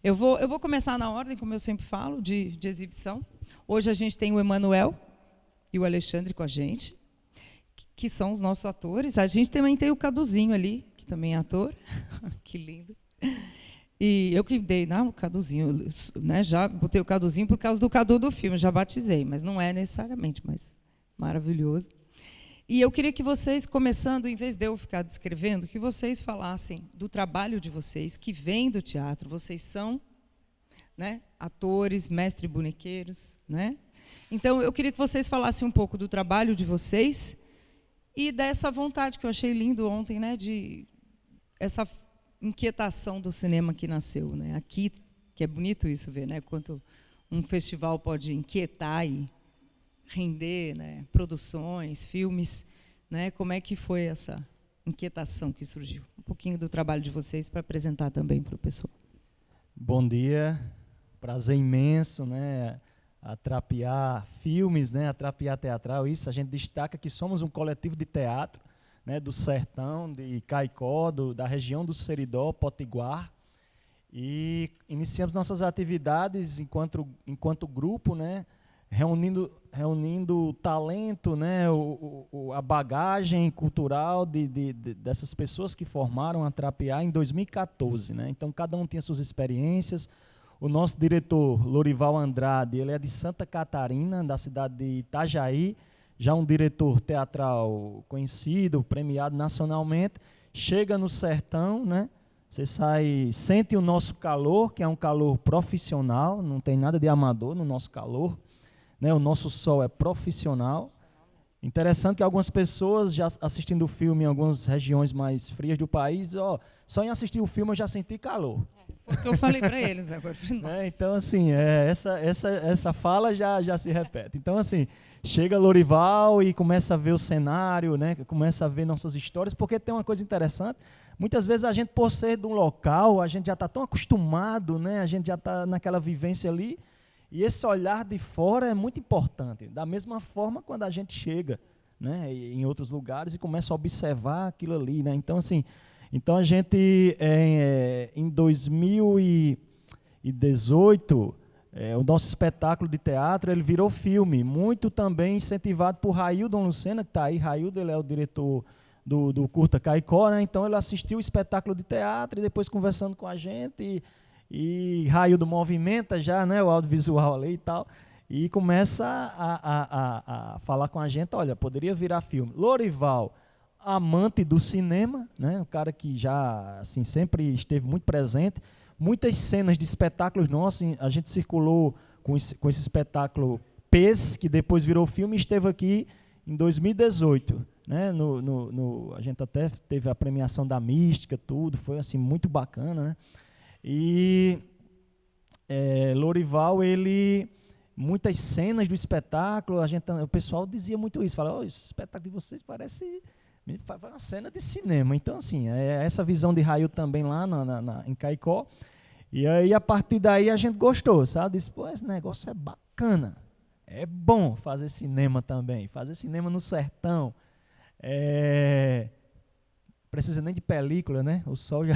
Eu vou começar na ordem, como eu sempre falo, de exibição. Hoje a gente tem o Emanuel e o Alexandre com a gente, que são os nossos atores. A gente também tem o Caduzinho ali, que também é ator. Que lindo. E eu que dei o Caduzinho, né? Já botei o Caduzinho por causa do Cadu do filme, já batizei, mas não é necessariamente, mas maravilhoso. E eu queria que vocês, começando, em vez de eu ficar descrevendo, que vocês falassem do trabalho de vocês, que vem do teatro. Vocês são, né, atores, mestres bonequeiros, né? Então, eu queria que vocês falassem um pouco do trabalho de vocês e dessa vontade que eu achei lindo ontem, né, de essa inquietação do cinema que nasceu, né? Aqui, que é bonito isso ver, né, quanto um festival pode inquietar e render, né, produções, filmes, né? Como é que foi essa inquietação que surgiu? Um pouquinho do trabalho de vocês para apresentar também para o pessoal. Bom dia, prazer imenso, né? A Trapiá Filmes, né? A Trapiá Teatral. Isso, a gente destaca que somos um coletivo de teatro, né? Do Sertão, de Caicó, da região do Seridó, Potiguar, e iniciamos nossas atividades enquanto grupo, né? Reunindo talento, né, a bagagem cultural dessas pessoas que formaram a Trapiá em 2014. Né? Então, cada um tinha suas experiências. O nosso diretor, Lorival Andrade, ele é de Santa Catarina, da cidade de Itajaí, já um diretor teatral conhecido, premiado nacionalmente. Chega no sertão, né? Você sente o nosso calor, que é um calor profissional, não tem nada de amador no nosso calor. Né, o nosso sol é profissional. Interessante que algumas pessoas, já assistindo o filme em algumas regiões mais frias do país, só em assistir o filme eu já senti calor. Foi o que eu falei para eles agora. Né, então, assim, essa fala já se repete. Então, assim, chega Lorival e começa a ver o cenário, né, começa a ver nossas histórias, porque tem uma coisa interessante. Muitas vezes a gente, por ser de um local, a gente já está tão acostumado, né, a gente já está naquela vivência ali. E esse olhar de fora é muito importante. Da mesma forma, quando a gente chega, né, em outros lugares e começa a observar aquilo ali. Né? Então, assim, a gente, em 2018, o nosso espetáculo de teatro ele virou filme, muito também incentivado por Raildon Lucena, que está aí. Raildon, ele é o diretor do Curta Caicó. Né? Então, ele assistiu o espetáculo de teatro e depois conversando com a gente... E Raildo movimenta já, né, o audiovisual ali e tal, e começa a falar com a gente, olha, poderia virar filme. Lorival, amante do cinema, né, um cara que já assim, sempre esteve muito presente, muitas cenas de espetáculos nossos, a gente circulou com esse espetáculo PES, que depois virou filme, e esteve aqui em 2018. Né, a gente até teve a premiação da Mística, tudo, foi assim, muito bacana, né? E Lorival, muitas cenas do espetáculo, o pessoal dizia muito isso, falava, o espetáculo de vocês parece uma cena de cinema. Então, assim, essa visão de Raio também lá em Caicó. E aí, a partir daí, a gente gostou, sabe? Disse, pô, esse negócio é bacana, é bom fazer cinema também, fazer cinema no sertão. Precisa nem de película, né? O sol já...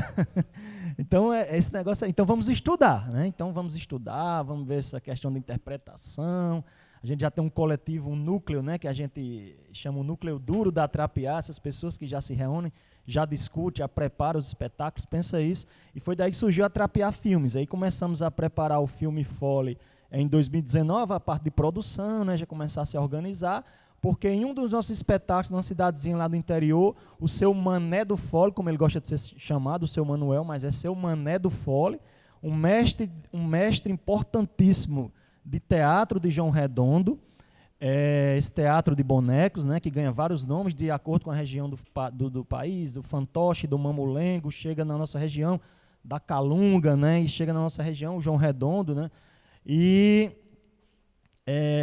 Então, esse negócio aí. Então, vamos estudar, né? Então, vamos estudar, vamos ver essa questão de interpretação. A gente já tem um coletivo, um núcleo, né? Que a gente chama o núcleo duro da Trapiá. Essas pessoas que já se reúnem, já discutem, já preparam os espetáculos, pensa isso. E foi daí que surgiu a Trapiá Filmes. Aí começamos a preparar o filme Fole em 2019, a parte de produção, né? Já começar a se organizar. Porque em um dos nossos espetáculos, numa cidadezinha lá do interior, o seu Mané do Fole, como ele gosta de ser chamado, o seu Manuel, mas é seu Mané do Fole, um mestre importantíssimo de teatro de João Redondo, esse teatro de bonecos, né, que ganha vários nomes de acordo com a região do país, do fantoche, do mamulengo, chega na nossa região da Calunga, né, e chega na nossa região o João Redondo, né, e...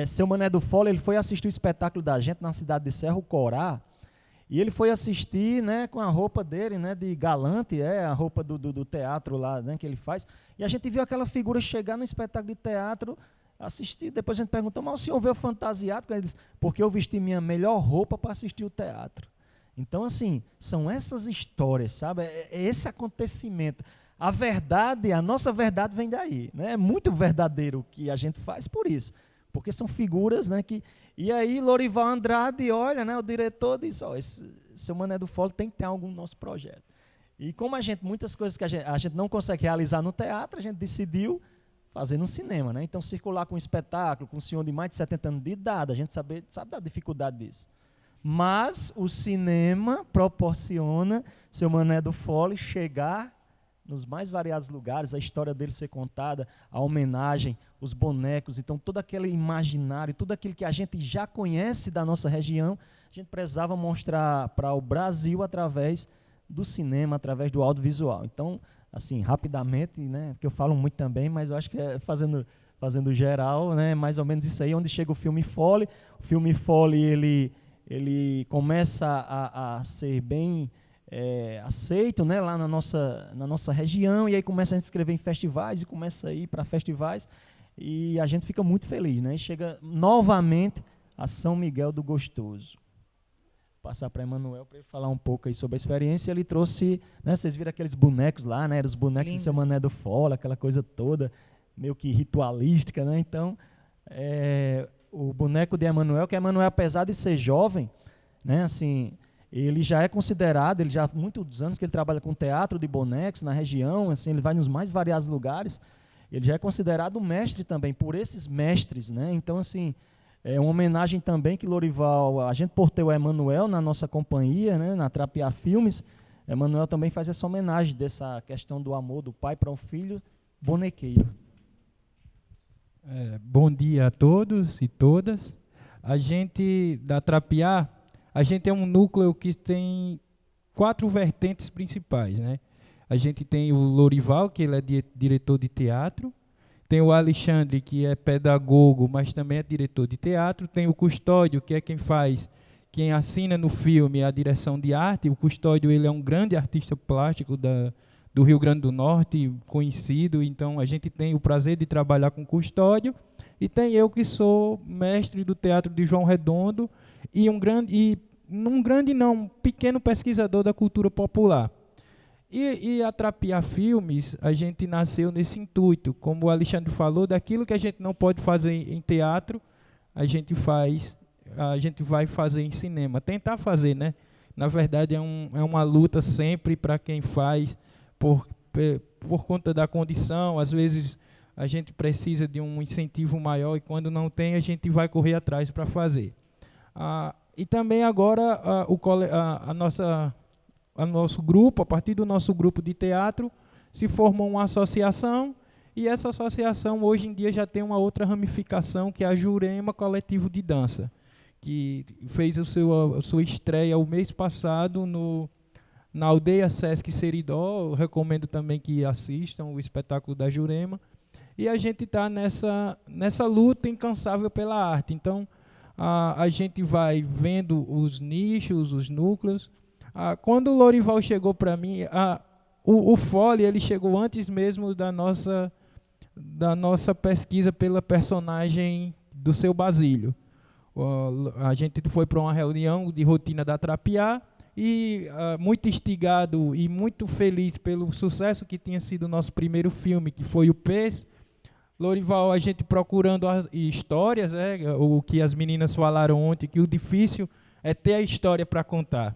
seu Mané do Fole, ele foi assistir o espetáculo da gente na cidade de Cerro Corá, e ele foi assistir, né, com a roupa dele, né, de galante, a roupa do teatro lá, né, que ele faz, e a gente viu aquela figura chegar no espetáculo de teatro, assistir, depois a gente perguntou, mas o senhor veio fantasiado? Ele disse, porque eu vesti minha melhor roupa para assistir o teatro. Então, assim, são essas histórias, sabe, é esse acontecimento. a verdade, a nossa verdade vem daí, né? É muito verdadeiro o que a gente faz por isso, porque são figuras, né, que... E aí Lorival Andrade olha, né, o diretor diz, esse seu Mané do Fole tem que ter algum nosso projeto. E como muitas coisas que a gente não consegue realizar no teatro, a gente decidiu fazer no cinema, né? Então circular com um espetáculo, com um senhor de mais de 70 anos de idade, a gente sabe da dificuldade disso. Mas o cinema proporciona seu Mané do Fole chegar nos mais variados lugares, a história dele ser contada, a homenagem, os bonecos, então todo aquele imaginário, tudo aquilo que a gente já conhece da nossa região, a gente precisava mostrar para o Brasil através do cinema, através do audiovisual. Então, assim, rapidamente, né, porque eu falo muito também, mas eu acho que fazendo geral, né, mais ou menos isso aí, onde chega o filme Fole. O filme Fole, ele começa a ser bem aceito, né, lá na nossa região, e aí começa a se inscrever em festivais, e começa a ir para festivais, e a gente fica muito feliz, né, e chega novamente a São Miguel do Gostoso. Vou passar para Emanuel para ele falar um pouco aí sobre a experiência. Ele trouxe, né, vocês viram aqueles bonecos lá, né, os bonecos de Seu Mané do Fole, aquela coisa toda, meio que ritualística, né, então, o boneco de Emanuel, que Emanuel, apesar de ser jovem, né, assim, ele já é considerado, ele já há muitos anos que ele trabalha com teatro de bonecos na região, assim, ele vai nos mais variados lugares, ele já é considerado mestre também, por esses mestres, né? Então, assim, é uma homenagem também que Lorival, a gente portou o Emanuel na nossa companhia, né, na Trapiá Filmes. Emanuel também faz essa homenagem dessa questão do amor do pai para o filho bonequeiro. Bom dia a todos e todas. A gente, da Trapiá, a gente é um núcleo que tem 4 vertentes principais, né? A gente tem o Lorival, que ele é diretor de teatro. Tem o Alexandre, que é pedagogo, mas também é diretor de teatro. Tem o Custódio, que é quem assina no filme a direção de arte. O Custódio, ele é um grande artista plástico do Rio Grande do Norte, conhecido. Então, a gente tem o prazer de trabalhar com o Custódio. E tem eu, que sou mestre do Teatro de João Redondo e um pequeno pesquisador da cultura popular. E a Trapiá Filmes, a gente nasceu nesse intuito, como o Alexandre falou, daquilo que a gente não pode fazer em teatro, a gente vai fazer em cinema, tentar fazer, né? Na verdade, é uma luta sempre para quem faz, por conta da condição. Às vezes a gente precisa de um incentivo maior, e quando não tem, a gente vai correr atrás para fazer. E também agora nosso grupo, a partir do nosso grupo de teatro, se formou uma associação, e essa associação hoje em dia já tem uma outra ramificação, que é a Jurema Coletivo de Dança, que fez a sua estreia o mês passado na Aldeia Sesc Seridó. Eu recomendo também que assistam o espetáculo da Jurema. E a gente está nessa luta incansável pela arte. Então, a gente vai vendo os nichos, os núcleos. Quando o Lorival chegou para mim, o Fole, ele chegou antes mesmo da nossa pesquisa pela personagem do Seu Basílio. A gente foi para uma reunião de rotina da Trapiá, e muito instigado e muito feliz pelo sucesso que tinha sido o nosso primeiro filme, que foi o Pez. Lorival, a gente procurando as histórias, o que as meninas falaram ontem, que o difícil é ter a história para contar.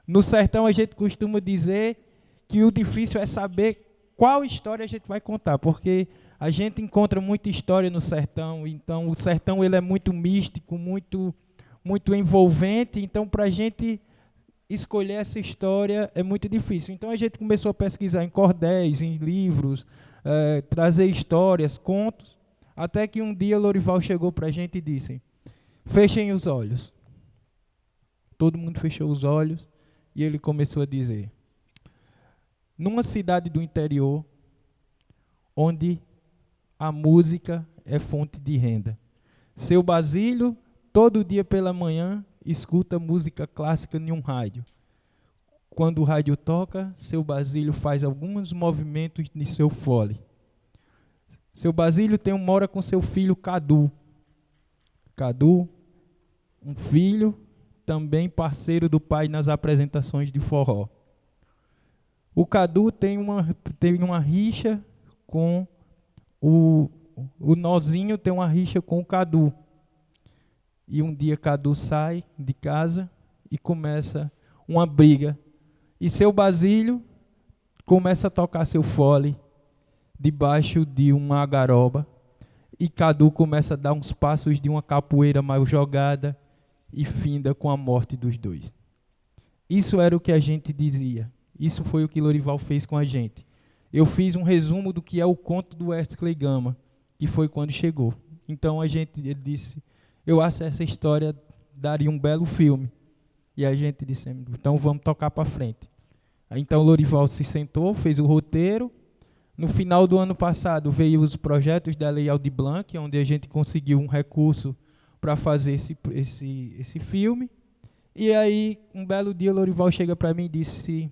No sertão, a gente costuma dizer que o difícil é saber qual história a gente vai contar, porque a gente encontra muita história no sertão. Então, o sertão, ele é muito místico, muito, muito envolvente. Então, para a gente escolher essa história é muito difícil. Então, a gente começou a pesquisar em cordéis, em livros, trazer histórias, contos, até que um dia Lorival chegou para a gente e disse: fechem os olhos. Todo mundo fechou os olhos, e ele começou a dizer: numa cidade do interior, onde a música é fonte de renda, Seu Basílio, todo dia pela manhã, escuta música clássica em um rádio. Quando o rádio toca, Seu Basílio faz alguns movimentos de seu fole. Seu Basílio mora com seu filho Cadu. Cadu, um filho, também parceiro do pai nas apresentações de forró. O Cadu tem uma rixa com o Nozinho, tem uma rixa com o Cadu. E um dia Cadu sai de casa e começa uma briga. E seu Basílio começa a tocar seu fole debaixo de uma garoba. E Cadu começa a dar uns passos de uma capoeira mal jogada e finda com a morte dos dois. Isso era o que a gente dizia. Isso foi o que Lorival fez com a gente. Eu fiz um resumo do que é o conto do Wesley Gama, que foi quando chegou. Então ele disse, eu acho que essa história daria um belo filme. E a gente disse, então vamos tocar para frente. Então Lorival se sentou, fez o roteiro. No final do ano passado veio os projetos da Lei Aldir Blanc, onde a gente conseguiu um recurso para fazer esse filme. E aí, um belo dia, Lorival chega para mim e disse,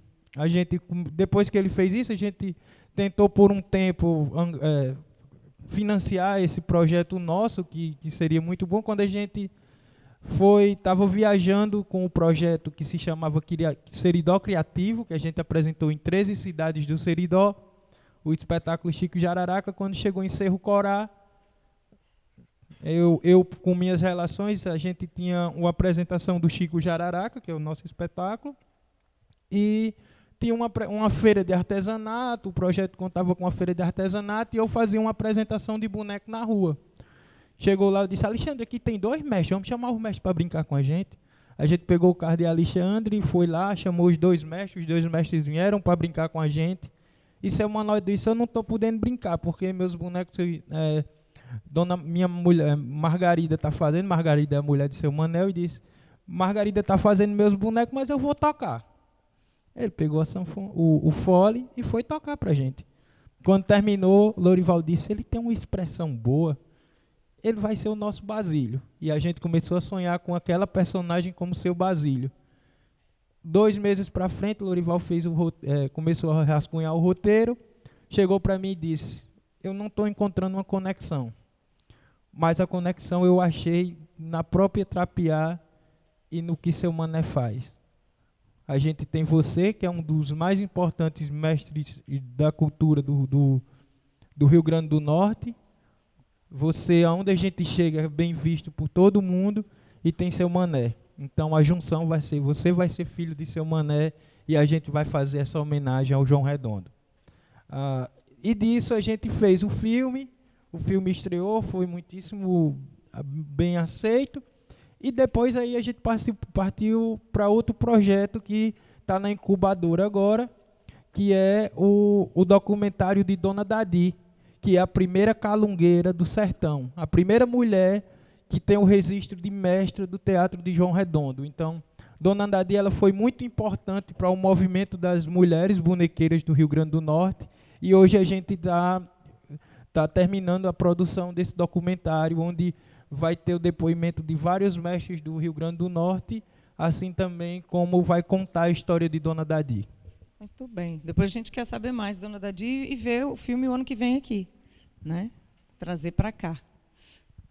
depois que ele fez isso, a gente tentou por um tempo financiar esse projeto nosso, que seria muito bom. Quando a gente estava viajando com o projeto que se chamava Seridó Criativo, que a gente apresentou em 13 cidades do Seridó, o espetáculo Chico Jararaca. Quando chegou em Cerro Corá, eu com minhas relações, a gente tinha uma apresentação do Chico Jararaca, que é o nosso espetáculo, e tinha uma feira de artesanato, o projeto contava com uma feira de artesanato, e eu fazia uma apresentação de boneco na rua. Chegou lá e disse, Alexandre, aqui tem 2 mestres, vamos chamar os mestres para brincar com a gente. A gente pegou o carro de Alexandre e foi lá, chamou os 2 mestres, os 2 mestres vieram para brincar com a gente. E seu Manuel disse, eu não estou podendo brincar, porque meus bonecos, minha mulher, Margarida está fazendo, Margarida é a mulher de seu Manel, e disse, Margarida está fazendo meus bonecos, mas eu vou tocar. Ele pegou o fole e foi tocar para a gente. Quando terminou, Lorival disse, ele tem uma expressão boa, ele vai ser o nosso Basílio. E a gente começou a sonhar com aquela personagem como seu Basílio. 2 meses para frente, Lorival começou a rascunhar o roteiro, chegou para mim e disse, eu não estou encontrando uma conexão, mas a conexão eu achei na própria Trapiá e no que seu Mané faz. A gente tem você, que é um dos mais importantes mestres da cultura do Rio Grande do Norte. Você, aonde a gente chega, é bem visto por todo mundo, e tem seu Mané. Então a junção vai ser, você vai ser filho de seu Mané, e a gente vai fazer essa homenagem ao João Redondo. E disso a gente fez o filme estreou, foi muitíssimo bem aceito, e depois aí a gente partiu para outro projeto que está na incubadora agora, que é o documentário de Dona Dadi, que é a primeira calungueira do sertão, a primeira mulher que tem o registro de mestra do Teatro de João Redondo. Então, Dona Dadi ela foi muito importante para o movimento das mulheres bonequeiras do Rio Grande do Norte, e hoje a gente está terminando a produção desse documentário, onde vai ter o depoimento de vários mestres do Rio Grande do Norte, assim também como vai contar a história de Dona Dadi. Muito bem. Depois a gente quer saber mais, Dona Dadi, e ver o filme o ano que vem aqui, né? Trazer para cá.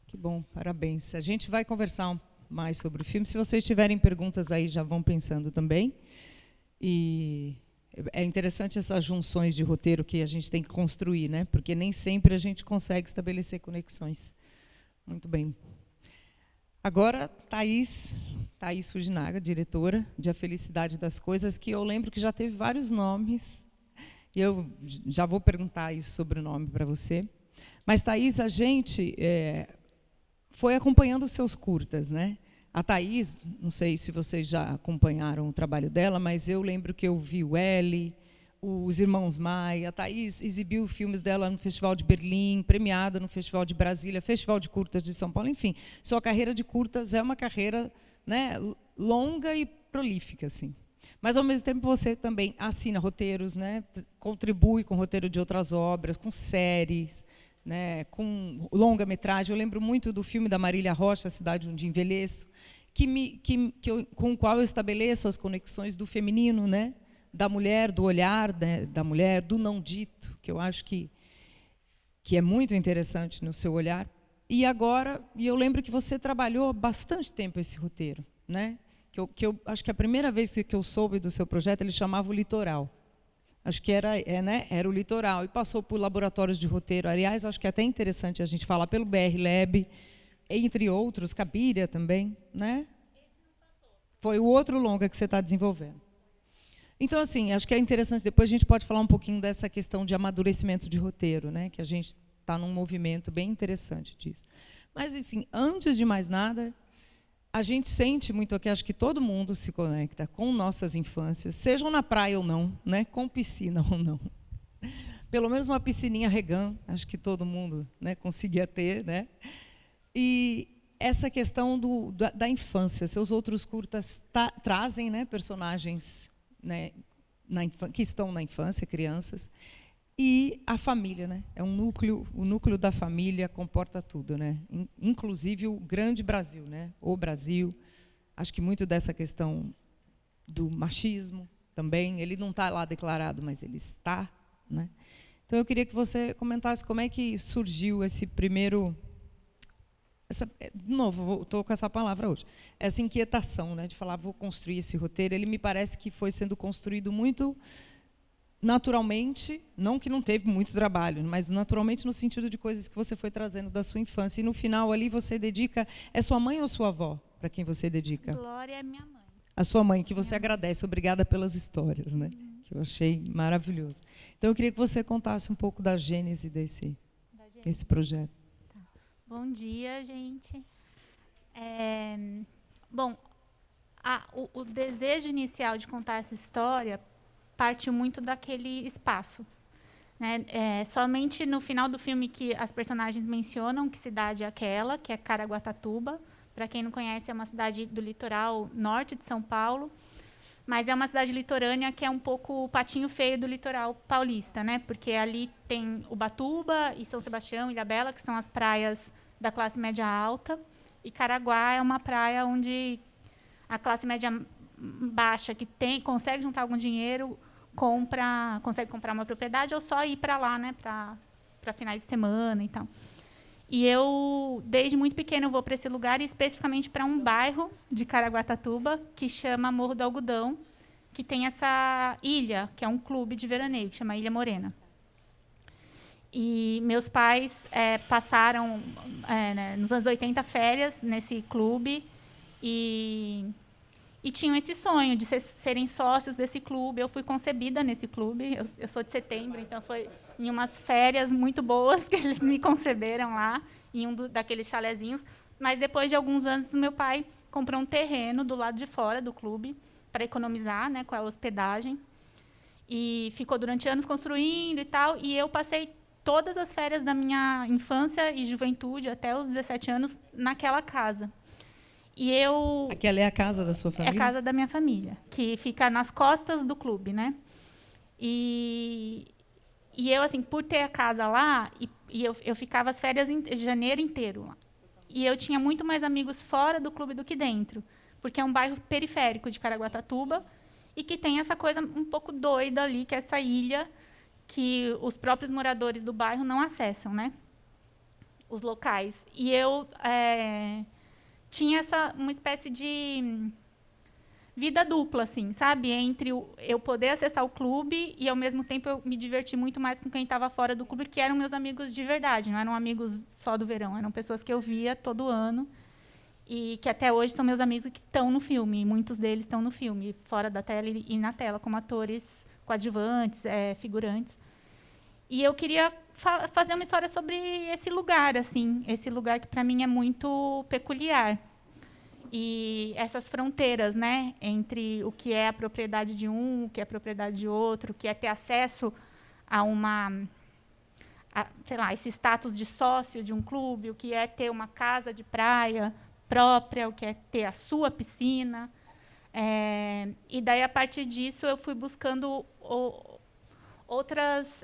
Que bom, parabéns. A gente vai conversar mais sobre o filme. Se vocês tiverem perguntas aí, já vão pensando também. E é interessante essas junções de roteiro que a gente tem que construir, né? Porque nem sempre a gente consegue estabelecer conexões. Muito bem. Agora, Thaís Fujinaga, diretora de A Felicidade das Coisas, que eu lembro que já teve vários nomes, e eu já vou perguntar isso sobre o nome para você. Mas, Thaís, a gente foi acompanhando os seus curtas, né? A Thaís, não sei se vocês já acompanharam o trabalho dela, mas eu lembro que eu vi o L, os Irmãos Maia. A Thaís exibiu filmes dela no Festival de Berlim, premiada no Festival de Brasília, Festival de Curtas de São Paulo, enfim. Sua carreira de curtas é uma carreira, né, longa e prolífica, assim. Mas, ao mesmo tempo, você também assina roteiros, né, contribui com o roteiro de outras obras, com séries, né, com longa-metragem. Eu lembro muito do filme da Marília Rocha, A Cidade Onde Envelheço, com o qual eu estabeleço as conexões do feminino, né, da mulher, do olhar, né, da mulher, do não dito, que eu acho que é muito interessante no seu olhar. E eu lembro que você trabalhou bastante tempo esse roteiro, né? Que eu acho que a primeira vez que eu soube do seu projeto, ele chamava O Litoral. acho que era o litoral, e passou por laboratórios de roteiro. Aliás, acho que é até interessante a gente falar pelo BR Lab, entre outros, Cabiria também, né? Foi o outro longa que você está desenvolvendo. Então, assim, acho que é interessante, depois a gente pode falar um pouquinho dessa questão de amadurecimento de roteiro, né? Que a gente está num movimento bem interessante disso. Mas, assim, antes de mais nada, a gente sente muito aqui, acho que todo mundo se conecta com nossas infâncias, sejam na praia ou não, né? Com piscina ou não. Pelo menos uma piscininha Regan, acho que todo mundo, né, conseguia ter, né? E essa questão da infância, seus outros curtas trazem, né, personagens, né, que estão na infância, crianças, e a família, né? É um núcleo, o núcleo da família comporta tudo, né? Inclusive o grande Brasil, né? O Brasil. Acho que muito dessa questão do machismo também, ele não está lá declarado, mas ele está, né? Então eu queria que você comentasse como é que surgiu esse primeiro, de novo, estou com essa palavra hoje, essa inquietação, né, de falar, vou construir esse roteiro. Ele me parece que foi sendo construído muito naturalmente, não que não teve muito trabalho, mas naturalmente no sentido de coisas que você foi trazendo da sua infância. E no final ali você dedica, é sua mãe ou sua avó para quem você dedica? Glória é minha mãe. A sua mãe, que você agradece, obrigada pelas histórias, né? Que eu achei maravilhoso. Então eu queria que você contasse um pouco da gênese desse projeto. Bom dia, gente. Bom, o desejo inicial de contar essa história partiu muito daquele espaço, né? Somente no final do filme que as personagens mencionam que cidade é aquela, que é Caraguatatuba. Para quem não conhece, é uma cidade do litoral norte de São Paulo, mas é uma cidade litorânea que é um pouco o patinho feio do litoral paulista, né? Porque ali tem Ubatuba e São Sebastião, Ilhabela, que são as praias da classe média alta, e Caraguá é uma praia onde a classe média baixa, que consegue juntar algum dinheiro, consegue comprar uma propriedade ou só ir para lá, né, para finais de semana e tal. E eu, desde muito pequena, eu vou para esse lugar, e especificamente para um bairro de Caraguatatuba, que chama Morro do Algodão, que tem essa ilha, que é um clube de veraneio, que chama Ilha Morena. E meus pais passaram, né, nos anos 80, férias nesse clube e tinham esse sonho de serem sócios desse clube. Eu fui concebida nesse clube, eu sou de Setembro, então foi em umas férias muito boas que eles me conceberam lá, em um daqueles chalezinhos. Mas depois de alguns anos, meu pai comprou um terreno do lado de fora do clube para economizar, né, com a hospedagem. E ficou durante anos construindo e tal, e eu passei todas as férias da minha infância e juventude, até os 17 anos, naquela casa. E aquela é a casa da sua família? É a casa da minha família, que fica nas costas do clube, né? E eu, assim, por ter a casa lá, e eu ficava as férias em janeiro inteiro lá. E eu tinha muito mais amigos fora do clube do que dentro, porque é um bairro periférico de Caraguatatuba e que tem essa coisa um pouco doida ali, que é essa ilha que os próprios moradores do bairro não acessam, né? Os locais. E eu tinha uma espécie de vida dupla, assim, sabe? Entre eu poder acessar o clube e, ao mesmo tempo, eu me divertir muito mais com quem estava fora do clube, que eram meus amigos de verdade, não eram amigos só do verão, eram pessoas que eu via todo ano e que até hoje são meus amigos que estão no filme, e muitos deles estão no filme, fora da tela e na tela, como atores coadjuvantes, figurantes. E eu queria fazer uma história sobre esse lugar, assim, esse lugar que, para mim, é muito peculiar. E essas fronteiras, né, entre o que é a propriedade de um, o que é a propriedade de outro, o que é ter acesso a sei lá, esse status de sócio de um clube, o que é ter uma casa de praia própria, o que é ter a sua piscina. E daí, a partir disso, eu fui buscando outras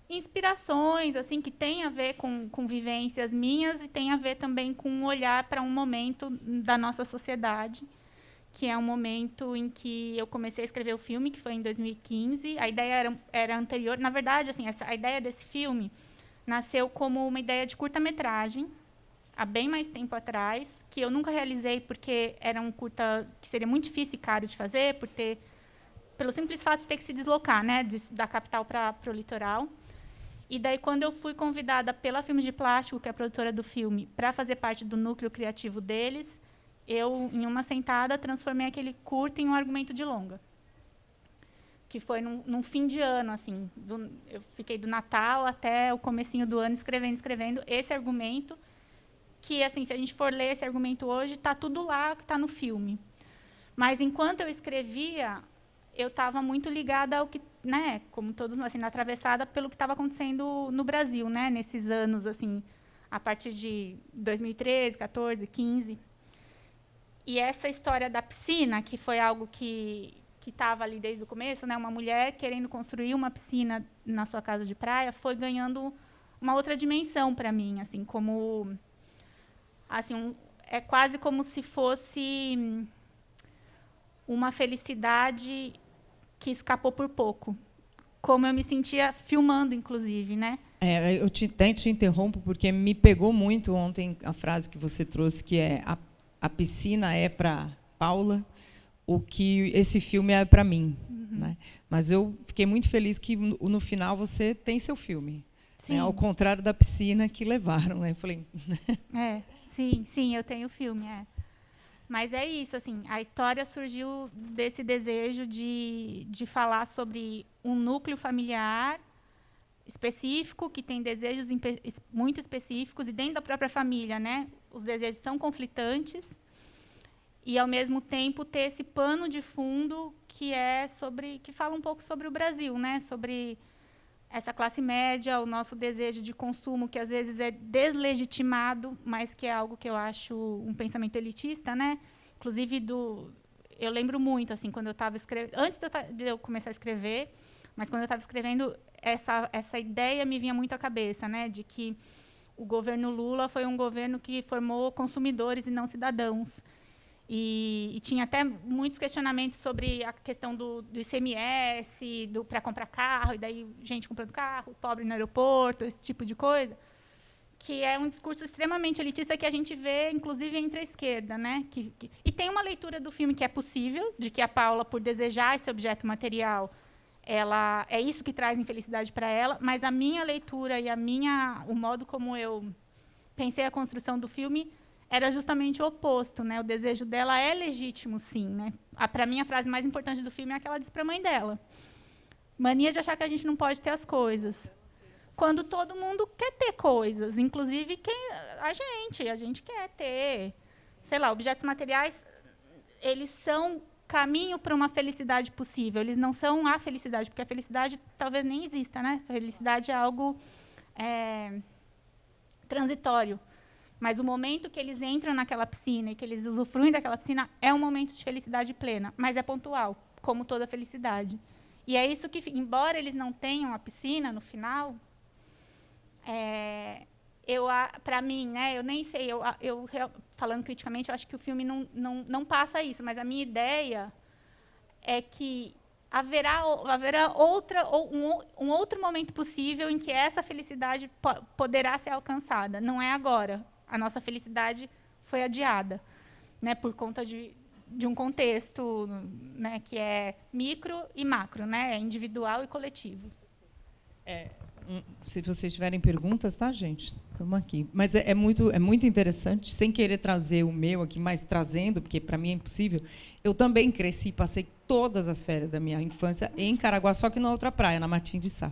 inspirações, assim, que tem a ver com vivências minhas e tem a ver também com um olhar para um momento da nossa sociedade, que é um momento em que eu comecei a escrever o filme, que foi em 2015. A ideia era anterior. Na verdade, assim, a ideia desse filme nasceu como uma ideia de curta-metragem, há bem mais tempo atrás, que eu nunca realizei porque era um curta que seria muito difícil e caro de fazer, por ter pelo simples fato de ter que se deslocar, né, da capital para o litoral. E daí, quando eu fui convidada pela Filmes de Plástico, que é a produtora do filme, para fazer parte do núcleo criativo deles, eu, em uma sentada, transformei aquele curta em um argumento de longa. Que foi num fim de ano, assim. Eu fiquei do Natal até o comecinho do ano escrevendo esse argumento, que, assim, se a gente for ler esse argumento hoje, está tudo lá que está no filme. Mas, enquanto eu escrevia, eu estava muito ligada ao que, né, como todos nós, assim, atravessada pelo que estava acontecendo no Brasil, né, nesses anos, assim, a partir de 2013, 14, 15. E essa história da piscina, que foi algo que estava ali desde o começo, né, uma mulher querendo construir uma piscina na sua casa de praia, foi ganhando uma outra dimensão para mim, assim, como, assim, é quase como se fosse uma felicidade que escapou por pouco, como eu me sentia filmando, inclusive, né? Eu até te interrompo porque me pegou muito ontem a frase que você trouxe, que é a piscina é para Paula, o que esse filme é para mim. Né? Mas eu fiquei muito feliz que no final você tem seu filme. Sim. Né? Ao contrário da piscina que levaram. Né? Eu falei... sim, eu tenho o filme. Mas é isso, assim, a história surgiu desse desejo de falar sobre um núcleo familiar específico, que tem desejos muito específicos, e dentro da própria família, né, os desejos são conflitantes, e, ao mesmo tempo, ter esse pano de fundo que fala um pouco sobre o Brasil, né, sobre essa classe média, o nosso desejo de consumo, que às vezes é deslegitimado, mas que é algo que eu acho um pensamento elitista, né? Inclusive, eu lembro muito, assim, quando eu estava escrevendo, antes de eu começar a escrever, mas quando eu estava escrevendo, essa ideia me vinha muito à cabeça, né? De que o governo Lula foi um governo que formou consumidores e não cidadãos. E tinha até muitos questionamentos sobre a questão do ICMS, para comprar carro, e daí gente comprando carro, pobre no aeroporto, esse tipo de coisa, que é um discurso extremamente elitista que a gente vê, inclusive, entre a esquerda. Né? E tem uma leitura do filme que é possível, de que a Paula, por desejar esse objeto material, é isso que traz infelicidade para ela, mas a minha leitura e o modo como eu pensei a construção do filme era justamente o oposto, né? O desejo dela é legítimo, sim, né? Para mim, a frase mais importante do filme é aquela que diz para a mãe dela: mania de achar que a gente não pode ter as coisas, quando todo mundo quer ter coisas, inclusive a gente quer ter, sei lá, objetos materiais. Eles são caminho para uma felicidade possível. Eles não são a felicidade, porque a felicidade talvez nem exista, né? A felicidade é algo transitório. Mas o momento que eles entram naquela piscina e que eles usufruem daquela piscina é um momento de felicidade plena, mas é pontual, como toda felicidade. E é isso que, embora eles não tenham a piscina no final, para mim, né, eu nem sei, falando criticamente, eu acho que o filme não passa isso, mas a minha ideia é que haverá um outro momento possível em que essa felicidade poderá ser alcançada. Não é agora. A nossa felicidade foi adiada, né, por conta de um contexto, né, que é micro e macro, né, individual e coletivo. Se vocês tiverem perguntas, tá, gente? Estamos aqui. Mas é muito interessante, sem querer trazer o meu aqui, mas trazendo, porque para mim é impossível. Eu também cresci, passei todas as férias da minha infância em Caraguá, só que na outra praia, na Martim de Sá,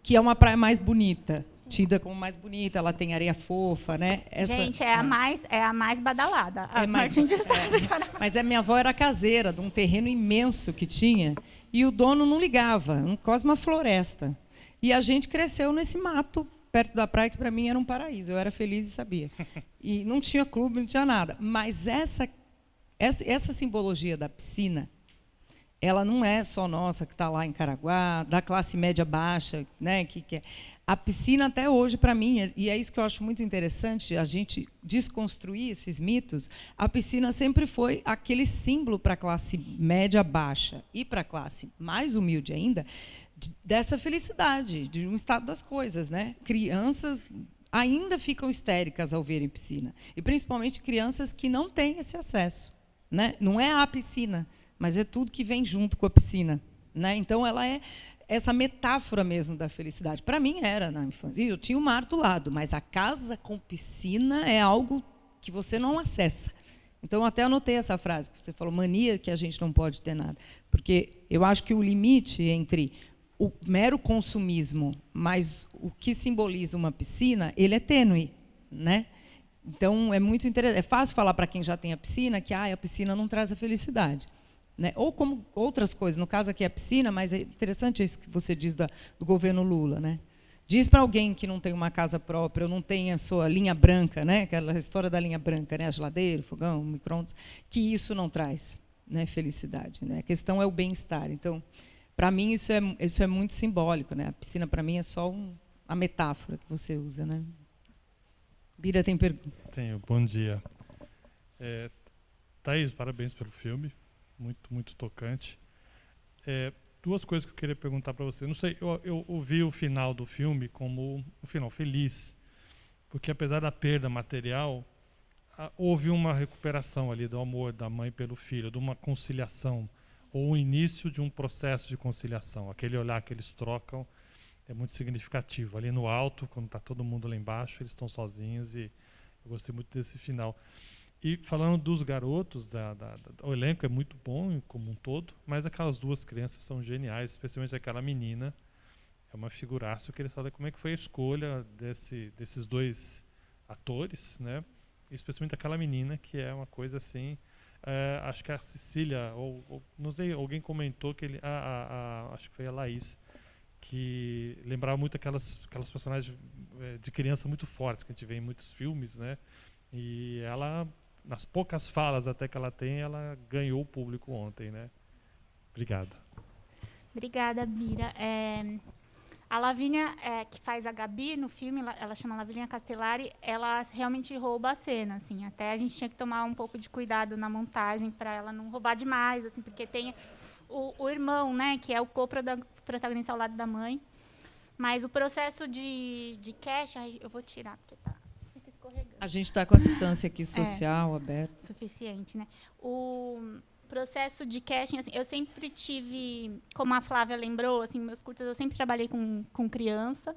que é uma praia mais bonita. Tida como mais bonita, ela tem areia fofa, né? Gente, é a mais badalada. Martim de Sá de Caraguá. Mas a minha avó era caseira, de um terreno imenso que tinha, e o dono não ligava, quase uma floresta. E a gente cresceu nesse mato, perto da praia, que para mim era um paraíso. Eu era feliz e sabia. E não tinha clube, não tinha nada. Mas essa simbologia da piscina, ela não é só nossa, que está lá em Caraguá, da classe média baixa, né, a piscina até hoje, para mim, e é isso que eu acho muito interessante, a gente desconstruir esses mitos, a piscina sempre foi aquele símbolo para a classe média baixa e para a classe mais humilde ainda, dessa felicidade, de um estado das coisas. Né? Crianças ainda ficam histéricas ao verem piscina, e principalmente crianças que não têm esse acesso. Né? Não é a piscina, mas é tudo que vem junto com a piscina, né? Então, ela é essa metáfora mesmo da felicidade. Para mim, era na infância. Eu tinha o mar do lado, mas a casa com piscina é algo que você não acessa. Então, eu até anotei essa frase, que você falou, mania que a gente não pode ter nada. Porque eu acho que o limite entre o mero consumismo, mas o que simboliza uma piscina, ele é tênue, né? Então, é muito interessante. É fácil falar para quem já tem a piscina que a piscina não traz a felicidade, né? Ou como outras coisas. No caso aqui é a piscina, mas é interessante isso que você diz do governo Lula, né? Diz para alguém que não tem uma casa própria, ou não tem a sua linha branca, né? Aquela história da linha branca, né? A geladeira, o fogão, o micro-ondas, que isso não traz, né, felicidade, né? A questão é o bem-estar. Então, para mim, isso é muito simbólico, né? A piscina, para mim, é só a metáfora que você usa, né? Bira tem pergunta. Tenho, bom dia. Thaís, parabéns pelo filme, muito, muito tocante. Duas coisas que eu queria perguntar para você. Não sei, eu ouvi o final do filme como um final feliz, porque apesar da perda material, houve uma recuperação ali do amor da mãe pelo filho, de uma conciliação, ou o início de um processo de conciliação. Aquele olhar que eles trocam é muito significativo. Ali no alto, quando está todo mundo lá embaixo, eles estão sozinhos, e eu gostei muito desse final. E falando dos garotos, o elenco é muito bom como um todo, mas aquelas duas crianças são geniais, especialmente aquela menina. É uma figuraça. Eu queria saber como é que foi a escolha desses dois atores, né? Especialmente aquela menina, que é uma coisa assim... acho que a Cecília, ou não sei, alguém comentou que acho que foi a Laís, que lembrava muito aquelas personagens de criança muito fortes que a gente vê em muitos filmes, né? E ela, nas poucas falas até que ela tem, ela ganhou o público ontem, né? Obrigado. Obrigada, Bira. A Lavínia, que faz a Gabi no filme, ela chama Lavínia Castellari, ela realmente rouba a cena, assim. Até a gente tinha que tomar um pouco de cuidado na montagem para ela não roubar demais, assim, porque tem o irmão, né, que é o co-protagonista ao lado da mãe. Mas o processo de casting, eu vou tirar, porque fica escorregando. A gente está com a distância aqui social, aberta. Suficiente, né? O processo de casting, assim, eu sempre tive, como a Flávia lembrou, assim, meus curtas, eu sempre trabalhei com criança,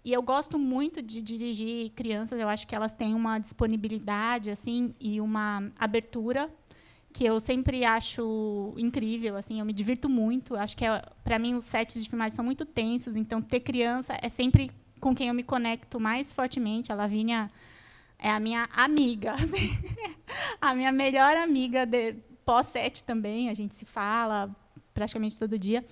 e eu gosto muito de dirigir crianças. Eu acho que elas têm uma disponibilidade, assim, e uma abertura que eu sempre acho incrível, assim, eu me divirto muito. Acho que para mim os sets de filmagem são muito tensos, então ter criança é sempre com quem eu me conecto mais fortemente. A Lavínia é a minha amiga, assim, a minha melhor amiga pós-set também, a gente se fala praticamente todo dia.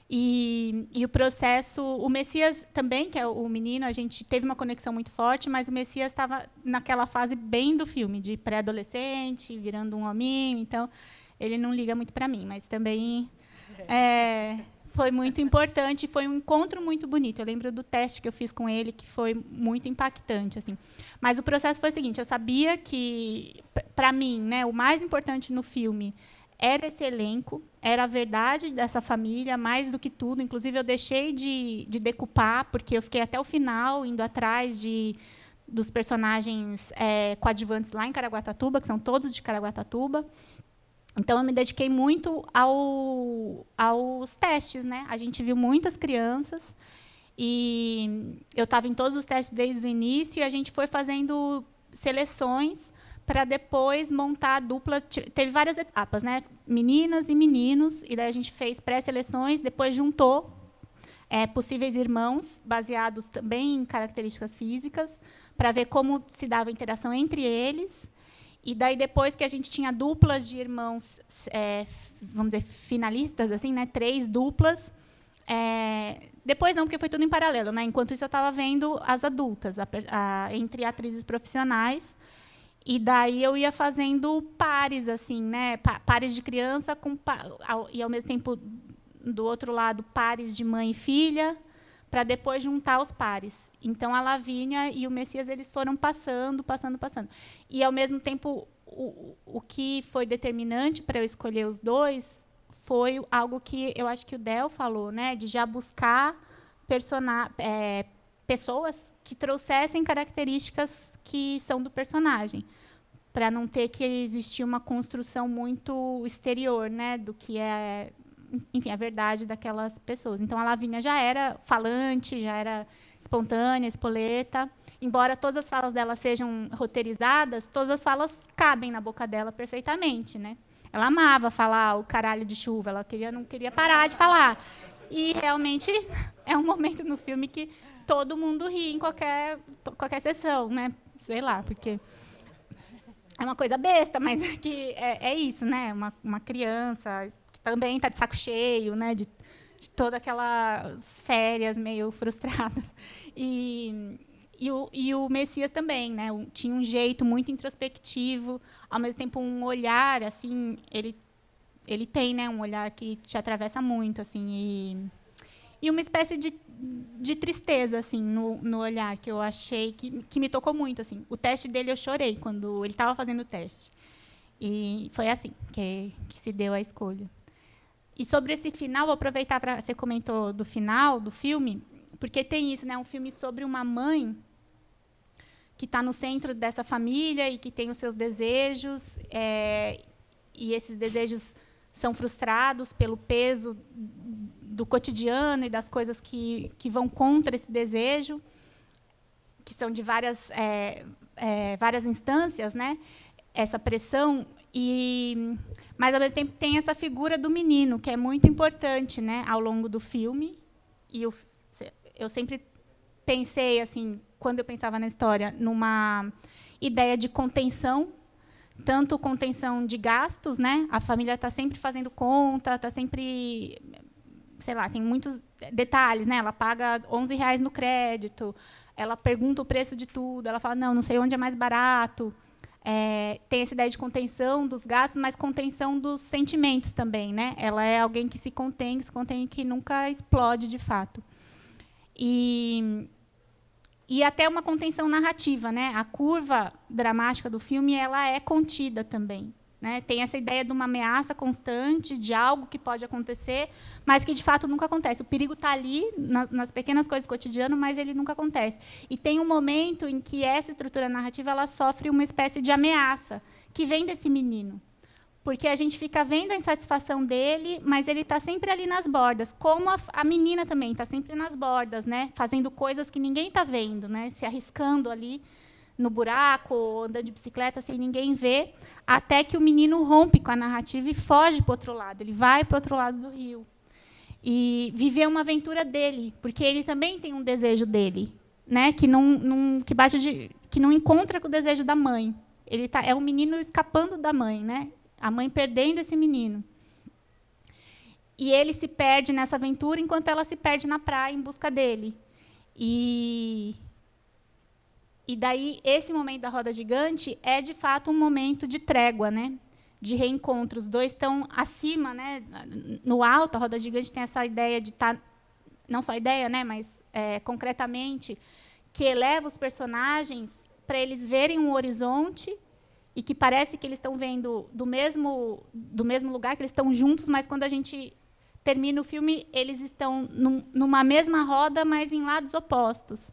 E o processo, o Messias também, que é o menino, a gente teve uma conexão muito forte, mas o Messias estava naquela fase bem do filme, de pré-adolescente, virando um hominho, então ele não liga muito para mim, mas também foi muito importante, foi um encontro muito bonito. Eu lembro do teste que eu fiz com ele, que foi muito impactante, assim. Mas o processo foi o seguinte: eu sabia que, para mim, né, o mais importante no filme era esse elenco, era a verdade dessa família, mais do que tudo. Inclusive, eu deixei de decupar, porque eu fiquei até o final indo atrás dos personagens coadjuvantes lá em Caraguatatuba, que são todos de Caraguatatuba. Então, eu me dediquei muito aos testes, né? A gente viu muitas crianças, e eu estava em todos os testes desde o início, e a gente foi fazendo seleções para depois montar duplas. Teve várias etapas, né? Meninas e meninos, e daí a gente fez pré-seleções, depois juntou possíveis irmãos, baseados também em características físicas, para ver como se dava a interação entre eles. E daí, depois que a gente tinha duplas de irmãos, vamos dizer, finalistas, assim, né? 3 duplas. Depois não, porque foi tudo em paralelo, né? Enquanto isso, eu estava vendo as adultas, entre atrizes profissionais. E daí eu ia fazendo pares, assim, né? Pares de criança e, ao mesmo tempo, do outro lado, pares de mãe e filha, para depois juntar os pares. Então, a Lavínia e o Messias, eles foram passando. E, ao mesmo tempo, o que foi determinante para eu escolher os dois foi algo que eu acho que o Del falou, né? De já buscar pessoas que trouxessem características que são do personagem. para não ter que existir uma construção muito exterior, né, do que é, enfim, a verdade daquelas pessoas. Então, a Lavínia já era falante, já era espontânea, espoleta. Embora todas as falas dela sejam roteirizadas, todas as falas cabem na boca dela perfeitamente, né? Ela amava falar o caralho de chuva, ela não queria parar de falar. E, realmente, é um momento no filme que todo mundo ri em qualquer sessão, né? Sei lá, porque é uma coisa besta, mas é isso, né? Uma criança que também está de saco cheio, né? De todas aquelas férias meio frustradas. E o Messias também, né? Tinha um jeito muito introspectivo, ao mesmo tempo um olhar, assim, ele tem, né, um olhar que te atravessa muito, assim, e uma espécie de tristeza, assim, no olhar, que eu achei que me tocou muito, assim. O teste dele eu chorei quando ele estava fazendo o teste. E foi assim que se deu a escolha. E sobre esse final, vou aproveitar para você comentou do final do filme, porque tem isso, né, um filme sobre uma mãe que está no centro dessa família e que tem os seus desejos, e esses desejos são frustrados pelo peso do cotidiano e das coisas que vão contra esse desejo, que são de várias instâncias, né? Essa pressão, mas, ao mesmo tempo, tem essa figura do menino, que é muito importante, né, ao longo do filme. E eu sempre pensei, assim, quando eu pensava na história, numa ideia de contenção, tanto contenção de gastos, né? A família está sempre fazendo conta, está sempre, sei lá, tem muitos detalhes, né? Ela paga R$11 no crédito, ela pergunta o preço de tudo, ela fala, não sei onde é mais barato. Tem essa ideia de contenção dos gastos, mas contenção dos sentimentos também, né? Ela é alguém que se contém, que nunca explode de fato. E até uma contenção narrativa, né? A curva dramática do filme ela é contida também, né? Tem essa ideia de uma ameaça constante, de algo que pode acontecer, mas que, de fato, nunca acontece. O perigo está ali, nas pequenas coisas do cotidiano, mas ele nunca acontece. E tem um momento em que essa estrutura narrativa ela sofre uma espécie de ameaça, que vem desse menino. Porque a gente fica vendo a insatisfação dele, mas ele está sempre ali nas bordas, como a menina também está sempre nas bordas, né? Fazendo coisas que ninguém está vendo, né? Se arriscando ali no buraco, andando de bicicleta sem ninguém ver, até que o menino rompe com a narrativa e foge para o outro lado. Ele vai para o outro lado do rio. E viver uma aventura dele, porque ele também tem um desejo dele, né? Que não encontra com o desejo da mãe. É um menino escapando da mãe, né? A mãe perdendo esse menino. E ele se perde nessa aventura enquanto ela se perde na praia em busca dele. E daí, esse momento da roda gigante é, de fato, um momento de trégua, né? De reencontro. Os dois estão acima, né? No alto, a roda gigante tem essa ideia de estar... Não só ideia, né? Mas, concretamente, que eleva os personagens para eles verem um horizonte e que parece que eles estão vendo do mesmo lugar, que eles estão juntos, mas, quando a gente termina o filme, eles estão numa mesma roda, mas em lados opostos,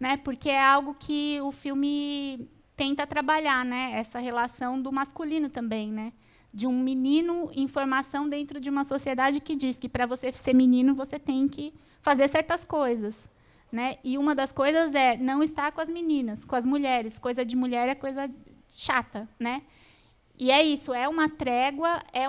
né? Porque é algo que o filme tenta trabalhar, né? Essa relação do masculino também, né? De um menino em formação dentro de uma sociedade que diz que, para você ser menino, você tem que fazer certas coisas, né? E uma das coisas é não estar com as meninas, com as mulheres. Coisa de mulher é coisa chata, né? E é isso, é uma trégua, é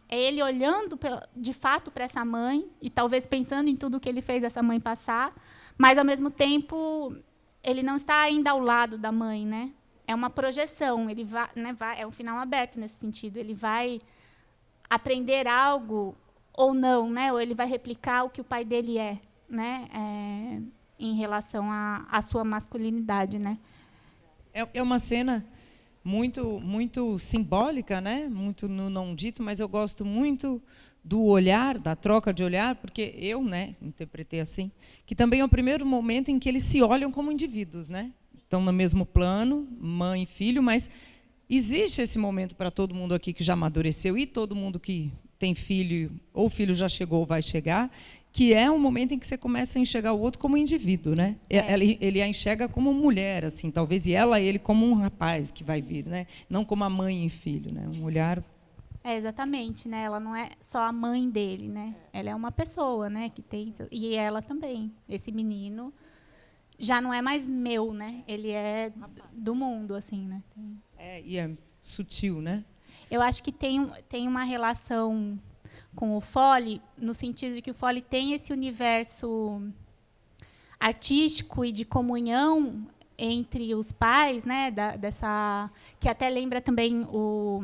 ele olhando, de fato, para essa mãe, e talvez pensando em tudo que ele fez essa mãe passar, mas, ao mesmo tempo, ele não está ainda ao lado da mãe, né? É uma projeção, ele vai, né, é um final aberto nesse sentido. Ele vai aprender algo ou não, né? Ou ele vai replicar o que o pai dele é, né? Em relação à sua masculinidade, né? É uma cena muito, muito simbólica, né? Muito no não dito, mas eu gosto muito do olhar, da troca de olhar, porque eu, né, interpretei assim, que também é o primeiro momento em que eles se olham como indivíduos, né? Estão no mesmo plano, mãe e filho, mas existe esse momento para todo mundo aqui que já amadureceu e todo mundo que tem filho, ou o filho já chegou ou vai chegar, que é um momento em que você começa a enxergar o outro como indivíduo, né? Ele a enxerga como mulher, assim, talvez, e ele como um rapaz que vai vir, né? Não como a mãe e filho, né? Um olhar. Exatamente, né? Ela não é só a mãe dele, né? Ela é uma pessoa, né? Que tem e ela também. Esse menino já não é mais meu, né? Ele é do mundo, assim, né? E é sutil, né? Eu acho que tem uma relação com o Fole, no sentido de que o Fole tem esse universo artístico e de comunhão entre os pais, né, dessa que até lembra também o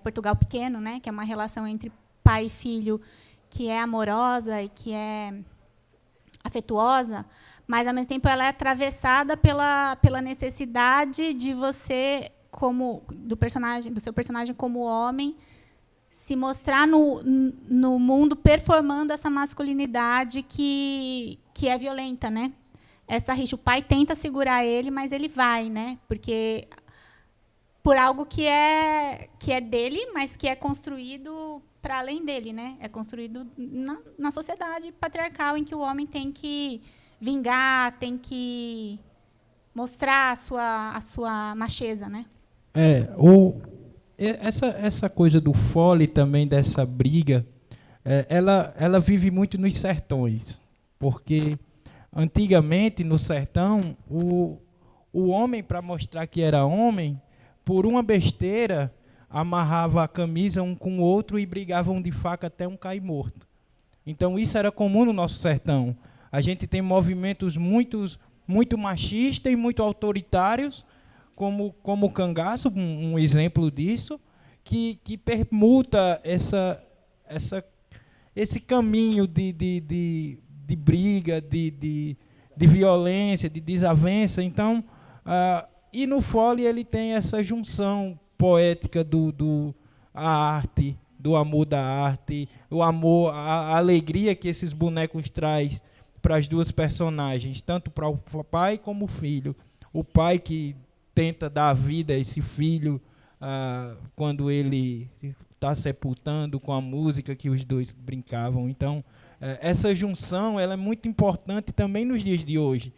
Portugal Pequeno, né, que é uma relação entre pai e filho que é amorosa e que é afetuosa, mas ao mesmo tempo ela é atravessada pela necessidade de você do seu personagem como homem se mostrar no mundo performando essa masculinidade que é violenta, né? Essa rixa, o pai tenta segurar ele, mas ele vai, né? Porque por algo que é dele, mas que é construído para além dele, né? É construído na sociedade patriarcal em que o homem tem que vingar, tem que mostrar a sua macheza, né? Essa coisa do Fole também, dessa briga, ela vive muito nos sertões, porque antigamente no sertão o homem, para mostrar que era homem, por uma besteira amarrava a camisa um com o outro e brigavam de faca até um cair morto. Então isso era comum no nosso sertão. A gente tem movimentos muito machistas e muito autoritários, como o cangaço, um exemplo disso, que permuta esse caminho de briga, de violência, de desavença. Então, e no Fole ele tem essa junção poética a arte, do amor da arte, o amor, a alegria que esses bonecos traz para as duas personagens, tanto para o pai como o filho. O pai que tenta dar a vida a esse filho quando ele está sepultando com a música que os dois brincavam. Então, essa junção ela é muito importante também nos dias de hoje.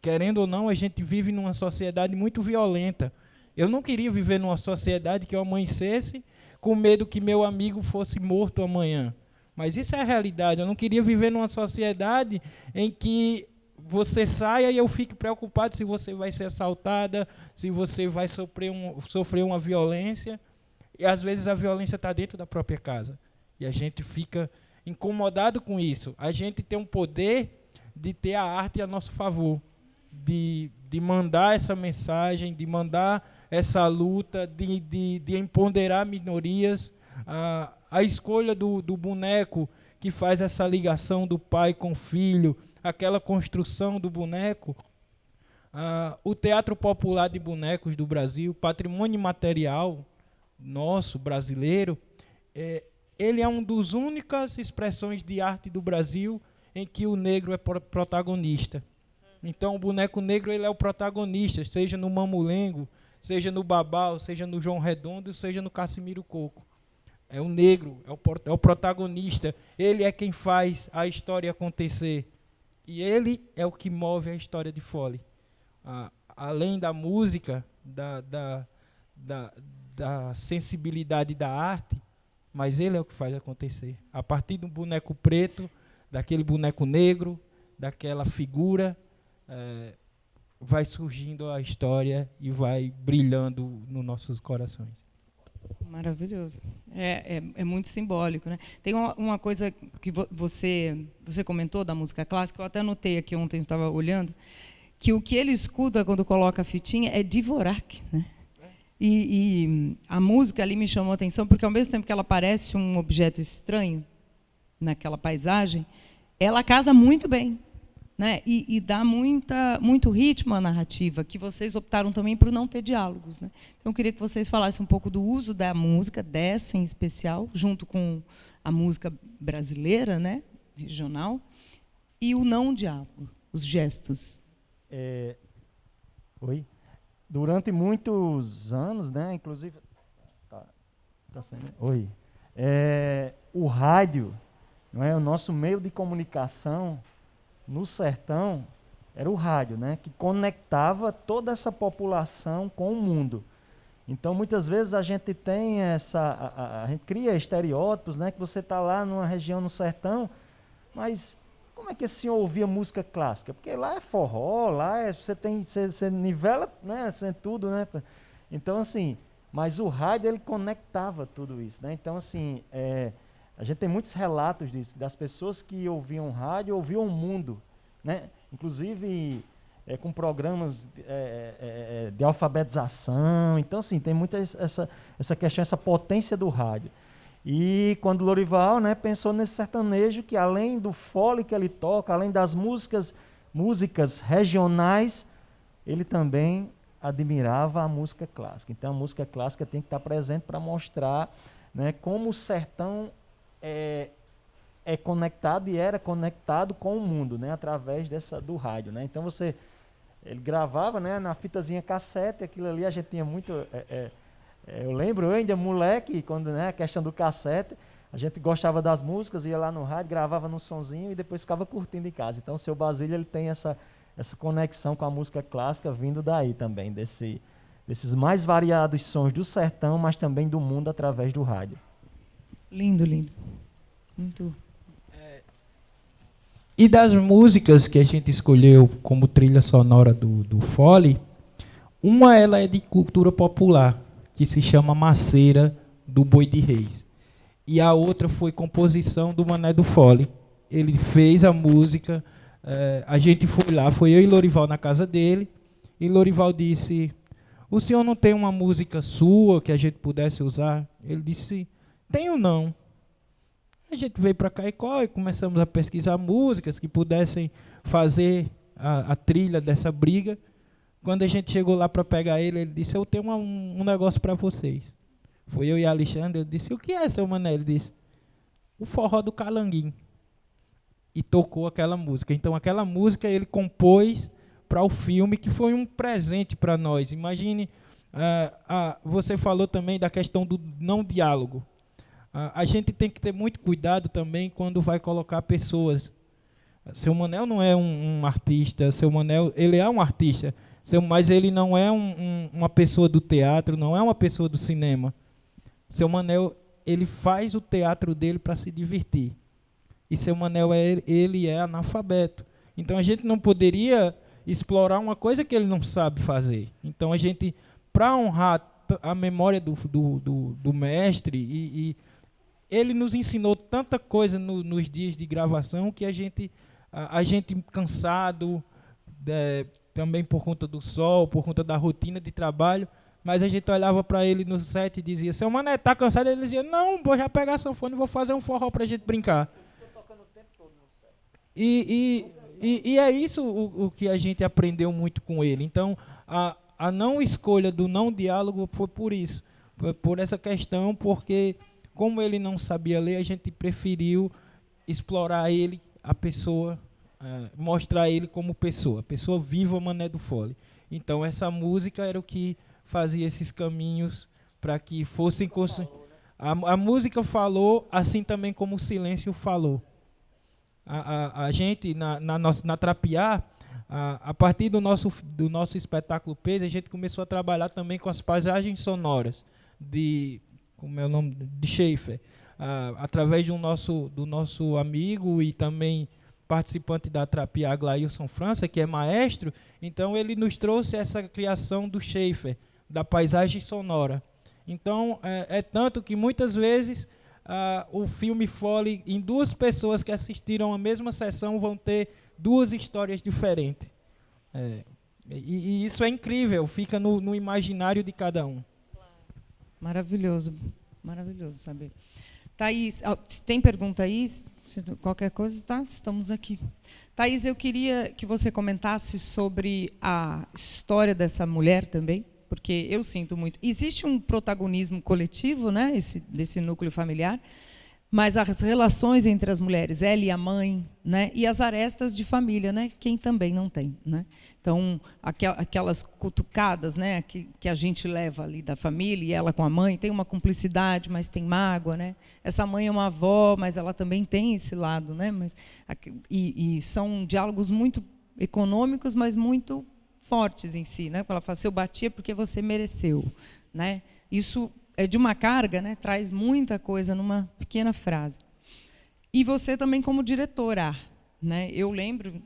Querendo ou não, a gente vive numa sociedade muito violenta. Eu não queria viver numa sociedade que eu amanhecesse com medo que meu amigo fosse morto amanhã. Mas isso é a realidade. Eu não queria viver numa sociedade em que você saia e eu fique preocupado se você vai ser assaltada, se você vai sofrer uma violência. E às vezes a violência está dentro da própria casa. E a gente fica incomodado com isso. A gente tem um poder de ter a arte a nosso favor, de mandar essa mensagem, de mandar essa luta, de empoderar minorias. A escolha do boneco que faz essa ligação do pai com o filho, aquela construção do boneco. O Teatro Popular de Bonecos do Brasil, patrimônio imaterial nosso, brasileiro, ele é uma das únicas expressões de arte do Brasil em que o negro é protagonista. Então, o boneco negro ele é o protagonista, seja no Mamulengo, seja no Babau, seja no João Redondo, seja no Cassimiro Coco. É o negro, é o protagonista. Ele é quem faz a história acontecer. E ele é o que move a história de Fole. Além da música, da sensibilidade da arte, mas ele é o que faz acontecer. A partir do boneco preto, daquele boneco negro, daquela figura, vai surgindo a história e vai brilhando nos nossos corações. Maravilhoso. É muito simbólico, né? Tem uma coisa que você comentou da música clássica, eu até anotei aqui ontem, eu estava olhando, que o que ele escuta quando coloca a fitinha é Dvorak, né? E a música ali me chamou a atenção, porque ao mesmo tempo que ela parece um objeto estranho naquela paisagem, ela casa muito bem, né? E dá muito ritmo à narrativa, que vocês optaram também por não ter diálogos, né? Então, eu queria que vocês falassem um pouco do uso da música, dessa em especial, junto com a música brasileira, né? Regional, e o não diálogo, os gestos. Oi? Durante muitos anos, né? Inclusive... Tá saindo? Oi. O rádio não é? O nosso meio de comunicação no sertão era o rádio, né? Que conectava toda essa população com o mundo. Então, muitas vezes a gente tem a gente cria estereótipos, né? Que você está lá numa região no sertão, mas como é que esse senhor ouvia música clássica? Porque lá é forró, você nivela, né? Tudo, né? Então, assim, mas o rádio, ele conectava tudo isso, né? Então, assim, a gente tem muitos relatos disso, das pessoas que ouviam rádio, ouviam o mundo, né? Inclusive com programas de alfabetização. Então, assim, tem muita essa questão, essa potência do rádio. E quando Lorival, né, pensou nesse sertanejo que, além do fole que ele toca, além das músicas regionais, ele também admirava a música clássica. Então, a música clássica tem que estar presente para mostrar, né, como o sertão é conectado e era conectado com o mundo, né, através do rádio, né? Então ele gravava, né, na fitazinha cassete, aquilo ali a gente tinha muito, eu lembro, eu ainda moleque, quando, né, a questão do cassete, a gente gostava das músicas, ia lá no rádio, gravava num sonzinho e depois ficava curtindo em casa. Então o seu Basílio, ele tem essa conexão com a música clássica vindo daí também, desses mais variados sons do sertão, mas também do mundo através do rádio. Lindo, lindo. Muito. E das músicas que a gente escolheu como trilha sonora do fole, ela é de cultura popular, que se chama Maceira, do Boi de Reis. E a outra foi composição do Mané do Fole. Ele fez a música, a gente foi lá, foi eu e Lorival na casa dele, e Lorival disse, o senhor não tem uma música sua que a gente pudesse usar? Ele disse, tenho não. A gente veio para Caicó e começamos a pesquisar músicas que pudessem fazer a trilha dessa briga. Quando a gente chegou lá para pegar ele disse, eu tenho um negócio para vocês. Foi eu e Alexandre, eu disse, o que é, seu Mané? Ele disse, o forró do Calanguinho. E tocou aquela música. Então, aquela música ele compôs para o filme, que foi um presente para nós. Imagine, você falou também da questão do não diálogo. A gente tem que ter muito cuidado também quando vai colocar pessoas. Seu Manel não é um artista, seu Manel, ele é um artista, mas ele não é uma pessoa do teatro, não é uma pessoa do cinema. Seu Manel, ele faz o teatro dele para se divertir. E seu Manel, ele é analfabeto. Então a gente não poderia explorar uma coisa que ele não sabe fazer. Então a gente, para honrar a memória do mestre, e ele nos ensinou tanta coisa nos dias de gravação que a gente cansado, também por conta do sol, por conta da rotina de trabalho, mas a gente olhava para ele no set e dizia, seu Mané, tá cansado? Ele dizia, não, vou já pegar sanfona e vou fazer um forró para a gente brincar. E é isso o que a gente aprendeu muito com ele. Então, a não escolha do não diálogo foi por isso, foi por essa questão, porque como ele não sabia ler, a gente preferiu explorar ele, a pessoa, mostrar ele como pessoa viva, Mané do Fole. Então, essa música era o que fazia esses caminhos para que fossem... A música falou, assim também como o silêncio falou. A gente, na Trapiá, a partir do nosso espetáculo Peso, a gente começou a trabalhar também com as paisagens sonoras como é o nome, de Schaeffer, através do nosso amigo e também participante da Trapiá, Glailson França, que é maestro. Então ele nos trouxe essa criação do Schaeffer, da paisagem sonora. Então é tanto que muitas vezes o filme Fole, em duas pessoas que assistiram a mesma sessão, vão ter duas histórias diferentes. E isso é incrível, fica no imaginário de cada um. Maravilhoso, maravilhoso saber. Thaís, tem pergunta aí? Qualquer coisa, tá? Estamos aqui. Thaís, eu queria que você comentasse sobre a história dessa mulher também, porque eu sinto muito. Existe um protagonismo coletivo, né, desse núcleo familiar, mas as relações entre as mulheres, ela e a mãe, né? E as arestas de família, né? Quem também não tem, né? Então, aquelas cutucadas, né? Que a gente leva ali da família, e ela com a mãe, tem uma cumplicidade, mas tem mágoa, né? Essa mãe é uma avó, mas ela também tem esse lado, né? E são diálogos muito econômicos, mas muito fortes em si, né? Ela fala, se eu bati é porque você mereceu, né? Isso é de uma carga, né? Traz muita coisa numa pequena frase. E você também como diretora, né? Eu lembro,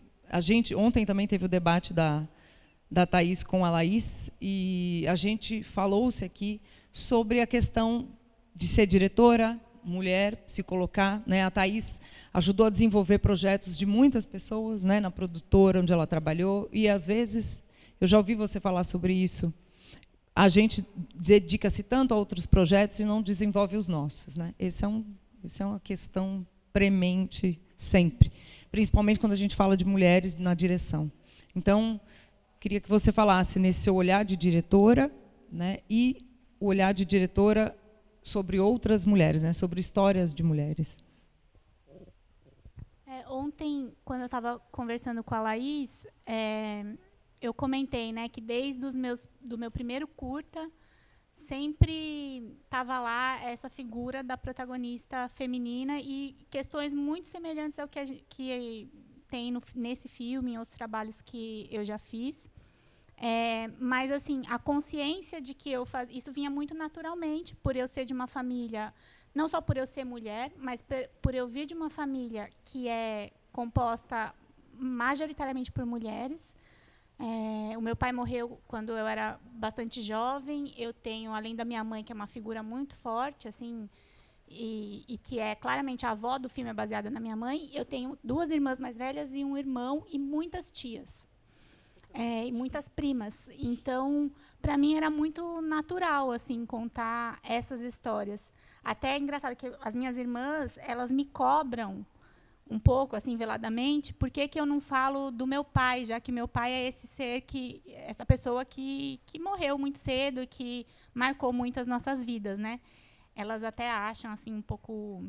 ontem também teve o debate da Thaís com a Laís, e a gente falou-se aqui sobre a questão de ser diretora, mulher, se colocar, né? A Thaís ajudou a desenvolver projetos de muitas pessoas, né? Na produtora onde ela trabalhou, e às vezes, eu já ouvi você falar sobre isso, a gente dedica-se tanto a outros projetos e não desenvolve os nossos, né? Essa é uma questão premente sempre, principalmente quando a gente fala de mulheres na direção. Então, queria que você falasse nesse seu olhar de diretora, né? E o olhar de diretora sobre outras mulheres, né? Sobre histórias de mulheres. Ontem, quando eu estava conversando com a Laís, eu comentei, né, que desde do meu primeiro curta, sempre estava lá essa figura da protagonista feminina e questões muito semelhantes ao que tem nesse filme, em outros trabalhos que eu já fiz. Mas, assim, a consciência de que isso vinha muito naturalmente, por eu ser de uma família, não só por eu ser mulher, mas por eu vir de uma família que é composta majoritariamente por mulheres. O meu pai morreu quando eu era bastante jovem. Eu tenho, além da minha mãe, que é uma figura muito forte, assim, e que é claramente a avó do filme, é baseada na minha mãe. Eu tenho 2 irmãs mais velhas e um irmão e muitas tias, e muitas primas. Então, para mim era muito natural, assim, contar essas histórias. Até é engraçado que as minhas irmãs, elas me cobram um pouco, assim, veladamente, por que eu não falo do meu pai, já que meu pai é essa pessoa que morreu muito cedo e que marcou muito as nossas vidas, né? Elas até acham, assim, um pouco,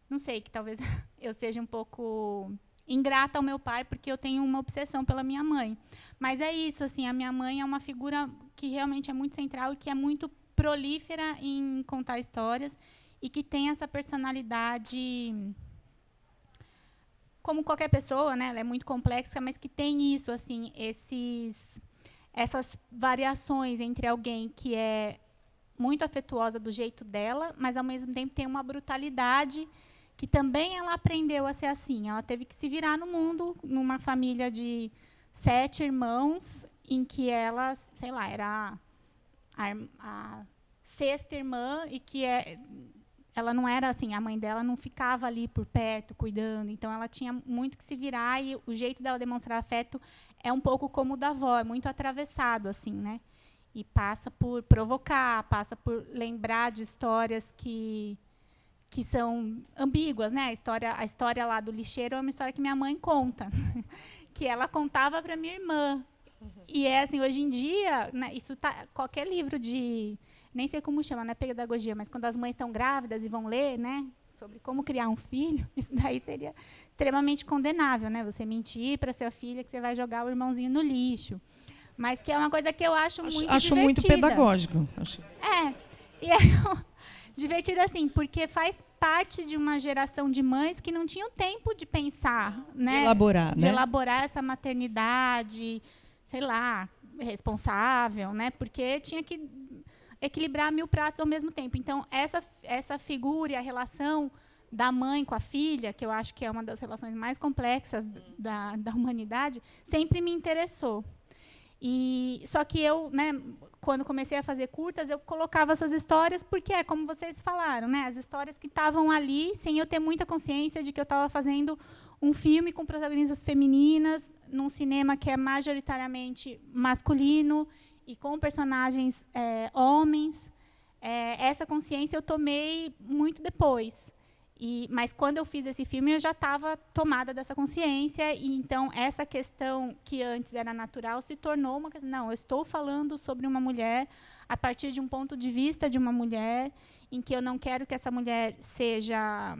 não sei, que talvez eu seja um pouco ingrata ao meu pai, porque eu tenho uma obsessão pela minha mãe. Mas é isso, assim, a minha mãe é uma figura que realmente é muito central e que é muito prolífera em contar histórias e que tem essa personalidade, como qualquer pessoa, né? Ela é muito complexa, mas que tem isso, assim, essas variações entre alguém que é muito afetuosa do jeito dela, mas, ao mesmo tempo, tem uma brutalidade que também ela aprendeu a ser assim. Ela teve que se virar no mundo, numa família de 7 irmãos, em que ela, sei lá, era a 6ª irmã, e que ela não era assim, a mãe dela não ficava ali por perto, cuidando. Então, ela tinha muito que se virar, e o jeito dela demonstrar afeto é um pouco como o da avó, é muito atravessado, assim, né? E passa por provocar, passa por lembrar de histórias que são ambíguas, né? A história lá do lixeiro é uma história que minha mãe conta, que ela contava para minha irmã. E assim, hoje em dia, né, isso tá, qualquer livro de, nem sei como chama, não é pedagogia, mas quando as mães estão grávidas e vão ler, né, sobre como criar um filho, isso daí seria extremamente condenável, né? Você mentir para sua filha que você vai jogar o irmãozinho no lixo. Mas que é uma coisa que eu acho muito divertida. Acho muito pedagógico. E é divertido, assim, porque faz parte de uma geração de mães que não tinham tempo de pensar, né? De elaborar essa maternidade, sei lá, responsável, né? Porque tinha que equilibrar 1000 pratos ao mesmo tempo. Então, essa figura e a relação da mãe com a filha, que eu acho que é uma das relações mais complexas da humanidade, sempre me interessou. Só que eu, né, quando comecei a fazer curtas, eu colocava essas histórias porque é como vocês falaram, né, as histórias que estavam ali, sem eu ter muita consciência de que eu estava fazendo um filme com protagonistas femininas, num cinema que é majoritariamente masculino e com personagens homens. Essa consciência eu tomei muito depois. Mas, quando eu fiz esse filme, eu já estava tomada dessa consciência. E, então, essa questão que antes era natural se tornou uma questão. Não, eu estou falando sobre uma mulher a partir de um ponto de vista de uma mulher. em que eu não quero que essa mulher seja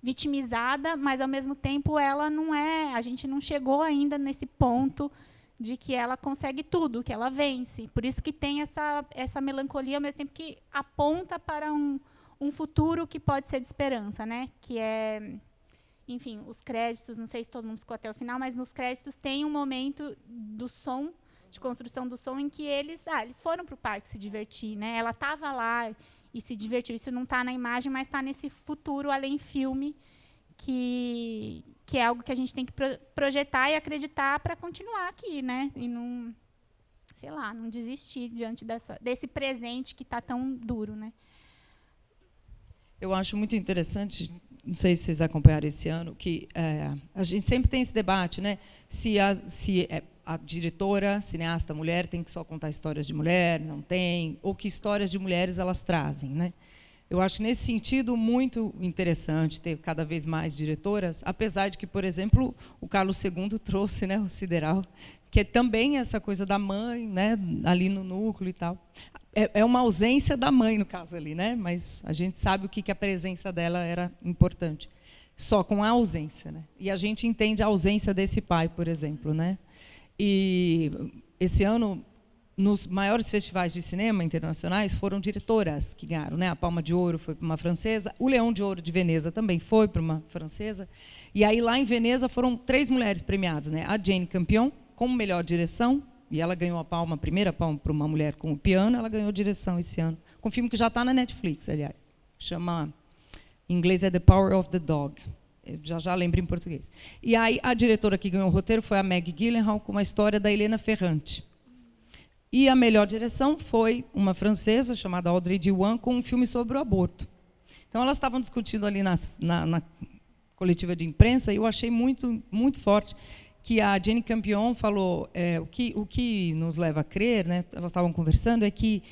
vitimizada, mas, ao mesmo tempo, ela não é... A gente não chegou ainda nesse ponto de que ela consegue tudo, que ela vence. Por isso que tem essa melancolia, ao mesmo tempo que aponta para um futuro que pode ser de esperança, né? Que é... Enfim, os créditos, não sei se todo mundo ficou até o final, mas nos créditos tem um momento do som, de construção do som, em que eles foram para o parque se divertir, né? Ela estava lá e se divertiu. Isso não está na imagem, mas está nesse futuro além filme, que é algo que a gente tem que projetar e acreditar para continuar aqui, né? E não, sei lá, não desistir diante desse presente que está tão duro, né? Eu acho muito interessante, não sei se vocês acompanharam esse ano, que a gente sempre tem esse debate, né? Se a diretora, cineasta mulher, tem que só contar histórias de mulher, não tem, ou que histórias de mulheres elas trazem, né? Eu acho, nesse sentido, muito interessante ter cada vez mais diretoras, apesar de que, por exemplo, o Carlos II trouxe, né, o Sideral, que é também essa coisa da mãe, né, ali no núcleo e tal. É uma ausência da mãe, no caso, ali, né? Mas a gente sabe o que a presença dela era importante. Só com a ausência, né? E a gente entende a ausência desse pai, por exemplo, né? E esse ano, nos maiores festivais de cinema internacionais, foram diretoras que ganharam, né? A Palma de Ouro foi para uma francesa, o Leão de Ouro de Veneza também foi para uma francesa. E aí, lá em Veneza, foram 3 mulheres premiadas, né? A Jane Campion, como melhor direção, e ela ganhou a primeira palma para uma mulher com o piano, ela ganhou direção esse ano, com um filme que já está na Netflix, aliás. Chama, em inglês é The Power of the Dog. Eu já lembro em português. E aí, a diretora que ganhou o roteiro foi a Maggie Gyllenhaal, com uma história da Helena Ferrante. E a melhor direção foi uma francesa chamada Audrey Diwan, com um filme sobre o aborto. Então, elas estavam discutindo ali na coletiva de imprensa, e eu achei muito, muito forte que a Jane Campion falou, o que nos leva a crer, né, elas estavam conversando, é que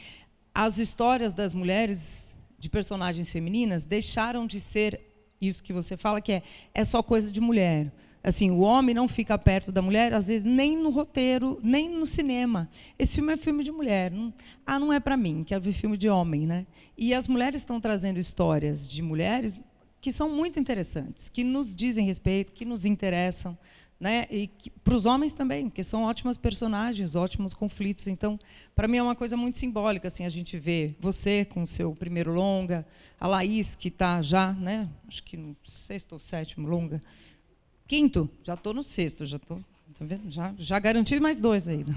as histórias das mulheres, de personagens femininas, deixaram de ser isso que você fala, que é só coisa de mulher. Assim, o homem não fica perto da mulher, às vezes, nem no roteiro, nem no cinema. Esse filme é filme de mulher. Não é para mim, quero ver filme de homem, né? E as mulheres estão trazendo histórias de mulheres que são muito interessantes, que nos dizem respeito, que nos interessam, né? E para os homens também, porque são ótimas personagens, ótimos conflitos. Então, para mim é uma coisa muito simbólica, assim, a gente vê você com o seu primeiro longa, a Laís, que está já, né, acho que no 6º ou 7º longa, 5º, já estou no 6º, já estou, tá vendo? Já garanti mais 2 ainda.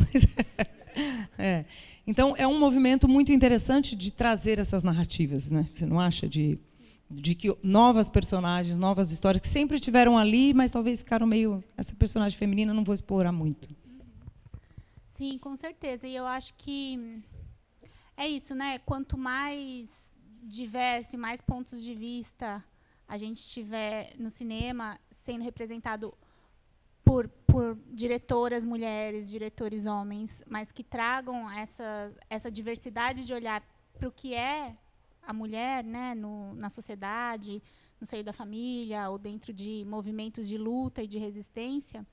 Então, é um movimento muito interessante de trazer essas narrativas, né? Você não acha? De que novas personagens, novas histórias, que sempre tiveram ali, mas talvez ficaram meio... Essa personagem feminina não vou explorar muito. Sim, com certeza. E eu acho que é isso, né? Quanto mais diverso e mais pontos de vista a gente tiver no cinema sendo representado por diretoras mulheres, diretores homens, mas que tragam essa diversidade de olhar para o que é a mulher, né, na sociedade, no seio da família, ou dentro de movimentos de luta e de resistência,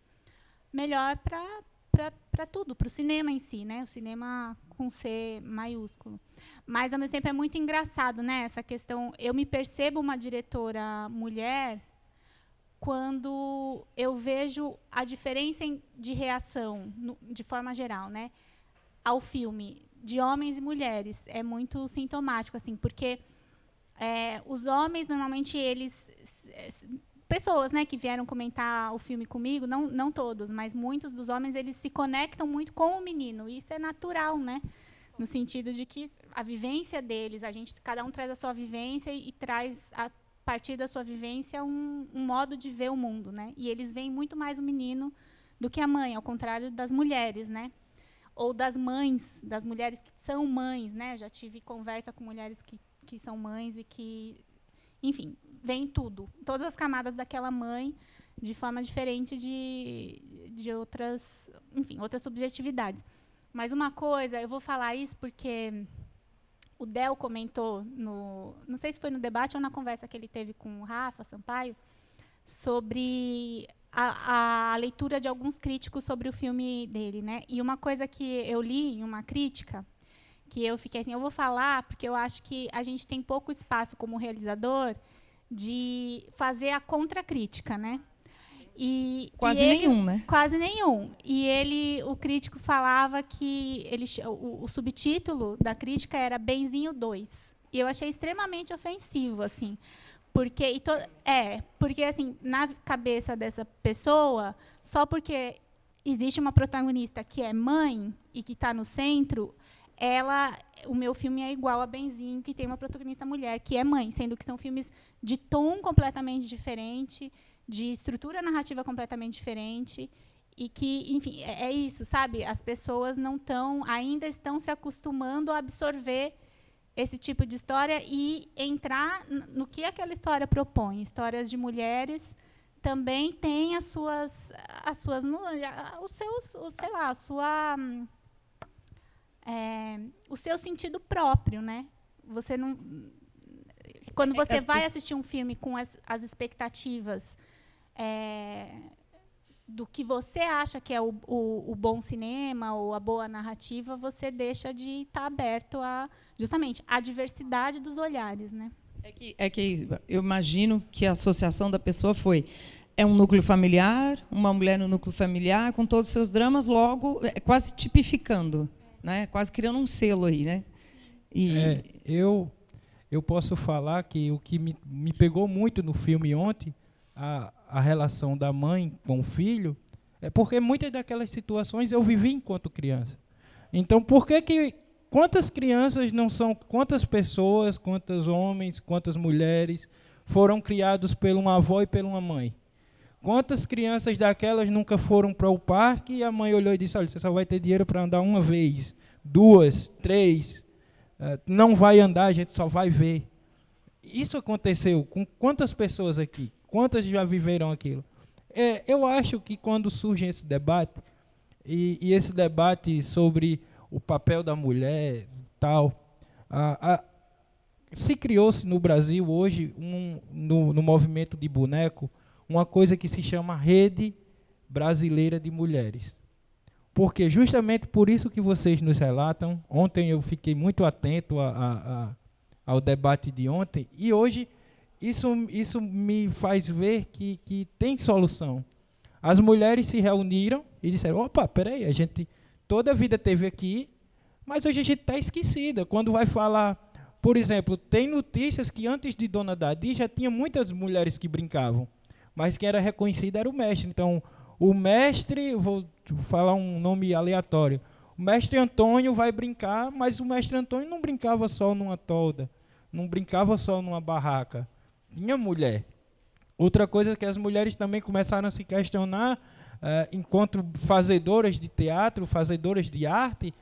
melhor para tudo, para o cinema em si, né, o cinema com C maiúsculo. Mas, ao mesmo tempo, é muito engraçado, né, essa questão. Eu me percebo uma diretora mulher quando eu vejo a diferença de reação, de forma geral, né, ao filme, de homens e mulheres. É muito sintomático, assim, porque os homens, normalmente, eles... Pessoas, né, que vieram comentar o filme comigo, não todos, mas muitos dos homens, eles se conectam muito com o menino. E isso é natural, né, no sentido de que a vivência deles, cada um traz a sua vivência e traz, a partir da sua vivência, um modo de ver o mundo, né? E eles veem muito mais o menino do que a mãe, ao contrário das mulheres, né? Ou das mães, das mulheres que são mães, né? Já tive conversa com mulheres que são mães e que, enfim, veem tudo, todas as camadas daquela mãe, de forma diferente de outras, enfim, outras subjetividades. Mas uma coisa, eu vou falar isso porque o Del comentou, não sei se foi no debate ou na conversa que ele teve com o Rafa Sampaio, sobre a leitura de alguns críticos sobre o filme dele, né? E uma coisa que eu li em uma crítica, que eu fiquei assim, eu vou falar porque eu acho que a gente tem pouco espaço como realizador de fazer a contracrítica, né? Quase nenhum, né? Quase nenhum. E o crítico falava que o subtítulo da crítica era Benzinho 2. E eu achei extremamente ofensivo, assim. Porque assim, na cabeça dessa pessoa, só porque existe uma protagonista que é mãe e que está no centro, o meu filme é igual a Benzinho, que tem uma protagonista mulher, que é mãe, sendo que são filmes de tom completamente diferente, de estrutura narrativa completamente diferente, e que, enfim, é isso, sabe? As pessoas ainda estão se acostumando a absorver esse tipo de história e entrar no que aquela história propõe. Histórias de mulheres também têm o seu sentido próprio, né? Você não, quando você vai assistir um filme com as expectativas do que você acha que é o bom cinema ou a boa narrativa, você deixa de estar aberto justamente à diversidade dos olhares, né? É que eu imagino que a associação da pessoa é um núcleo familiar, uma mulher no núcleo familiar, com todos os seus dramas, logo quase tipificando, né? Quase criando um selo aí, né? Eu posso falar que o que me pegou muito no filme ontem, a relação da mãe com o filho, é porque muitas daquelas situações eu vivi enquanto criança. Então, quantas crianças não são, quantas pessoas, quantos homens, quantas mulheres foram criados por uma avó e por uma mãe? Quantas crianças daquelas nunca foram para o parque e a mãe olhou e disse, olha, você só vai ter dinheiro para andar uma vez, 2, 3, não vai andar, a gente só vai ver. Isso aconteceu com quantas pessoas aqui? Quantas já viveram aquilo? Eu acho que quando surge esse debate, e esse debate sobre o papel da mulher, tal, se criou-se no Brasil hoje, no movimento de boneco, uma coisa que se chama Rede Brasileira de Mulheres. Porque justamente por isso que vocês nos relatam, ontem eu fiquei muito atento ao debate de ontem, e hoje isso me faz ver que tem solução. As mulheres se reuniram e disseram, opa, peraí, a gente toda a vida teve aqui, mas hoje a gente está esquecida. Quando vai falar, por exemplo, tem notícias que antes de Dona Dadi já tinha muitas mulheres que brincavam, mas quem era reconhecido era o mestre. Então, o mestre, vou falar um nome aleatório, o mestre Antônio vai brincar, mas o mestre Antônio não brincava só numa tolda, não brincava só numa barraca. Tinha mulher. Outra coisa que as mulheres também começaram a se questionar, enquanto fazedoras de teatro, fazedoras de arte,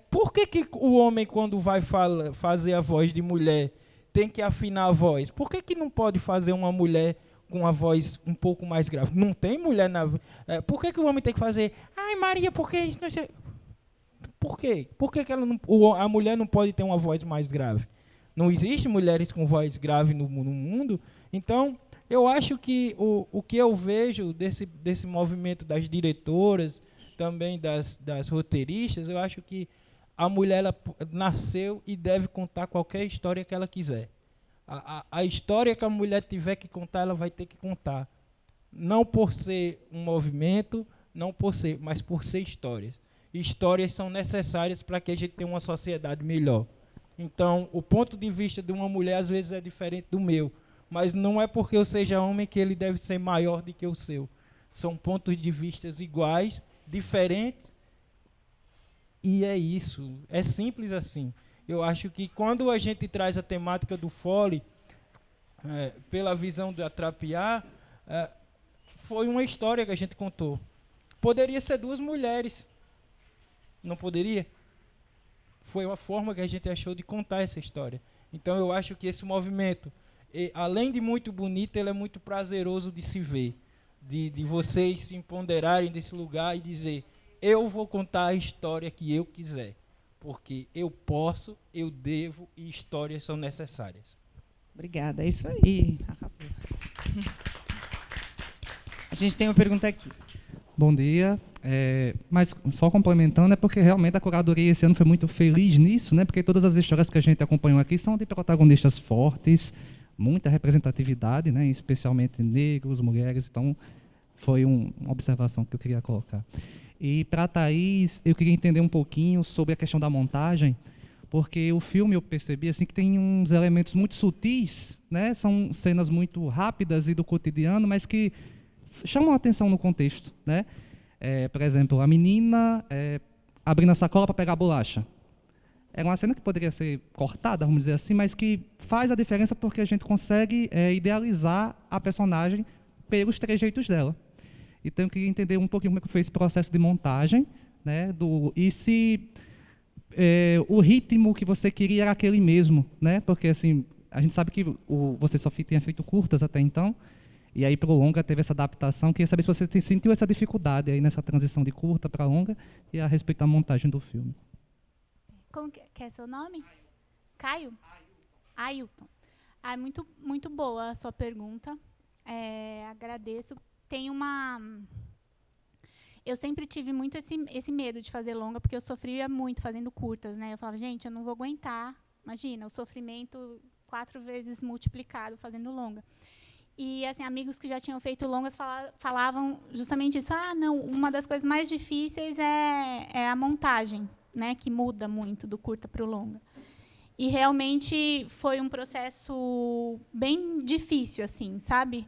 por que o homem, quando vai fazer a voz de mulher, tem que afinar a voz? Por que não pode fazer uma mulher com a voz um pouco mais grave? Não tem mulher na... por que o homem tem que fazer... Ai, Maria, por que isso não... Por quê? Por que a mulher não pode ter uma voz mais grave? Não existe mulheres com voz grave no mundo. Então, eu acho que o que eu vejo desse movimento das diretoras, também das roteiristas, eu acho que a mulher ela nasceu e deve contar qualquer história que ela quiser. A história que a mulher tiver que contar, ela vai ter que contar. Não por ser um movimento, mas por ser histórias. Histórias são necessárias para que a gente tenha uma sociedade melhor. Então, o ponto de vista de uma mulher, às vezes, é diferente do meu. Mas não é porque eu seja homem que ele deve ser maior do que o seu. São pontos de vista iguais, diferentes, e é isso. É simples assim. Eu acho que quando a gente traz a temática do Fole, pela visão da Trapiá, foi uma história que a gente contou. Poderia ser 2 mulheres. Não poderia? Foi uma forma que a gente achou de contar essa história. Então, eu acho que esse movimento, além de muito bonito, ele é muito prazeroso de se ver. De vocês se empoderarem desse lugar e dizer, eu vou contar a história que eu quiser. Porque eu posso, eu devo e histórias são necessárias. Obrigada, é isso aí. Arrasou. A gente tem uma pergunta aqui. Bom dia. Mas só complementando, é porque realmente a curadoria esse ano foi muito feliz nisso, né? Porque todas as histórias que a gente acompanhou aqui são de protagonistas fortes, muita representatividade, né? Especialmente negros, mulheres. Então, foi uma observação que eu queria colocar. E para a Thaís, eu queria entender um pouquinho sobre a questão da montagem, porque o filme eu percebi assim que tem uns elementos muito sutis, né? São cenas muito rápidas e do cotidiano, mas que chamam a atenção no contexto, né? Por exemplo, a menina abrindo a sacola para pegar a bolacha. É uma cena que poderia ser cortada, vamos dizer assim, mas que faz a diferença porque a gente consegue idealizar a personagem pelos trejeitos dela. Então, eu queria entender um pouquinho como é que foi esse processo de montagem, né? E se o ritmo que você queria era aquele mesmo, né? Porque assim, a gente sabe que você só tinha feito curtas até então, e aí para o longa teve essa adaptação. Queria saber se você sentiu essa dificuldade aí nessa transição de curta para longa e a respeito da montagem do filme. Como que é seu nome? Caio? Ailton. Muito, muito boa a sua pergunta. Agradeço. Eu sempre tive muito esse medo de fazer longa, porque eu sofria muito fazendo curtas, né? Eu falava, gente, eu não vou aguentar. Imagina, o sofrimento 4 vezes multiplicado fazendo longa. E assim, amigos que já tinham feito longas falavam justamente isso. Não, uma das coisas mais difíceis é a montagem, né? Que muda muito do curta para o longa. E realmente foi um processo bem difícil, assim, sabe?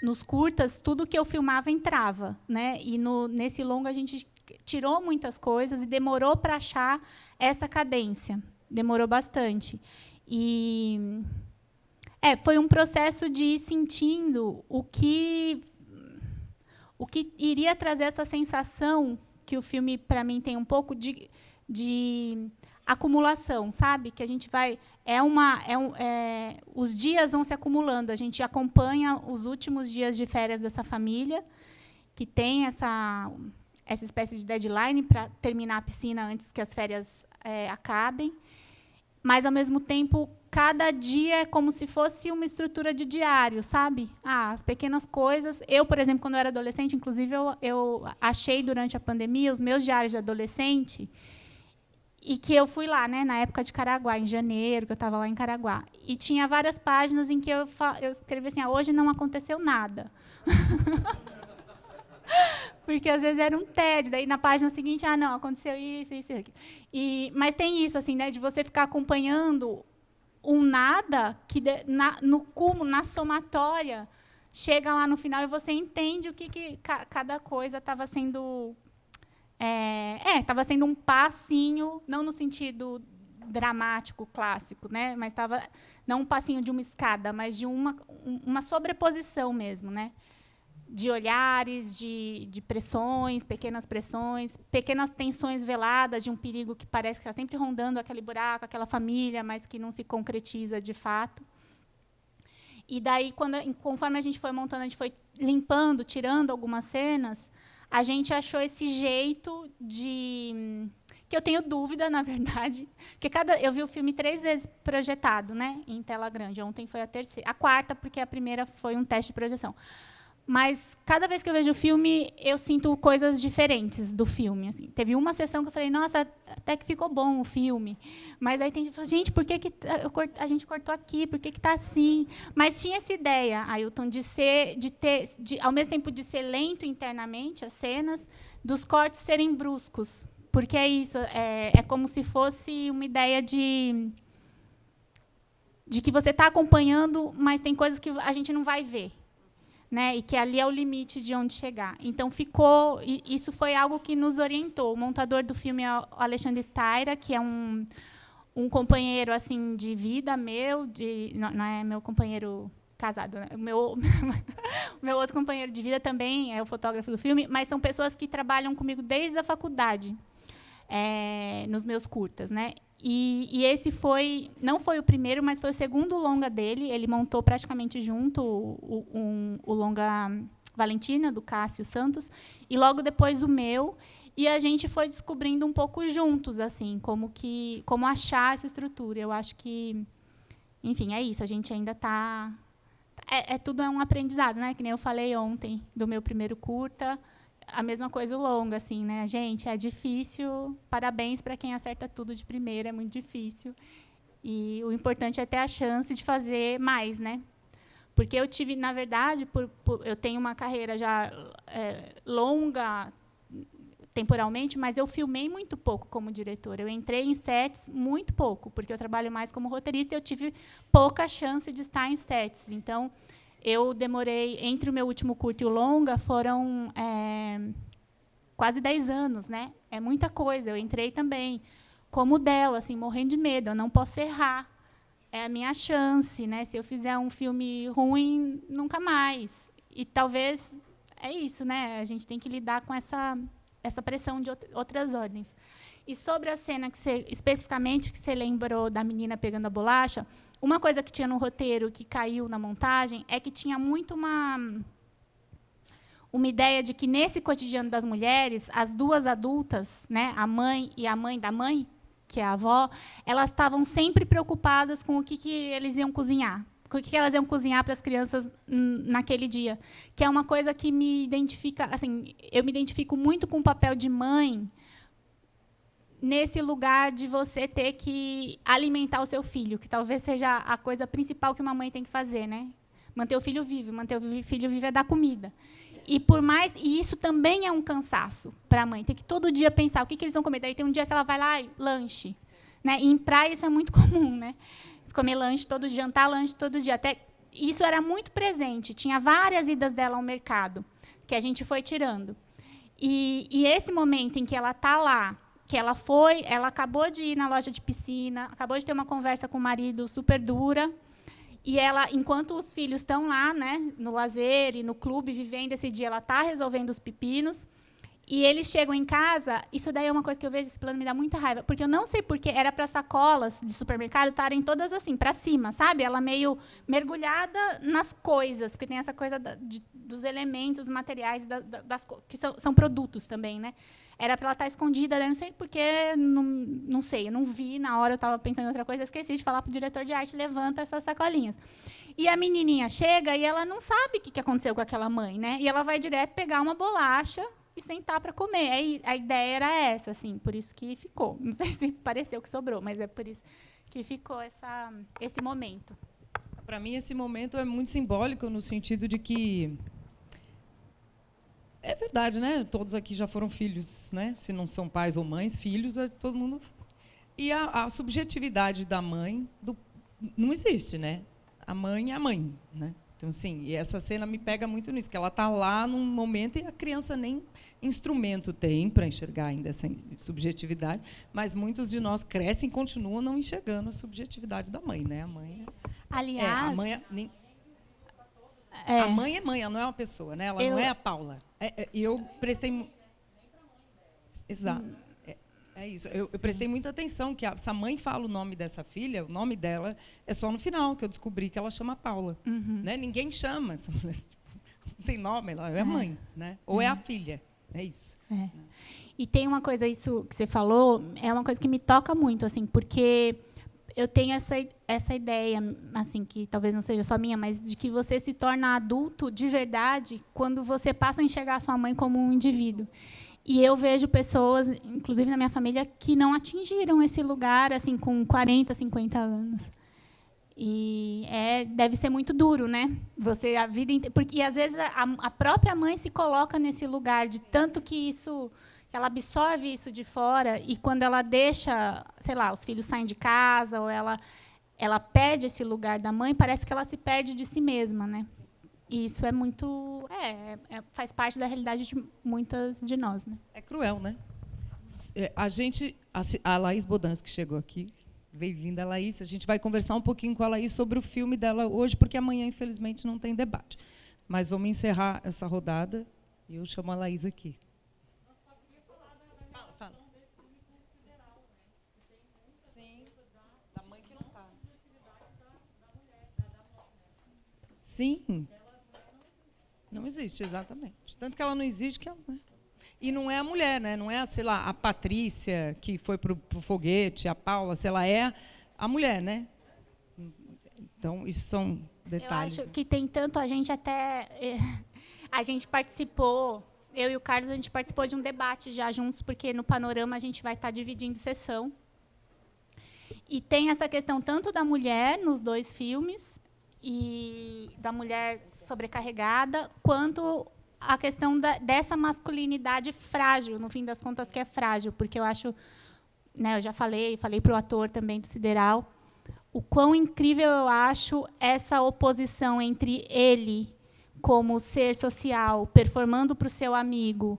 Nos curtas, tudo que eu filmava entrava, né? E nesse longa a gente tirou muitas coisas e demorou para achar essa cadência. Demorou bastante. E foi um processo de ir sentindo o que iria trazer essa sensação que o filme, para mim, tem um pouco de acumulação, sabe? Que a gente vai... os dias vão se acumulando. A gente acompanha os últimos dias de férias dessa família, que tem essa espécie de deadline para terminar a piscina antes que as férias acabem. Mas, ao mesmo tempo, cada dia é como se fosse uma estrutura de diário, sabe? As pequenas coisas. Eu, por exemplo, quando eu era adolescente, inclusive, eu achei, durante a pandemia, os meus diários de adolescente, e que eu fui lá, né, na época de Caraguá, em janeiro, que eu estava lá em Caraguá. E tinha várias páginas em que eu escrevi assim, hoje não aconteceu nada. Porque, às vezes, era um tédio. Daí, na página seguinte, não, aconteceu isso, isso e aquilo. Mas tem isso, assim, né, de você ficar acompanhando um nada que, no cúmulo, na somatória, chega lá no final e você entende o que cada coisa estava sendo... estava sendo um passinho, não no sentido dramático, clássico, né? Mas estava não um passinho de uma escada, mas de uma sobreposição mesmo, né? De olhares, de pressões, pequenas tensões veladas de um perigo que parece que está sempre rondando aquele buraco, aquela família, mas que não se concretiza de fato. E daí, conforme a gente foi montando, a gente foi limpando, tirando algumas cenas, a gente achou esse jeito de... que eu tenho dúvida, na verdade, porque eu vi o filme 3 vezes projetado, né, em tela grande. Ontem foi a quarta, porque a primeira foi um teste de projeção. Mas, cada vez que eu vejo o filme, eu sinto coisas diferentes do filme. Assim. Teve uma sessão que eu falei, nossa, até que ficou bom o filme. Mas aí tem gente que fala, gente, por que a gente cortou aqui? Por que está assim? Mas tinha essa ideia, Ailton, ao mesmo tempo de ser lento internamente, as cenas, dos cortes serem bruscos. Porque é isso, é como se fosse uma ideia de que você está acompanhando, mas tem coisas que a gente não vai ver. Né, e que ali é o limite de onde chegar. Então, isso foi algo que nos orientou. O montador do filme é o Alexandre Taira, que é um companheiro assim de vida meu, não é meu companheiro casado, né? Meu outro companheiro de vida também é o fotógrafo do filme, mas são pessoas que trabalham comigo desde a faculdade, nos meus curtas, né? E esse não foi o primeiro, mas foi o segundo longa dele. Ele montou praticamente junto o longa Valentina, do Cássio Santos, e logo depois o meu. E a gente foi descobrindo um pouco juntos, assim, como achar essa estrutura. Eu acho que, enfim, é isso. A gente ainda está tudo é um aprendizado, né? Que nem eu falei ontem do meu primeiro curta, a mesma coisa o longa, assim, né? Gente, é difícil. Parabéns para quem acerta tudo de primeira, é muito difícil. E o importante é ter a chance de fazer mais, né? Porque eu tive, na verdade, eu tenho uma carreira já longa temporalmente, mas eu filmei muito pouco como diretora. Eu entrei em sets muito pouco, porque eu trabalho mais como roteirista e eu tive pouca chance de estar em sets. Então, eu demorei, entre o meu último curto e o longa, foram quase 10 anos, né? É muita coisa. Eu entrei também como Del, assim, morrendo de medo. Eu não posso errar. É a minha chance, né? Se eu fizer um filme ruim, nunca mais. E talvez é isso, né? A gente tem que lidar com essa pressão de outras ordens. E sobre a cena especificamente que você lembrou da menina pegando a bolacha, uma coisa que tinha no roteiro que caiu na montagem é que tinha muito uma ideia de que nesse cotidiano das mulheres, as duas adultas, né, a mãe e a mãe da mãe, que é a avó, elas estavam sempre preocupadas com o que eles iam cozinhar, com o que elas iam cozinhar para as crianças naquele dia, que é uma coisa que me identifica, assim, eu me identifico muito com o papel de mãe nesse lugar de você ter que alimentar o seu filho, que talvez seja a coisa principal que uma mãe tem que fazer, né? Manter o filho vivo é dar comida. E isso também é um cansaço para a mãe, ter que todo dia pensar o que eles vão comer. Daí tem um dia que ela vai lá e lanche, né? E em praia isso é muito comum, né? Comer lanche todo dia, jantar lanche todo dia. Até isso era muito presente. Tinha várias idas dela ao mercado que a gente foi tirando. E esse momento em que ela está lá, que ela acabou de ir na loja de piscina, acabou de ter uma conversa com o marido super dura. E ela, enquanto os filhos estão lá, né, no lazer e no clube, vivendo esse dia, ela está resolvendo os pepinos. E eles chegam em casa, isso daí é uma coisa que eu vejo, esse plano me dá muita raiva, porque eu não sei porquê, era para sacolas de supermercado estarem todas assim, para cima, sabe? Ela meio mergulhada nas coisas, porque tem essa coisa dos elementos materiais, que são produtos também, né? Era para ela estar escondida, eu não sei porquê, não sei, eu não vi, na hora eu estava pensando em outra coisa, eu esqueci de falar para o diretor de arte, levanta essas sacolinhas. E a menininha chega e ela não sabe o que aconteceu com aquela mãe, né? E ela vai direto pegar uma bolacha e sentar para comer. Aí, a ideia era essa, assim, por isso que ficou. Não sei se pareceu que sobrou, mas é por isso que ficou esse momento. Para mim, esse momento é muito simbólico no sentido de que é verdade, né? Todos aqui já foram filhos, né? Se não são pais ou mães, filhos, todo mundo. E a subjetividade da mãe não existe, né? A mãe é a mãe, né? Então, assim, e essa cena me pega muito nisso, que ela está lá num momento e a criança nem instrumento tem para enxergar ainda essa subjetividade, mas muitos de nós crescem e continuam não enxergando a subjetividade da mãe, né? A mãe Aliás, a mãe é mãe, ela não é uma pessoa, né? Ela não é a Paula. E eu prestei exato. É isso. Eu prestei muita atenção que se a mãe fala o nome dessa filha, o nome dela é só no final que eu descobri que ela chama Paula. Né? Ninguém chama essa mulher. Não tem nome, ela é a mãe, né? Ou é a filha. É isso. É. E tem uma coisa, isso que você falou, é uma coisa que me toca muito, assim, porque eu tenho essa ideia, assim, que talvez não seja só minha, mas de que você se torna adulto de verdade quando você passa a enxergar a sua mãe como um indivíduo. E eu vejo pessoas, inclusive na minha família, que não atingiram esse lugar assim com 40, 50 anos. E deve ser muito duro, né? Você a vida inteira, porque às vezes a própria mãe se coloca nesse lugar de tanto que ela absorve isso de fora e quando ela deixa, sei lá, os filhos saem de casa ou ela perde esse lugar da mãe, parece que ela se perde de si mesma, né? E isso é muito faz parte da realidade de muitas de nós, né? É cruel, né? A Laís Bodans, que chegou aqui, bem-vinda, Laís. A gente vai conversar um pouquinho com a Laís sobre o filme dela hoje, porque amanhã, infelizmente, não tem debate. Mas vamos encerrar essa rodada e eu chamo a Laís aqui. Fala. Sim, da mãe que não está. Sim. Não existe, exatamente. Tanto que ela não existe que ela não é. E não é a mulher, né? Não é, sei lá, a Patrícia que foi para o foguete, a Paula, sei lá, é a mulher, né? Então, isso são detalhes. Eu acho né? que tem tanto, a gente até... A gente participou, eu e o Carlos, a gente participou de um debate já juntos, porque no Panorama a gente vai estar dividindo sessão. E tem essa questão tanto da mulher nos 2 filmes, e da mulher sobrecarregada, quanto a questão dessa masculinidade frágil, no fim das contas, que é frágil, porque eu acho, né, eu já falei para o ator também do Sideral, o quão incrível eu acho essa oposição entre ele, como ser social, performando para o seu amigo,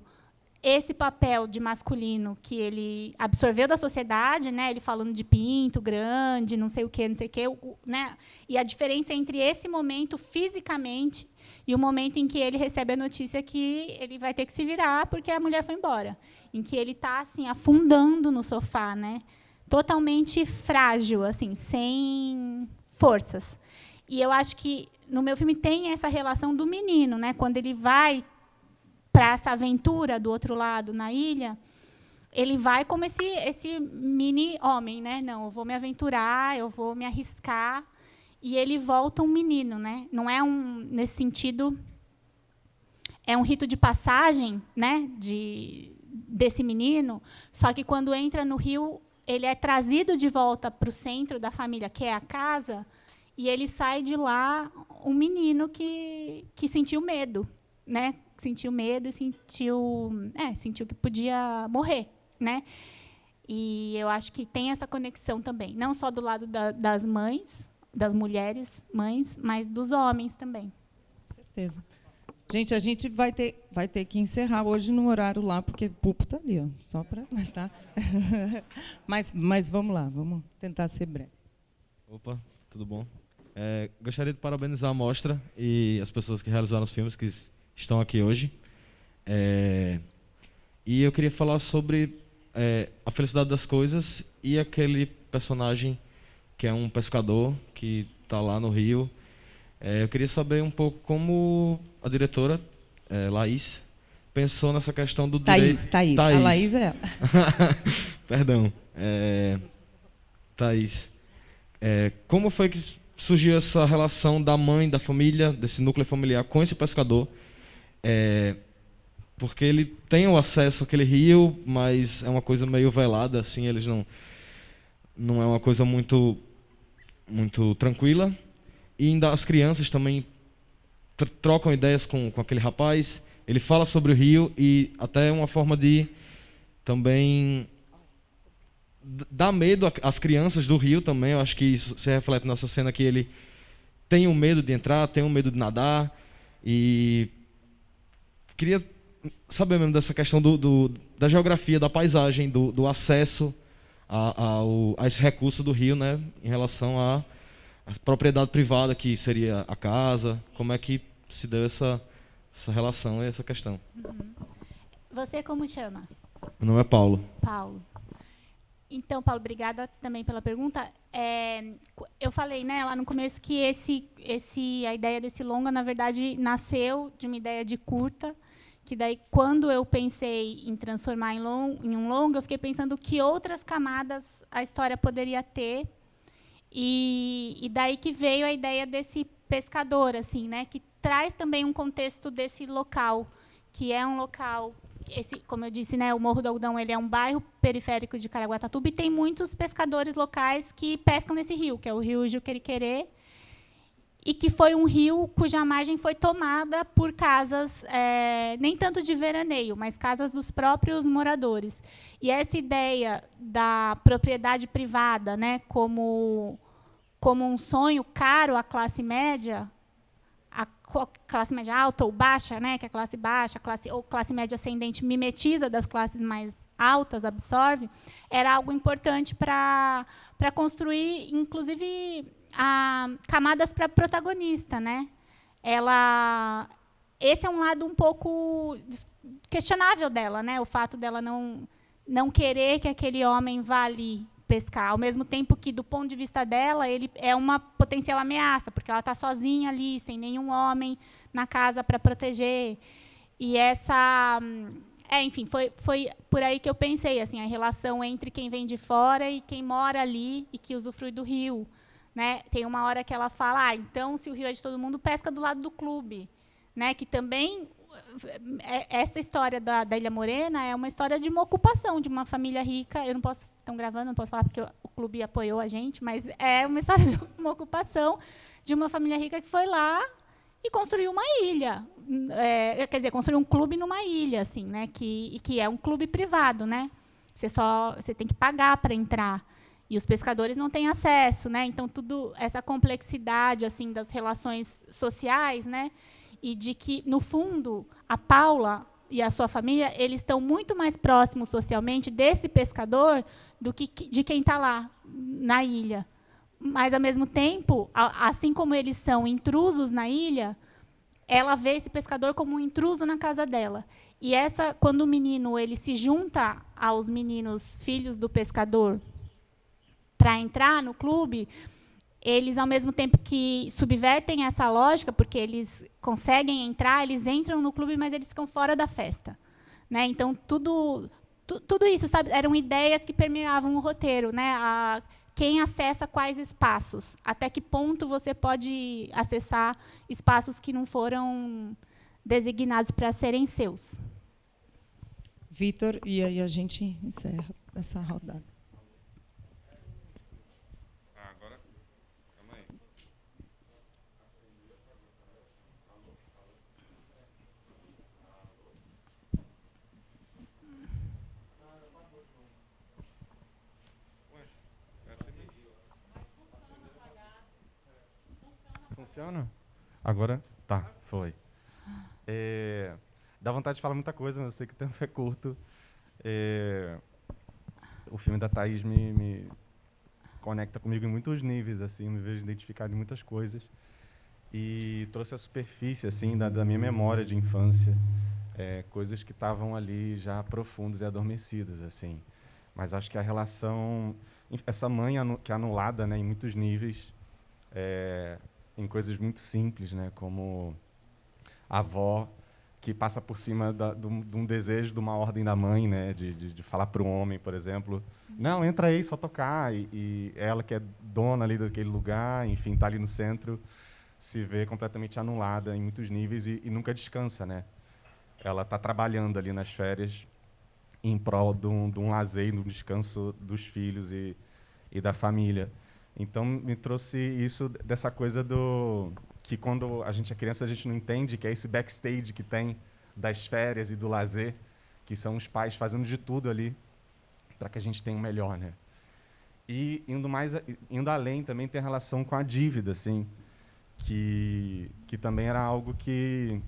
esse papel de masculino que ele absorveu da sociedade, né, ele falando de pinto, grande, não sei o quê, né, e a diferença entre esse momento fisicamente e o momento em que ele recebe a notícia que ele vai ter que se virar porque a mulher foi embora, em que ele está assim afundando no sofá, né, totalmente frágil, assim, sem forças. E eu acho que no meu filme tem essa relação do menino, né, quando ele vai para essa aventura do outro lado na ilha, ele vai como esse mini homem, né? Não, eu vou me aventurar, eu vou me arriscar, e ele volta um menino, né? Não é nesse sentido, é um rito de passagem, né? Desse menino, só que quando entra no rio, ele é trazido de volta para o centro da família, que é a casa, e ele sai de lá um menino que sentiu medo, né? Sentiu medo e sentiu que podia morrer, né? E eu acho que tem essa conexão também, não só do lado das mães, das mulheres mães, mas dos homens também. Com certeza. Gente, a gente vai ter que encerrar hoje no horário lá, porque o Pupo está ali, ó, só para... Tá? mas vamos lá, vamos tentar ser breve. Opa, tudo bom? Gostaria de parabenizar a mostra e as pessoas que realizaram os filmes, que estão aqui hoje. E eu queria falar sobre a felicidade das coisas e aquele personagem que é um pescador que está lá no Rio. Eu queria saber um pouco como a diretora, Laís, pensou nessa questão do direito... Thaís. A Laís é ela. Perdão. Thaís. Como foi que surgiu essa relação da mãe, da família, desse núcleo familiar com esse pescador? Porque ele tem o acesso àquele rio, mas é uma coisa meio velada, assim, eles não é uma coisa muito tranquila. E ainda as crianças também trocam ideias com aquele rapaz. Ele fala sobre o rio e até uma forma de também dar medo às crianças do rio também. Eu acho que isso se reflete nessa cena, que ele tem um medo de entrar, tem um medo de nadar. E queria saber mesmo dessa questão da geografia, da paisagem, do acesso a esse recurso do rio, né, em relação à propriedade privada, que seria a casa. Como é que se deu essa relação e essa questão? Você como chama? Meu nome é Paulo. Paulo. Então, Paulo, obrigada também pela pergunta. Eu falei, né, lá no começo, que a ideia desse longa, na verdade, nasceu de uma ideia de curta, que daí, quando eu pensei em transformar em um longa, eu fiquei pensando que outras camadas a história poderia ter, e daí que veio a ideia desse pescador, assim, né, que traz também um contexto desse local, que é um local... como eu disse, né, o Morro do Algodão, ele é um bairro periférico de Caraguatatuba, e tem muitos pescadores locais que pescam nesse rio, que é o rio Juqueriquerê, e que foi um rio cuja margem foi tomada por casas, nem tanto de veraneio, mas casas dos próprios moradores. E essa ideia da propriedade privada, né, como um sonho caro à classe média, a classe média alta ou baixa, né, que é a classe baixa, ou classe média ascendente mimetiza das classes mais altas, absorve, era algo importante para construir, inclusive, camadas para protagonista, né? Esse é um lado um pouco questionável dela, né? O fato dela não querer que aquele homem vá ali pescar, ao mesmo tempo que, do ponto de vista dela, ele é uma potencial ameaça, porque ela está sozinha ali, sem nenhum homem na casa para proteger. E enfim, foi por aí que eu pensei, assim, a relação entre quem vem de fora e quem mora ali e que usufrui do rio, né? Tem uma hora que ela fala, então, se o rio é de todo mundo, pesca do lado do clube. Né? Que também, essa história da Ilha Morena é uma história de uma ocupação de uma família rica. Eu não posso, estão gravando, não posso falar porque o clube apoiou a gente, mas é uma história de uma ocupação de uma família rica que foi lá e construiu uma ilha. Quer dizer, construiu um clube numa ilha, assim, né? Que é um clube privado, né? Você tem que pagar para entrar. E os pescadores não têm acesso, né? Então, tudo essa complexidade assim das relações sociais, né? E de que, no fundo, a Paula e a sua família, eles estão muito mais próximos socialmente desse pescador do que de quem está lá na ilha. Mas, ao mesmo tempo, assim como eles são intrusos na ilha, ela vê esse pescador como um intruso na casa dela. E quando o menino ele se junta aos meninos filhos do pescador para entrar no clube, eles, ao mesmo tempo que subvertem essa lógica, porque eles conseguem entrar, eles entram no clube, mas eles ficam fora da festa. Né? Então, tudo isso, sabe, eram ideias que permeavam o roteiro. Né? Quem acessa quais espaços? Até que ponto você pode acessar espaços que não foram designados para serem seus? Vitor, e aí a gente encerra essa rodada. Funciona? Agora? Tá, foi. Dá vontade de falar muita coisa, mas eu sei que o tempo é curto. O filme da Thaís me conecta comigo em muitos níveis, assim, me vejo identificado em muitas coisas. E trouxe a superfície assim, da minha memória de infância, coisas que estavam ali já profundas e adormecidas. Assim. Mas acho que a relação, essa mãe que é anulada, né, em muitos níveis, em coisas muito simples, né, como a avó que passa por cima de um desejo, de uma ordem da mãe, né, de falar para o homem, por exemplo, não, entra aí, só tocar, e ela que é dona ali daquele lugar, enfim, está ali no centro, se vê completamente anulada em muitos níveis e nunca descansa, né? Ela está trabalhando ali nas férias em prol de um lazer, de um descanso dos filhos e da família. Então, me trouxe isso dessa coisa que quando a gente é criança, a gente não entende, que é esse backstage que tem das férias e do lazer, que são os pais fazendo de tudo ali para que a gente tenha o melhor, né? E indo além, também tem a relação com a dívida, assim, que também era algo que,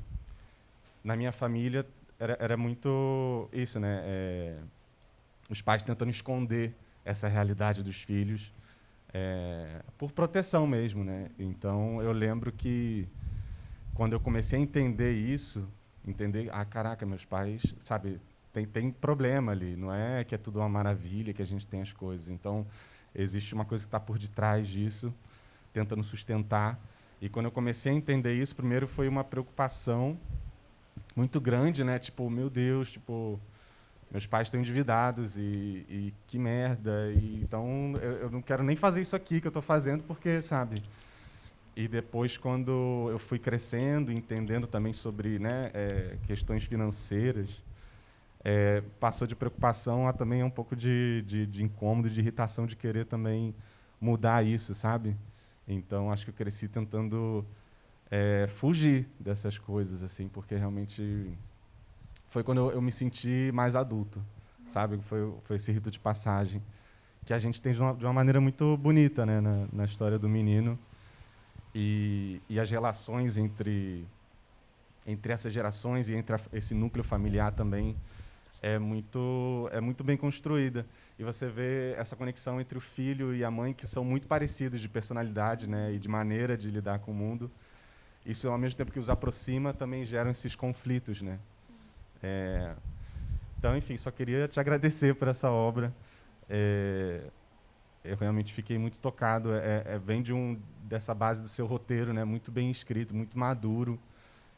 na minha família, era muito isso, né? Os pais tentando esconder essa realidade dos filhos, por proteção mesmo, né? Então, eu lembro que, quando eu comecei a entender isso, caraca, meus pais, sabe, tem problema ali, não é que é tudo uma maravilha, que a gente tem as coisas. Então, existe uma coisa que está por detrás disso, tentando sustentar. E quando eu comecei a entender isso, primeiro foi uma preocupação muito grande, né? Tipo, meu Deus, tipo, meus pais estão endividados e que merda. Então, eu não quero nem fazer isso aqui que eu estou fazendo, porque, sabe? E depois, quando eu fui crescendo, entendendo também sobre, né, questões financeiras, passou de preocupação a também um pouco de incômodo, de irritação, de querer também mudar isso, sabe? Então, acho que eu cresci tentando fugir dessas coisas, assim, porque realmente foi quando eu me senti mais adulto, sabe? Foi esse rito de passagem que a gente tem de uma maneira muito bonita, né, na história do menino. E as relações entre essas gerações e entre esse núcleo familiar também é muito bem construída. E você vê essa conexão entre o filho e a mãe, que são muito parecidos de personalidade, né, e de maneira de lidar com o mundo. Isso, ao mesmo tempo que os aproxima, também geram esses conflitos, né? Então, enfim, só queria te agradecer por essa obra. Eu realmente fiquei muito tocado. Vem dessa base do seu roteiro, né, muito bem escrito, muito maduro.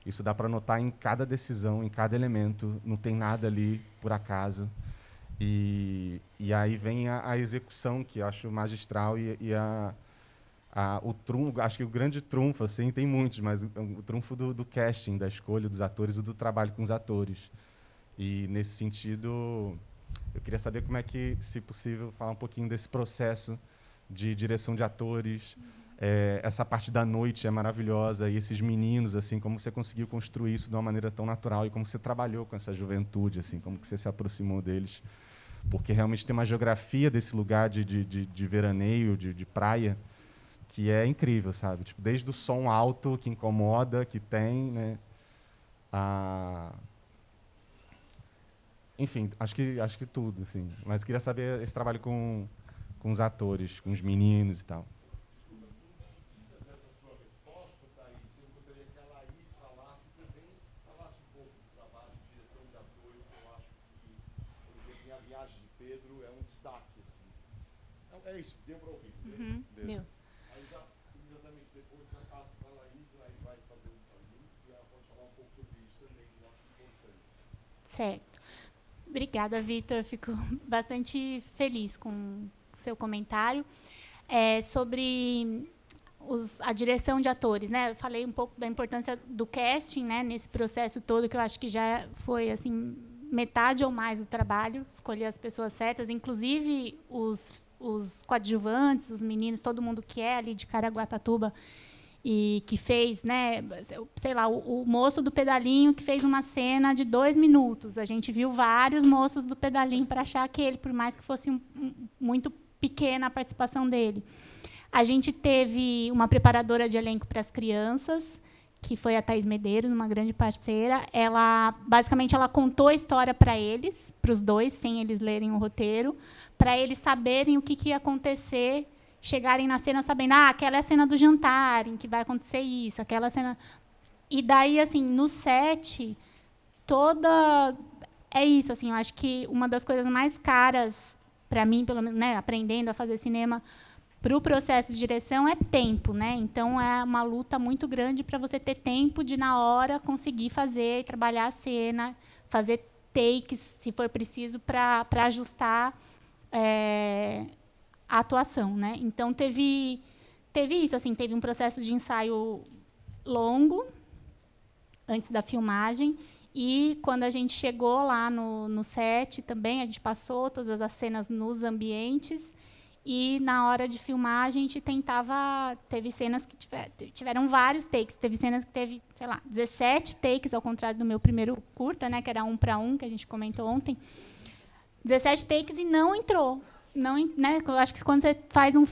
Isso dá para notar em cada decisão, em cada elemento. Não tem nada ali por acaso. E aí vem a execução, que eu acho magistral, e acho que o grande trunfo, assim, tem muitos, mas o trunfo do casting, da escolha dos atores e do trabalho com os atores. E, nesse sentido, eu queria saber como é que, se possível, falar um pouquinho desse processo de direção de atores. Essa parte da noite é maravilhosa, e esses meninos, assim, como você conseguiu construir isso de uma maneira tão natural, e como você trabalhou com essa juventude, assim, como que você se aproximou deles. Porque realmente tem uma geografia desse lugar de veraneio, de praia, que é incrível, sabe? Tipo, desde o som alto que incomoda, que tem, né? Enfim, acho que tudo, assim. Mas queria saber esse trabalho com os atores, com os meninos e tal. É isso, deu para ouvir. Deu. Aí já, imediatamente depois, já passa para a Laís, aí vai fazer um caminho, e ela pode falar um pouco sobre isso também, que eu acho importante. Certo. Obrigada, Vitor. Fico bastante feliz com o seu comentário. Sobre a direção de atores, né? Eu falei um pouco da importância do casting, né, nesse processo todo, que eu acho que já foi assim metade ou mais do trabalho, escolher as pessoas certas, inclusive os coadjuvantes, os meninos, todo mundo que é ali de Caraguatatuba e que fez, né, sei lá, o moço do pedalinho que fez uma cena de 2 minutos. A gente viu vários moços do pedalinho para achar aquele, por mais que fosse muito pequena a participação dele. A gente teve uma preparadora de elenco para as crianças, que foi a Thaís Medeiros, uma grande parceira. Basicamente, ela contou a história para eles, para os dois, sem eles lerem o roteiro, para eles saberem o que ia acontecer, chegarem na cena sabendo, aquela é a cena do jantar, em que vai acontecer isso, aquela cena... E daí, assim, no set, é isso, assim, eu acho que uma das coisas mais caras, para mim, pelo menos, né, aprendendo a fazer cinema, para o processo de direção é tempo, né? Então é uma luta muito grande para você ter tempo de na hora conseguir fazer, trabalhar a cena, fazer takes, se for preciso, para ajustar a atuação, né? Então teve isso, assim, teve um processo de ensaio longo antes da filmagem. E, quando a gente chegou lá no set, também, a gente passou todas as cenas nos ambientes. E, na hora de filmar, a gente tentava... Teve cenas que tiveram vários takes. Teve cenas que teve, sei lá, 17 takes, ao contrário do meu primeiro curta, né, que era 1 para 1, que a gente comentou ontem. 17 takes e não entrou. Não, né, eu acho que quando você faz um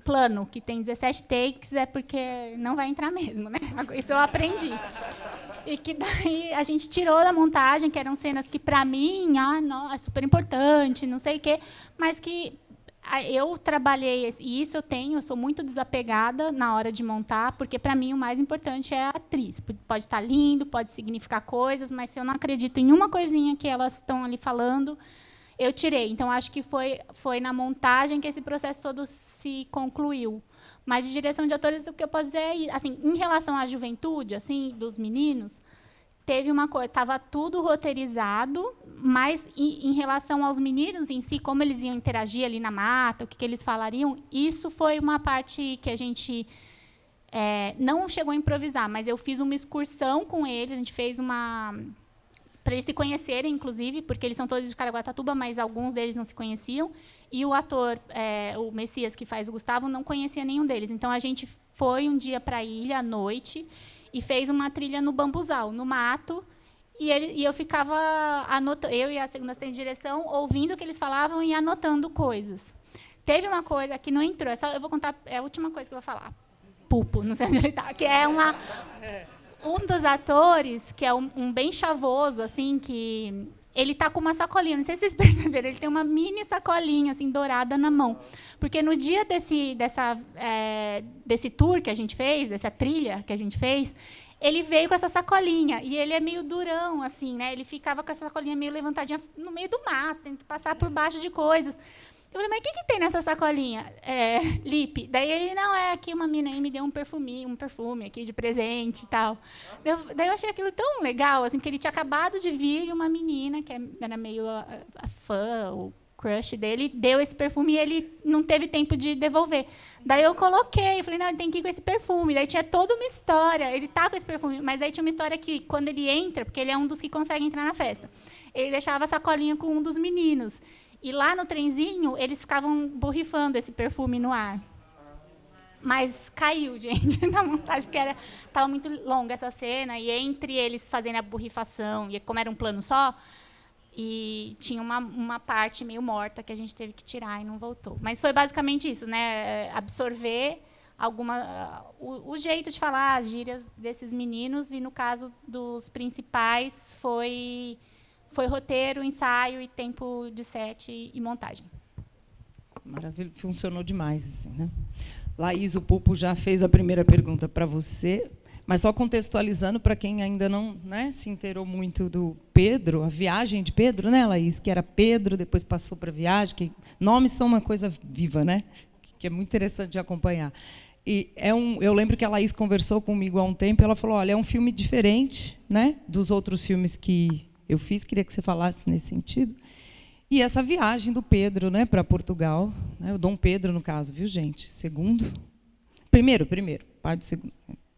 plano que tem 17 takes, é porque não vai entrar mesmo, né? Isso eu aprendi. E que daí a gente tirou da montagem, que eram cenas que, para mim, é super importante, não sei o quê, mas que eu trabalhei, e isso eu sou muito desapegada na hora de montar, porque, para mim, o mais importante é a atriz. Pode estar lindo, pode significar coisas, mas se eu não acredito em uma coisinha que elas estão ali falando, eu tirei. Então, acho que foi na montagem que esse processo todo se concluiu. Mas, de direção de atores, o que eu posso dizer é, assim, em relação à juventude, assim, dos meninos, teve uma coisa, estava tudo roteirizado, mas, em relação aos meninos em si, como eles iam interagir ali na mata, o que eles falariam, isso foi uma parte que a gente não chegou a improvisar, mas eu fiz uma excursão com eles, a gente fez uma... para eles se conhecerem, inclusive, porque eles são todos de Caraguatatuba, mas alguns deles não se conheciam. E o ator, o Messias, que faz o Gustavo, não conhecia nenhum deles. Então, a gente foi um dia para a ilha, à noite, e fez uma trilha no bambuzal, no mato. E eu ficava anotando, eu e a segunda assistente de direção, ouvindo o que eles falavam e anotando coisas. Teve uma coisa que não entrou, eu vou contar, é a última coisa que eu vou falar. Pupo, não sei onde ele está, que é um dos atores, que é um bem chavoso, assim, que ele está com uma sacolinha, não sei se vocês perceberam, ele tem uma mini sacolinha assim, dourada na mão. Porque no dia desse tour que a gente fez, dessa trilha que a gente fez, ele veio com essa sacolinha, e ele é meio durão, assim, né? Ele ficava com essa sacolinha meio levantadinha no meio do mato, tem que passar por baixo de coisas. Eu falei, mas o que tem nessa sacolinha? Lipe. Daí ele, não, aqui uma menina aí me deu um perfume aqui de presente e tal. Daí eu achei aquilo tão legal, assim, porque ele tinha acabado de vir e uma menina, que era meio a fã, ou crush dele deu esse perfume e ele não teve tempo de devolver. Daí eu coloquei, falei, não, ele tem que ir com esse perfume. Daí tinha toda uma história, ele tá com esse perfume, mas daí tinha uma história que, quando ele entra, porque ele é um dos que consegue entrar na festa, ele deixava a sacolinha com um dos meninos. E lá no trenzinho, eles ficavam borrifando esse perfume no ar. Mas caiu, gente, na montagem, porque estava muito longa essa cena, e entre eles fazendo a borrifação, e como era um plano só, e tinha uma parte meio morta que a gente teve que tirar e não voltou. Mas foi basicamente isso, né? Absorver o jeito de falar, as gírias desses meninos, e no caso dos principais foi roteiro, ensaio e tempo de set e montagem. Maravilha, funcionou demais, assim, né? Laís, o Pupo já fez a primeira pergunta para você, mas só contextualizando para quem ainda não, né, se inteirou muito do Pedro, a viagem de Pedro, né, Laís? Que era Pedro, depois passou para a viagem, que nomes são uma coisa viva, né? Que é muito interessante de acompanhar. E eu lembro que a Laís conversou comigo há um tempo, ela falou, olha, é um filme diferente, né, dos outros filmes que eu fiz, queria que você falasse nesse sentido. E essa viagem do Pedro, né, para Portugal, né, o Dom Pedro, no caso, viu, gente? Segundo? Primeiro, pai do segundo.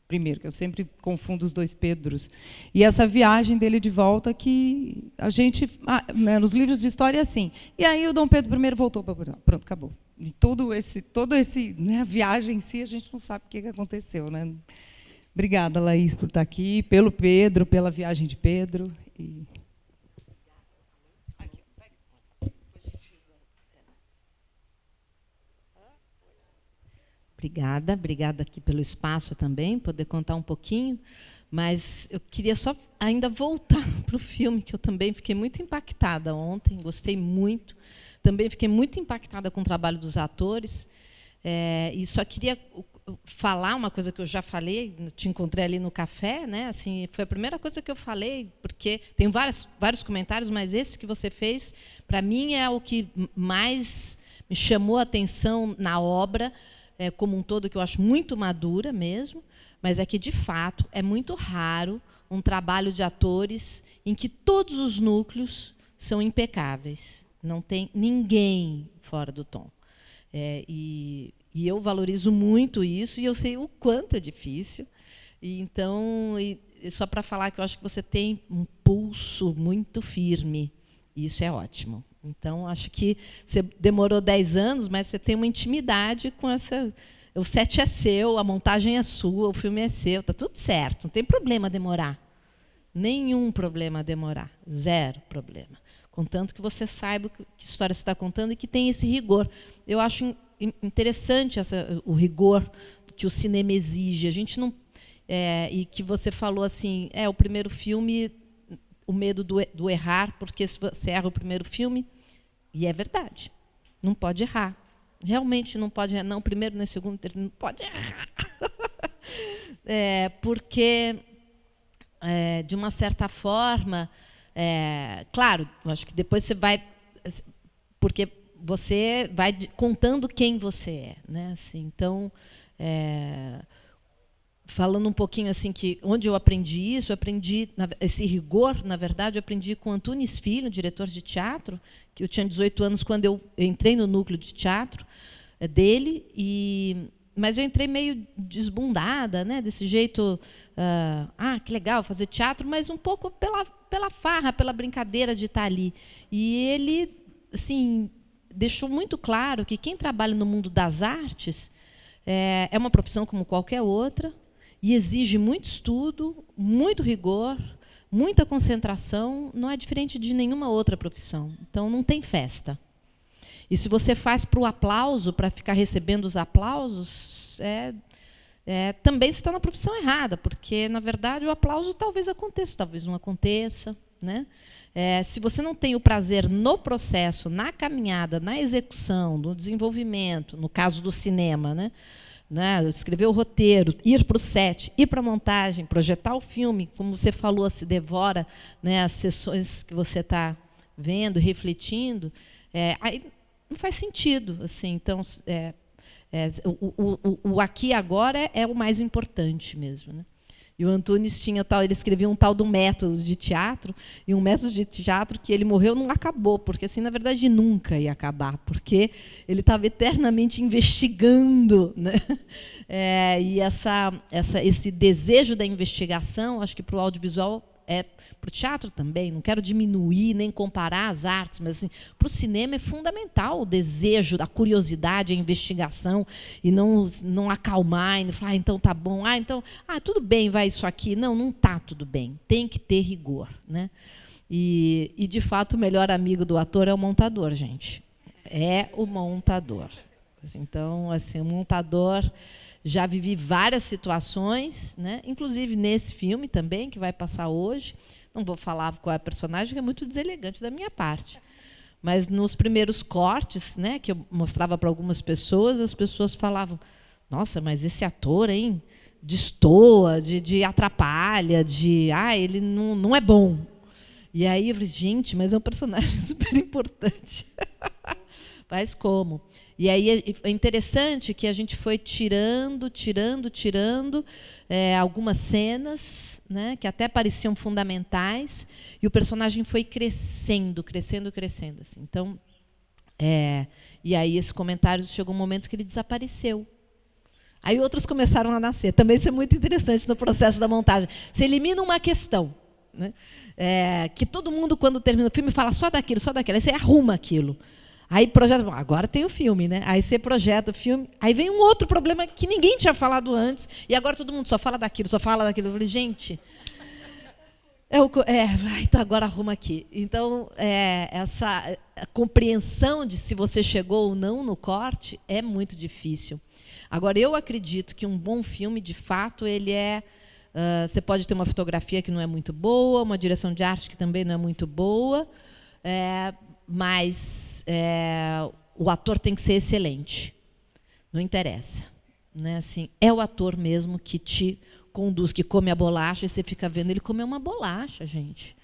Primeiro, que eu sempre confundo os dois Pedros. E essa viagem dele de volta que a gente, né, nos livros de história é assim. E aí o Dom Pedro I voltou para Portugal. Pronto, acabou. E todo esse, né, a viagem em si, a gente não sabe o que aconteceu, né? Obrigada, Laís, por estar aqui, pelo Pedro, pela viagem de Pedro. Obrigada aqui pelo espaço também, poder contar um pouquinho, mas eu queria só ainda voltar para o filme, que eu também fiquei muito impactada ontem, gostei muito, também fiquei muito impactada com o trabalho dos atores, e só queria falar uma coisa que eu já falei, te encontrei ali no café, né? Assim, foi a primeira coisa que eu falei, porque tem vários comentários, mas esse que você fez, para mim, é o que mais me chamou a atenção na obra, como um todo, que eu acho muito madura mesmo, mas é que, de fato, é muito raro um trabalho de atores em que todos os núcleos são impecáveis. Não tem ninguém fora do tom. E eu valorizo muito isso, e eu sei o quanto é difícil. Então, só para falar que eu acho que você tem um pulso muito firme, e isso é ótimo. Então, acho que você demorou 10 anos, mas você tem uma intimidade com essa... O set é seu, a montagem é sua, o filme é seu, está tudo certo, não tem problema demorar. Nenhum problema demorar, zero problema. Contanto que você saiba que história você está contando e que tem esse rigor. Eu acho interessante o rigor que o cinema exige. A gente não... e que você falou assim, o primeiro filme... o medo do errar, porque se você erra o primeiro filme, e é verdade, não pode errar. Realmente não pode errar, não, primeiro, nem segundo, terceiro, não pode errar. Porque, de uma certa forma, claro, eu acho que depois você vai... Porque você vai contando quem você é, né? Assim, então... falando um pouquinho assim, que onde eu aprendi isso, eu aprendi esse rigor, na verdade, eu aprendi com Antunes Filho, diretor de teatro, que eu tinha 18 anos quando eu entrei no núcleo de teatro dele, mas eu entrei meio desbundada, né, desse jeito, que legal fazer teatro, mas um pouco pela farra, pela brincadeira de estar ali. E ele, assim, deixou muito claro que quem trabalha no mundo das artes é uma profissão como qualquer outra, e exige muito estudo, muito rigor, muita concentração, não é diferente de nenhuma outra profissão. Então, não tem festa. E se você faz para o aplauso, para ficar recebendo os aplausos, também você está na profissão errada, porque, na verdade, o aplauso talvez aconteça, talvez não aconteça, né? Se você não tem o prazer no processo, na caminhada, na execução, no desenvolvimento, no caso do cinema, né? Escrever o roteiro, ir para o set, ir para a montagem, projetar o filme, como você falou, se devora, né, as sessões que você está vendo, refletindo, aí não faz sentido. Assim, então, o aqui e agora é o mais importante mesmo, né? E o Antunes tinha tal, ele escrevia um tal do método de teatro, e um método de teatro que ele morreu não acabou, porque assim, na verdade, nunca ia acabar, porque ele estava eternamente investigando, né? E esse desejo da investigação, acho que para o audiovisual para o teatro também, não quero diminuir nem comparar as artes, mas assim, para o cinema é fundamental o desejo, a curiosidade, a investigação, e não acalmar, e não falar, então tá bom, tudo bem, vai isso aqui. Não está tudo bem, tem que ter rigor, né? E, de fato, o melhor amigo do ator é o montador, gente. É o montador. Então, assim, o montador... Já vivi várias situações, né? Inclusive nesse filme também, que vai passar hoje. Não vou falar qual é a personagem, que é muito deselegante da minha parte. Mas nos primeiros cortes, né, que eu mostrava para algumas pessoas, as pessoas falavam, nossa, mas esse ator, hein, destoa, de atrapalha, ele não é bom. E aí eu falei, gente, mas é um personagem super importante. Mas como? E aí é interessante que a gente foi tirando algumas cenas, né, que até pareciam fundamentais, e o personagem foi crescendo. Assim. Então, e aí esse comentário chegou um momento que ele desapareceu. Aí outros começaram a nascer. Também isso é muito interessante no processo da montagem. Você elimina uma questão, né, que todo mundo, quando termina o filme, fala só daquilo. Aí você arruma aquilo. Aí projeta, agora tem o filme, né? Aí você projeta o filme, aí vem um outro problema que ninguém tinha falado antes, e agora todo mundo só fala daquilo. Eu falei, gente, então agora arruma aqui. Então, essa compreensão de se você chegou ou não no corte é muito difícil. Agora, eu acredito que um bom filme, de fato, ele você pode ter uma fotografia que não é muito boa, uma direção de arte que também não é muito boa, mas o ator tem que ser excelente. Não interessa. Né? Assim, é o ator mesmo que te conduz, que come a bolacha, e você fica vendo ele comer uma bolacha, gente.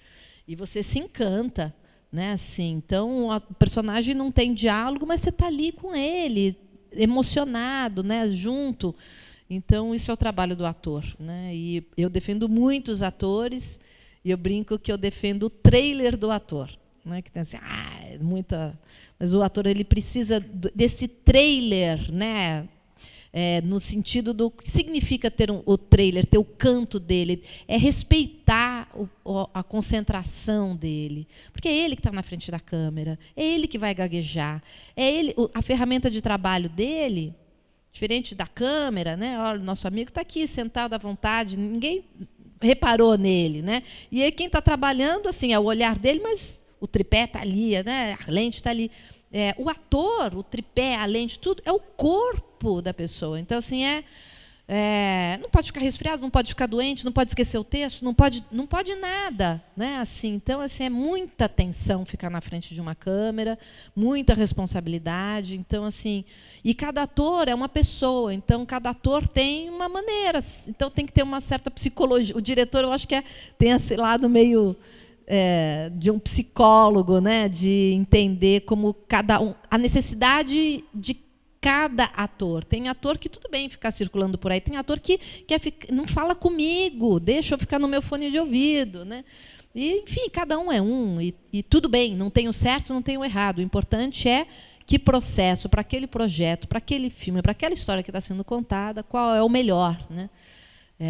E você se encanta. Né? Assim, então, o personagem não tem diálogo, mas você está ali com ele, emocionado, né? Junto. Então, isso é o trabalho do ator. Né? E eu defendo muitos atores, e eu brinco que eu defendo o trailer do ator. Né, que tem assim, mas o ator ele precisa desse trailer, né, no sentido do que significa ter o trailer, ter o canto dele, respeitar a concentração dele, porque é ele que está na frente da câmera, é ele que vai gaguejar, a ferramenta de trabalho dele, diferente da câmera, né? Olha, o nosso amigo está aqui sentado à vontade, ninguém reparou nele, né? E aí quem está trabalhando assim é o olhar dele, mas o tripé está ali, né? A lente está ali. O ator, o tripé, a lente, tudo é o corpo da pessoa. Então, assim, não pode ficar resfriado, não pode ficar doente, não pode esquecer o texto, não pode nada. Né? Assim, então, assim, é muita tensão ficar na frente de uma câmera, muita responsabilidade. Então, assim, e cada ator é uma pessoa, então cada ator tem uma maneira. Então, tem que ter uma certa psicologia. O diretor, eu acho que tem esse lado meio... de um psicólogo, né, de entender como a necessidade de cada ator. Tem ator que tudo bem ficar circulando por aí, tem ator que não fala comigo, deixa eu ficar no meu fone de ouvido. Né? E, enfim, cada um é um, e tudo bem, não tem o certo, não tem o errado. O importante é que processo para aquele projeto, para aquele filme, para aquela história que está sendo contada, qual é o melhor. Né?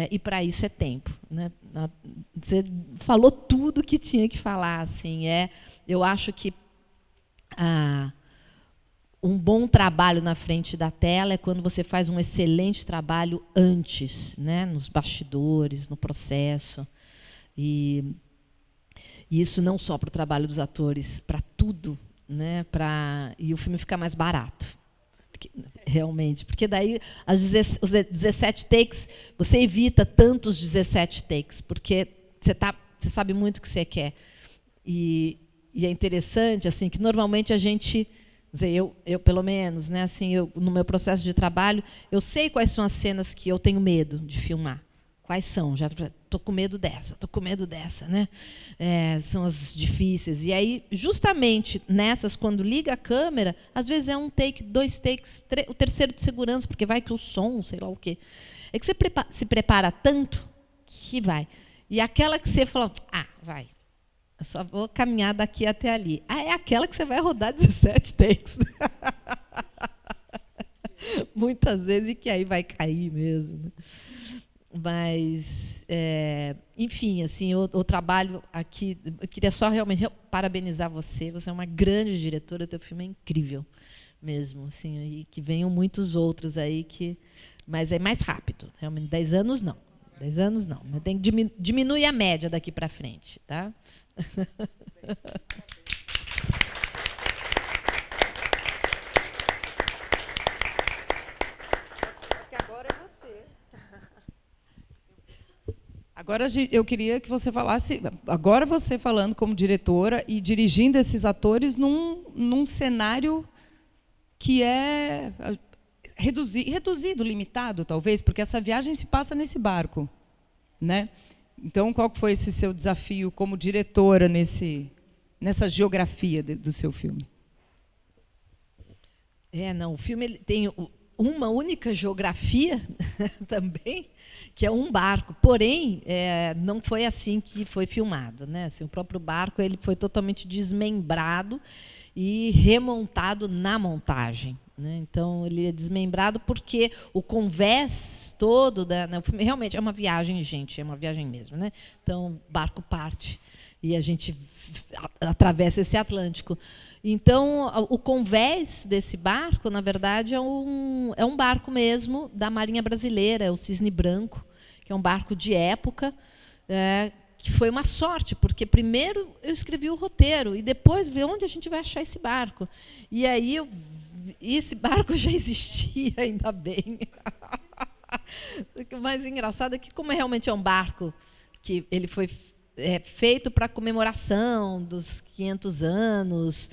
E para isso é tempo. Né? Você falou tudo que tinha que falar. Assim, eu acho que um bom trabalho na frente da tela é quando você faz um excelente trabalho antes, né? Nos bastidores, no processo. E isso não só para o trabalho dos atores, para tudo. Né? E o filme fica mais barato. Realmente, porque daí os 17 takes, você evita tantos 17 takes, porque você sabe muito o que você quer. E é interessante assim, que normalmente a gente, eu pelo menos, né, assim, no meu processo de trabalho, eu sei quais são as cenas que eu tenho medo de filmar. Quais são? Já estou com medo dessa, né? São as difíceis. E aí, justamente nessas, quando liga a câmera, às vezes é um take, 2 takes, o terceiro de segurança, porque vai que o som, sei lá o quê. É que você se prepara tanto que vai. E aquela que você falou, vai, eu só vou caminhar daqui até ali. É aquela que você vai rodar 17 takes. Muitas vezes, e que aí vai cair mesmo. Né? Mas, enfim, assim, o trabalho aqui, eu queria só realmente parabenizar você. Você é uma grande diretora, teu filme é incrível mesmo, assim, e que venham muitos outros aí mas é mais rápido. Realmente, 10 anos não. 10 anos não. Mas tem que diminuir a média daqui para frente, tá? Agora eu queria que você falasse, agora você falando como diretora e dirigindo esses atores num cenário que é reduzido, limitado, talvez, porque essa viagem se passa nesse barco, né? Então, qual foi esse seu desafio como diretora nessa geografia do seu filme? O filme ele tem uma única geografia também, que é um barco. Porém, não foi assim que foi filmado, né? Assim, o próprio barco ele foi totalmente desmembrado e remontado na montagem. Né? Então, ele é desmembrado porque o convés todo o filme realmente é uma viagem, gente, é uma viagem mesmo. Né? Então, o barco parte e a gente atravessa esse Atlântico. Então, o convés desse barco, na verdade, é um barco mesmo da Marinha Brasileira, é o Cisne Branco, que é um barco de época, que foi uma sorte, porque primeiro eu escrevi o roteiro e depois vi onde a gente vai achar esse barco. E aí esse barco já existia, ainda bem. O mais engraçado é que, como realmente é um barco que ele foi feito para comemoração dos 500 anos,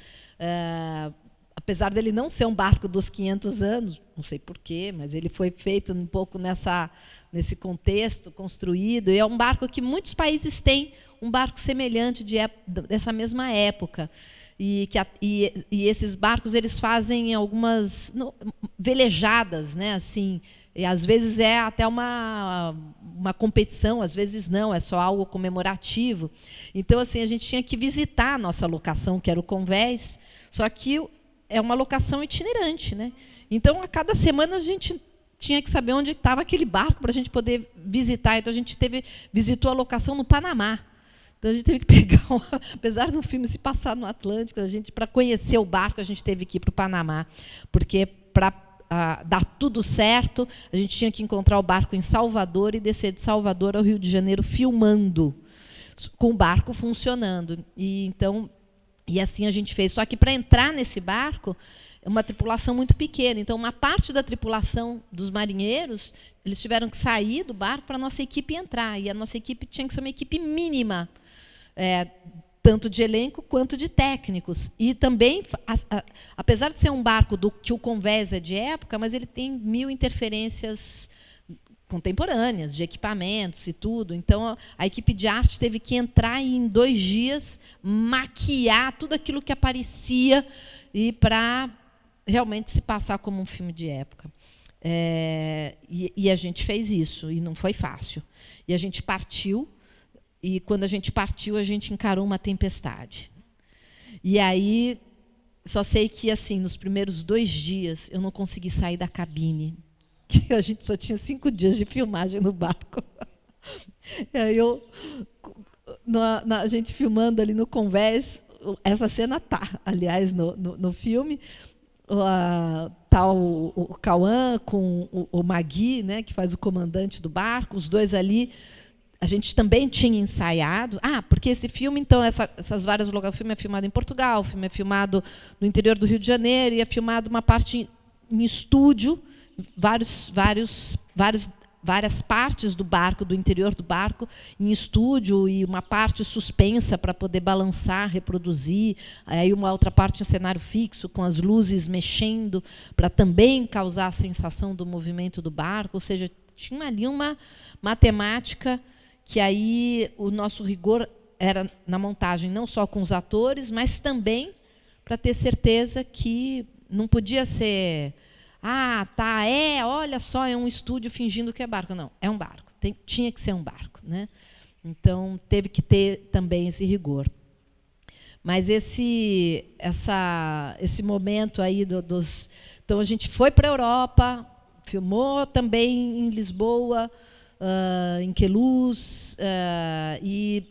apesar dele não ser um barco dos 500 anos, não sei porquê, mas ele foi feito um pouco nesse contexto, construído, e é um barco que muitos países têm, um barco semelhante dessa mesma época. E esses barcos eles fazem algumas velejadas, né? Assim, e às vezes é até uma competição, às vezes não, é só algo comemorativo. Então, assim, a gente tinha que visitar a nossa locação, que era o Convés, só que é uma locação itinerante, né? Então, a cada semana a gente tinha que saber onde estava aquele barco para a gente poder visitar. Então, a gente visitou a locação no Panamá. Então, a gente teve que pegar, apesar do filme se passar no Atlântico, para conhecer o barco, a gente teve que ir para o Panamá, porque para dar tudo certo, a gente tinha que encontrar o barco em Salvador e descer de Salvador ao Rio de Janeiro filmando, com o barco funcionando. E assim a gente fez. Só que para entrar nesse barco, é uma tripulação muito pequena. Então, uma parte da tripulação dos marinheiros, eles tiveram que sair do barco para a nossa equipe entrar. E a nossa equipe tinha que ser uma equipe mínima, tanto de elenco quanto de técnicos. E também, apesar de ser um barco que o Convés é de época, mas ele tem 1000 interferências contemporâneas, de equipamentos e tudo. Então, a equipe de arte teve que entrar e, em 2 dias, maquiar tudo aquilo que aparecia e para realmente se passar como um filme de época. E a gente fez isso, e não foi fácil. E a gente partiu, e quando a gente partiu, a gente encarou uma tempestade. E aí, só sei que, assim, nos primeiros 2 dias, eu não consegui sair da cabine, que a gente só tinha 5 dias de filmagem no barco. E aí a gente filmando ali no Convés, essa cena aliás, no filme, tá o Cauã com o Magui, né, que faz o comandante do barco, os dois ali. A gente também tinha ensaiado. Porque esse filme, então, essas várias lugares, o filme é filmado em Portugal, o filme é filmado no interior do Rio de Janeiro, e é filmado uma parte em estúdio, várias partes do barco, do interior do barco, em estúdio, e uma parte suspensa para poder balançar, reproduzir, aí uma outra parte em cenário fixo, com as luzes mexendo, para também causar a sensação do movimento do barco. Ou seja, tinha ali uma matemática que aí o nosso rigor era na montagem, não só com os atores, mas também para ter certeza que não podia ser... olha só, é um estúdio fingindo que é barco. Não, é um barco. Tinha que ser um barco. né? Então, teve que ter também esse rigor. Mas esse momento aí dos... Então, a gente foi para a Europa, filmou também em Lisboa, em Queluz, e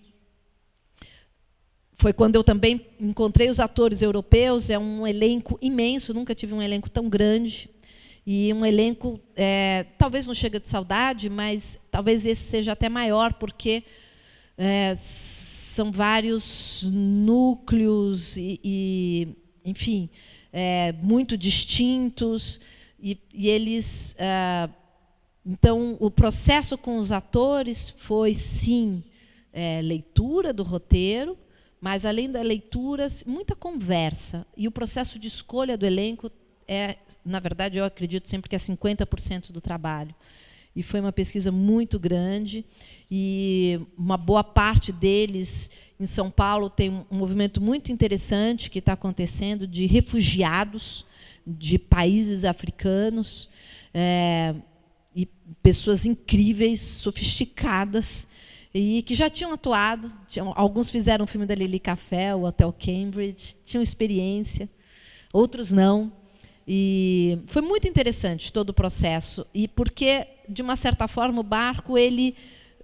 foi quando eu também encontrei os atores europeus. É um elenco imenso, nunca tive um elenco tão grande. E um elenco, talvez não chega de saudade, mas talvez esse seja até maior, porque são vários núcleos enfim, muito distintos. E eles... então, o processo com os atores foi, sim, leitura do roteiro, mas, além da leitura, muita conversa. E o processo de escolha do elenco na verdade, eu acredito sempre que é 50% do trabalho. E foi uma pesquisa muito grande, e uma boa parte deles, em São Paulo, tem um movimento muito interessante que está acontecendo de refugiados de países africanos, e pessoas incríveis, sofisticadas, e que já tinham atuado. Alguns fizeram o filme da Lili Café, o Hotel Cambridge, tinham experiência, outros não. E foi muito interessante todo o processo, e porque, de uma certa forma, o barco,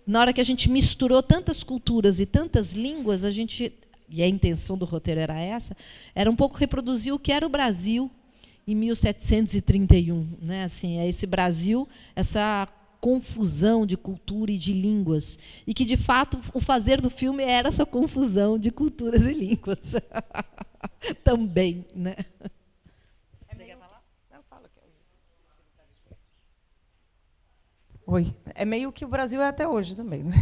na hora que a gente misturou tantas culturas e tantas línguas, e a intenção do roteiro era essa, era um pouco reproduzir o que era o Brasil em 1731, né? Assim, é esse Brasil, essa confusão de cultura e de línguas, e que, de fato, o fazer do filme era essa confusão de culturas e línguas. Também, né? Oi. É meio que o Brasil é até hoje também, né?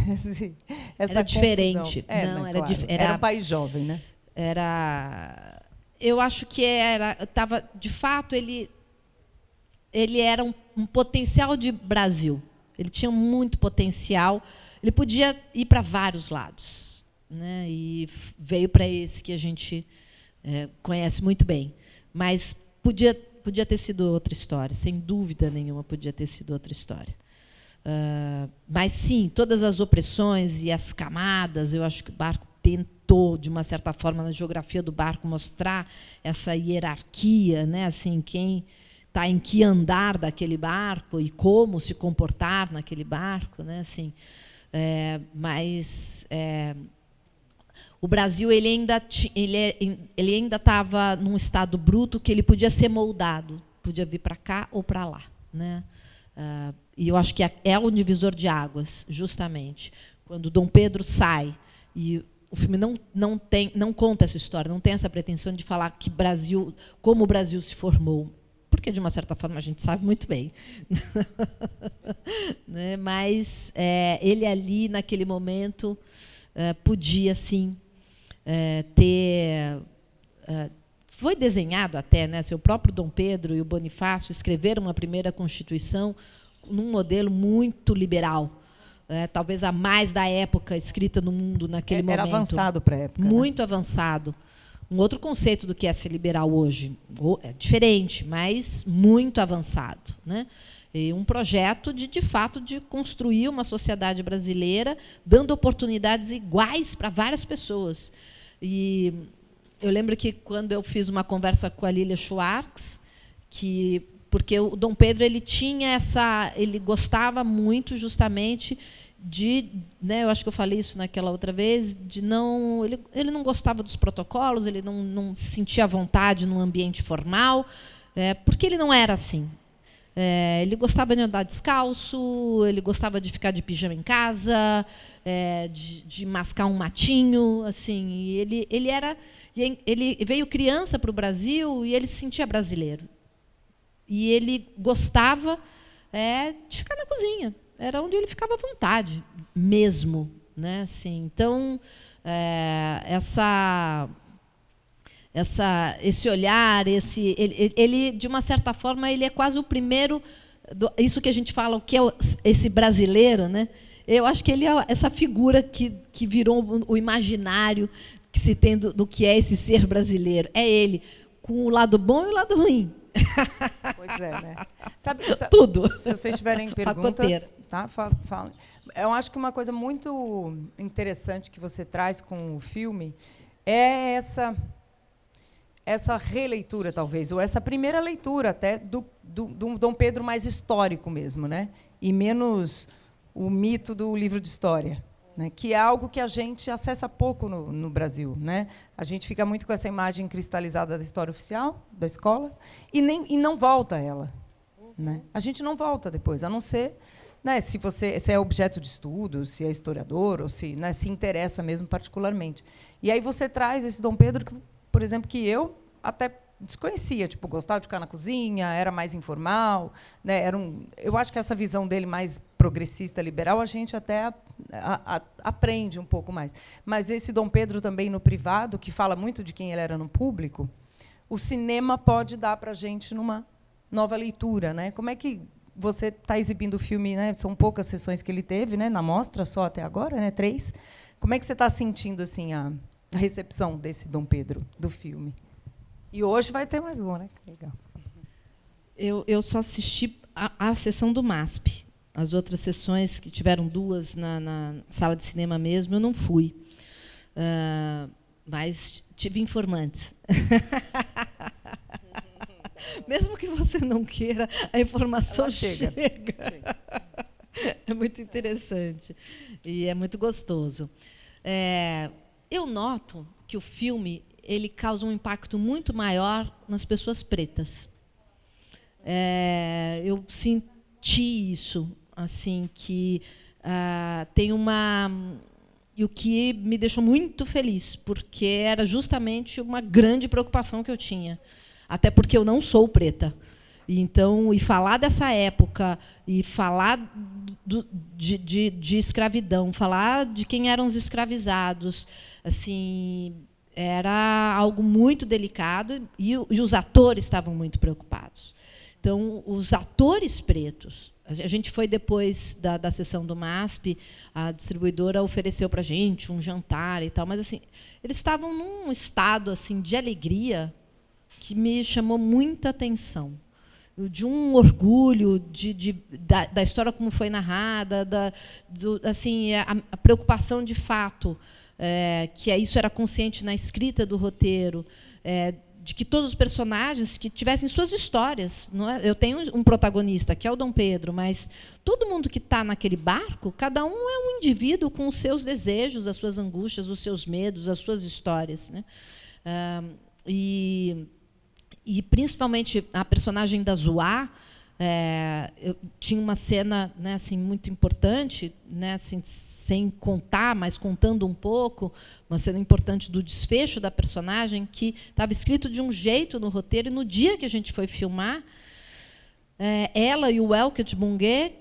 Era diferente. Não, era, claro. Era um país jovem, né? Eu acho que estava, de fato, ele era um potencial de Brasil. Ele tinha muito potencial. Ele podia ir para vários lados, né? E veio para esse que a gente conhece muito bem. Mas podia ter sido outra história, sem dúvida nenhuma, podia ter sido outra história. Mas, sim, todas as opressões e as camadas, eu acho que o barco tentou, de uma certa forma, na geografia do barco, mostrar essa hierarquia, né? Assim, quem está em que andar daquele barco e como se comportar naquele barco, né? Assim, mas o Brasil ele ainda estava num estado bruto que ele podia ser moldado, podia vir para cá ou para lá, né? E eu acho que é o divisor de águas, justamente, quando Dom Pedro sai, e o filme não conta essa história, não tem essa pretensão de falar como o Brasil se formou, porque, de uma certa forma, a gente sabe muito bem. Né? Mas ele ali, naquele momento, podia, sim, ter... foi desenhado até, né? O próprio Dom Pedro e o Bonifácio escreveram uma primeira Constituição num modelo muito liberal, talvez a mais da época escrita no mundo naquele momento. Era avançado para a época. Muito, né? Avançado. Um outro conceito do que é ser liberal hoje. É diferente, mas muito avançado, né? E um projeto, de fato, de construir uma sociedade brasileira, dando oportunidades iguais para várias pessoas. E eu lembro que, quando eu fiz uma conversa com a Lilia Schwartz, porque o Dom Pedro ele gostava muito, justamente, né, eu acho que eu falei isso naquela outra vez, ele não gostava dos protocolos, ele não se sentia à vontade num ambiente formal, porque ele não era assim. Ele gostava de andar descalço, ele gostava de ficar de pijama em casa, de mascar um matinho, assim. E ele veio criança para o Brasil e ele se sentia brasileiro. E ele gostava de ficar na cozinha. Era onde ele ficava à vontade, mesmo, né? Assim, então, esse olhar, ele, de uma certa forma, ele é quase o primeiro... Isso que a gente fala, o que é esse brasileiro, né? Eu acho que ele é essa figura que virou o imaginário que se tem do que é esse ser brasileiro. É ele, com o lado bom e o lado ruim. Pois é, né? Sabe, Tudo. Se vocês tiverem Pacoteira. perguntas, tá? Falem. Eu acho que uma coisa muito interessante que você traz com o filme é essa releitura, talvez, ou essa primeira leitura até do Dom Pedro mais histórico mesmo, né? E menos o mito do livro de história, né? Que é algo que a gente acessa pouco no Brasil, né? A gente fica muito com essa imagem cristalizada da história oficial da escola e não volta a ela, né? A gente não volta depois, a não ser, né, se é objeto de estudo, se é historiador ou se, né, se interessa mesmo particularmente. E aí você traz esse Dom Pedro que, por exemplo, que eu até desconhecia, tipo, gostava de ficar na cozinha, era mais informal, né? Eu acho que essa visão dele mais progressista, liberal, a gente até aprende um pouco mais. Mas esse Dom Pedro também no privado, que fala muito de quem ele era no público, o cinema pode dar para a gente numa nova leitura, né? Como é que você está exibindo o filme, né? São poucas sessões que ele teve, né? Na mostra só até agora, né? 3. Como é que você está sentindo assim a recepção desse Dom Pedro do filme? E hoje vai ter mais uma, né? Legal. Eu só assisti a sessão do MASP. As outras sessões, que tiveram 2 na sala de cinema mesmo, eu não fui. Mas tive informantes. Mesmo que você não queira, a informação chega. É muito interessante. E é muito gostoso. Eu noto que o filme ele causa um impacto muito maior nas pessoas pretas. Eu senti isso, assim, que tem uma... E o que me deixou muito feliz, porque era justamente uma grande preocupação que eu tinha. Até porque eu não sou preta. Então, e falar dessa época, e falar de escravidão, falar de quem eram os escravizados, assim, era algo muito delicado e os atores estavam muito preocupados. Então, os atores pretos, a gente foi depois da sessão do MASP, a distribuidora ofereceu para a gente um jantar e tal, mas assim, eles estavam num estado assim de alegria que me chamou muita atenção, de um orgulho da história como foi narrada, assim, a preocupação de fato, que isso era consciente na escrita do roteiro, de que todos os personagens que tivessem suas histórias. Não é? Eu tenho um protagonista, que é o Dom Pedro, mas todo mundo que está naquele barco, cada um é um indivíduo com os seus desejos, as suas angústias, os seus medos, as suas histórias, né? E principalmente a personagem da Zoá, eu tinha uma cena, né, assim, muito importante, né, assim, sem contar, mas contando um pouco, uma cena importante do desfecho da personagem, que estava escrito de um jeito no roteiro, e no dia que a gente foi filmar, ela e o Elke de Bunguê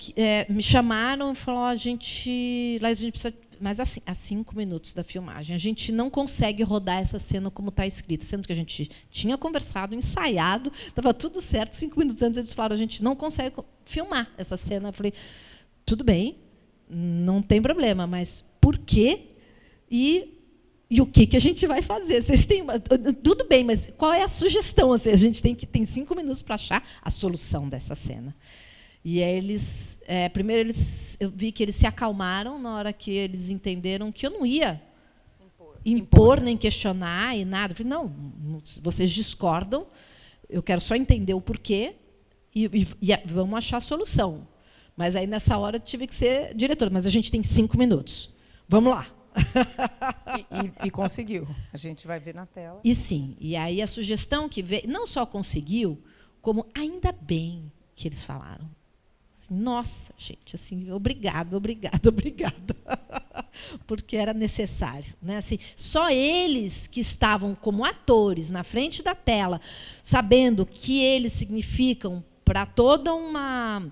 me chamaram e falaram: a gente precisa... Mas assim, a 5 minutos da filmagem, a gente não consegue rodar essa cena como está escrita, sendo que a gente tinha conversado, ensaiado, estava tudo certo. 5 minutos antes eles falaram: a gente não consegue filmar essa cena. Eu falei: tudo bem, não tem problema, mas por quê? E o que a gente vai fazer? Vocês têm tudo bem, mas qual é a sugestão? Assim, a gente tem 5 minutos para achar a solução dessa cena. E aí primeiro eu vi que eles se acalmaram na hora que eles entenderam que eu não ia impor nem questionar e nada. Eu falei: não, vocês discordam, eu quero só entender o porquê e vamos achar a solução. Mas aí, nessa hora, eu tive que ser diretora. Mas a gente tem 5 minutos. Vamos lá. E conseguiu. A gente vai ver na tela. E sim. E aí a sugestão que veio, não só conseguiu, como ainda bem que eles falaram. Nossa, gente, assim, obrigado. Porque era necessário, né? Assim, só eles que estavam como atores na frente da tela, sabendo que eles significam para toda uma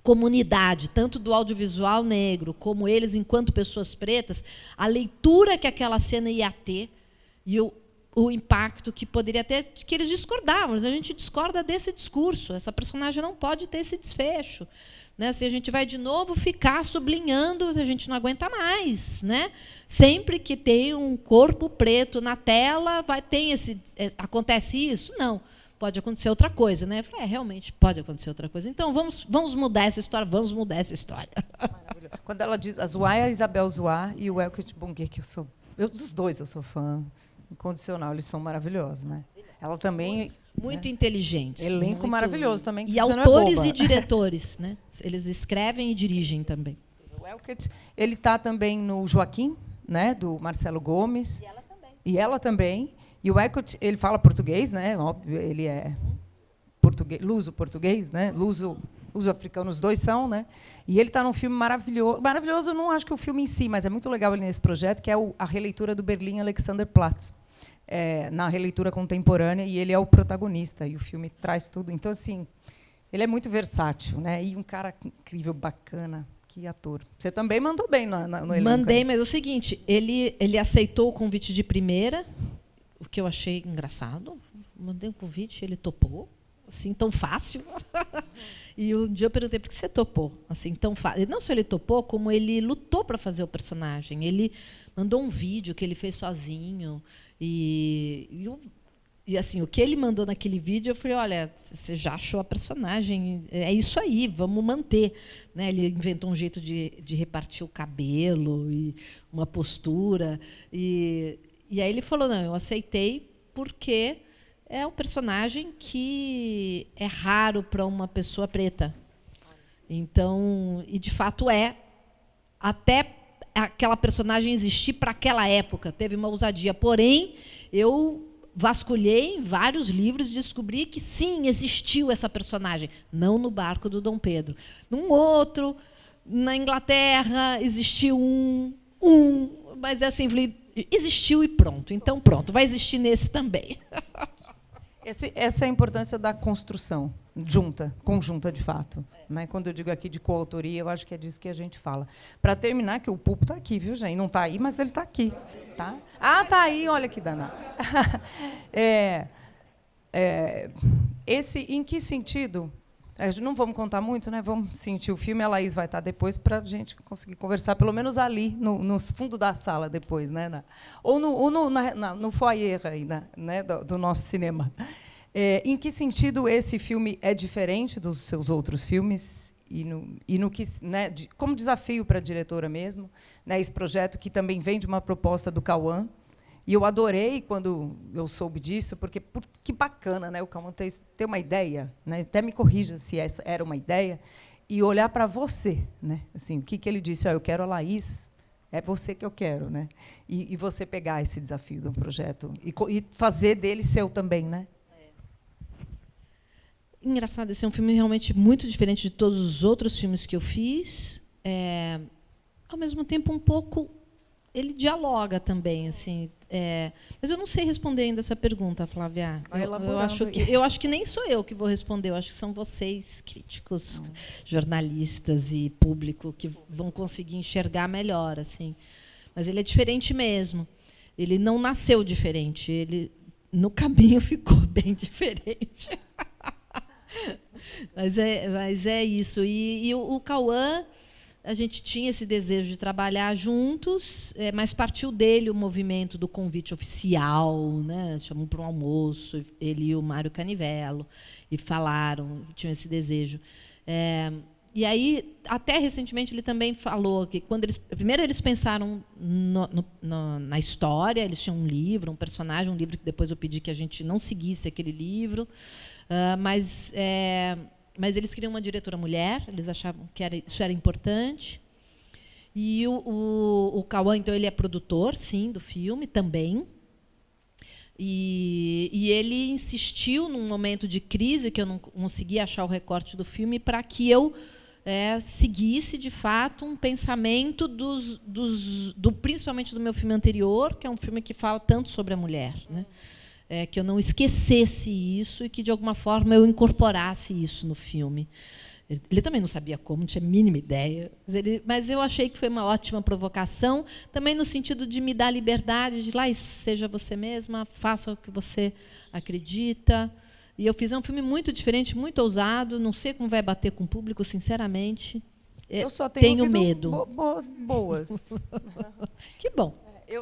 comunidade, tanto do audiovisual negro, como eles enquanto pessoas pretas, a leitura que aquela cena ia ter, e o impacto que poderia ter, que eles discordavam. A gente discorda desse discurso. Essa personagem não pode ter esse desfecho. Né? Se a gente vai de novo ficar sublinhando, a gente não aguenta mais. Né? Sempre que tem um corpo preto na tela, acontece isso? Não. Pode acontecer outra coisa. Né? Realmente pode acontecer outra coisa. Então, vamos mudar essa história, vamos mudar essa história. Quando ela diz a Zuá é a Isabel Zuá e o Elkert Bunguer, que dos dois eu sou fã incondicional, eles são maravilhosos, né? Ela também muito inteligente, elenco muito, maravilhoso também, e autores e diretores, né? Eles escrevem e dirigem também. O Elkert, ele está também no Joaquim, né? Do Marcelo Gomes. E ela também. E o Elkert, ele fala português, né? Óbvio, ele é luso-português, né? Luso-africano, os dois são, né? E ele está num filme maravilhoso. Maravilhoso, eu não acho que o filme em si, mas é muito legal ele nesse projeto, que é a releitura do Berlim Alexanderplatz, na releitura contemporânea, e ele é o protagonista, e o filme traz tudo. Então, assim, ele é muito versátil, né? E um cara incrível, bacana, que ator. Você também mandou bem no elenco. Mandei, mas é o seguinte, ele aceitou o convite de primeira, o que eu achei engraçado. Mandei um convite, ele topou, assim, tão fácil. E um dia eu perguntei por que você topou assim tão fácil. Não só ele topou, como ele lutou para fazer o personagem. Ele mandou um vídeo que ele fez sozinho. E assim, o que ele mandou naquele vídeo, eu falei, olha, você já achou a personagem, é isso aí, vamos manter. Né? Ele inventou um jeito de repartir o cabelo, e uma postura. E aí ele falou, não, eu aceitei porque é um personagem que é raro para uma pessoa preta. Então, e de fato até aquela personagem existir para aquela época, teve uma ousadia. Porém, eu vasculhei em vários livros e descobri que sim, existiu essa personagem, não no barco do Dom Pedro. Num outro, na Inglaterra, existiu mas assim, existiu e pronto. Então, pronto, vai existir nesse também. Essa é a importância da construção conjunta de fato. Né? Quando eu digo aqui de coautoria, eu acho que é disso que a gente fala. Para terminar, que o Pulpo está aqui, viu, gente? Não está aí, mas ele está aqui. Tá? Ah, está aí, olha que danado. Em que sentido? Não vamos contar muito, né? Vamos sentir o filme. A Laís vai estar depois para a gente conseguir conversar, pelo menos ali, no fundo da sala, depois, né? Ou no foyer aí, né? do nosso cinema. Em que sentido esse filme é diferente dos seus outros filmes? E no que, né, como desafio para a diretora mesmo, né? Esse projeto que também vem de uma proposta do Cauã. E eu adorei quando eu soube disso, porque que bacana, né? O Cauã ter uma ideia, né? Até me corrija se essa era uma ideia, e olhar para você, né? Assim, o que ele disse? Eu quero a Laís, é você que eu quero, né? E você pegar esse desafio do projeto e fazer dele seu também, né? Engraçado, esse é um filme realmente muito diferente de todos os outros filmes que eu fiz. Ao mesmo tempo, um pouco, ele dialoga também, assim. Mas eu não sei responder ainda essa pergunta, Flávia. Eu acho que nem sou eu que vou responder. Eu acho que são vocês, críticos, jornalistas e público, que vão conseguir enxergar melhor, assim. Mas ele é diferente mesmo. Ele não nasceu diferente. Ele no caminho ficou bem diferente. Mas é isso. E o Cauã, a gente tinha esse desejo de trabalhar juntos, mas partiu dele o movimento do convite oficial, né? Chamou para um almoço, ele e o Mário Canivello, e falaram, tinham esse desejo. E aí, até recentemente, ele também falou que primeiro eles pensaram na história, eles tinham um livro, um personagem, um livro que depois eu pedi que a gente não seguisse aquele livro, mas eles queriam uma diretora mulher, eles achavam que isso era importante. E o Cauã, então, ele é produtor, sim, do filme, também. E ele insistiu, num momento de crise, que eu não conseguia achar o recorte do filme, para que eu seguisse, de fato, um pensamento principalmente do meu filme anterior, que é um filme que fala tanto sobre a mulher, né? Que eu não esquecesse isso e que, de alguma forma, eu incorporasse isso no filme. Ele também não sabia como, não tinha a mínima ideia. Mas eu achei que foi uma ótima provocação, também no sentido de me dar liberdade, de lá, seja você mesma, faça o que você acredita. E eu fiz um filme muito diferente, muito ousado, não sei como vai bater com o público, sinceramente. Eu só tenho medo. Boas. Que bom.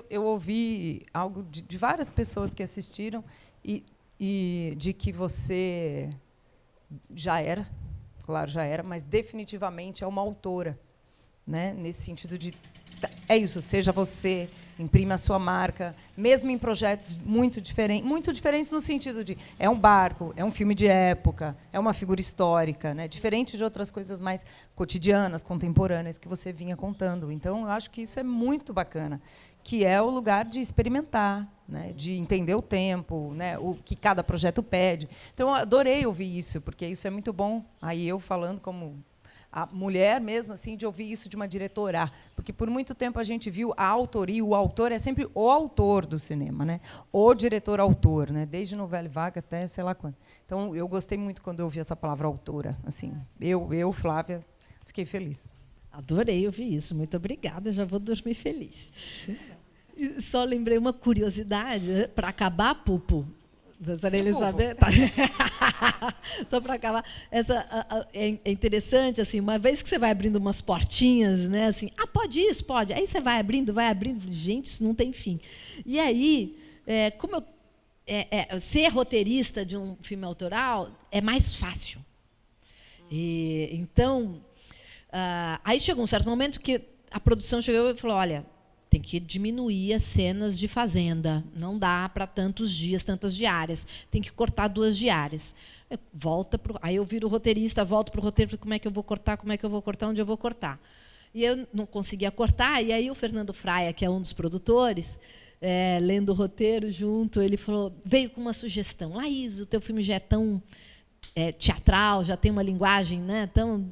Eu ouvi algo de várias pessoas que assistiram e de que você já era, claro, já era, mas definitivamente é uma autora, né? Nesse sentido de é isso, seja você, imprima a sua marca, mesmo em projetos muito diferentes no sentido de é um barco, é um filme de época, é uma figura histórica, né? Diferente de outras coisas mais cotidianas, contemporâneas que você vinha contando. Então, eu acho que isso é muito bacana, que é o lugar de experimentar, né? De entender o tempo, né? O que cada projeto pede. Então, eu adorei ouvir isso, porque isso é muito bom. Aí eu falando como a mulher mesmo, assim, de ouvir isso de uma diretora, porque por muito tempo a gente viu a autoria, o autor é sempre o autor do cinema, né? O diretor-autor, né? Desde Novela Vaga até sei lá quando. Então, eu gostei muito quando eu ouvi essa palavra autora. Assim, eu, Flávia, fiquei feliz. Adorei ouvir isso, muito obrigada, já vou dormir feliz. E só lembrei uma curiosidade, para acabar, Pupo, doutora Elizabeth, só para acabar, é interessante, assim, uma vez que você vai abrindo umas portinhas, né, assim, pode isso, pode, aí você vai abrindo, gente, isso não tem fim. E aí, como ser roteirista de um filme autoral é mais fácil. E, então, aí chegou um certo momento que a produção chegou e falou, olha, tem que diminuir as cenas de fazenda. Não dá para tantos dias, tantas diárias. Tem que cortar 2 diárias. Aí eu viro roteirista, volto para o roteiro, como é que eu vou cortar, onde eu vou cortar. E eu não conseguia cortar, e aí o Fernando Fraia, que é um dos produtores, lendo o roteiro junto, ele veio com uma sugestão. Laís, o teu filme já é tão teatral, já tem uma linguagem, né, tão...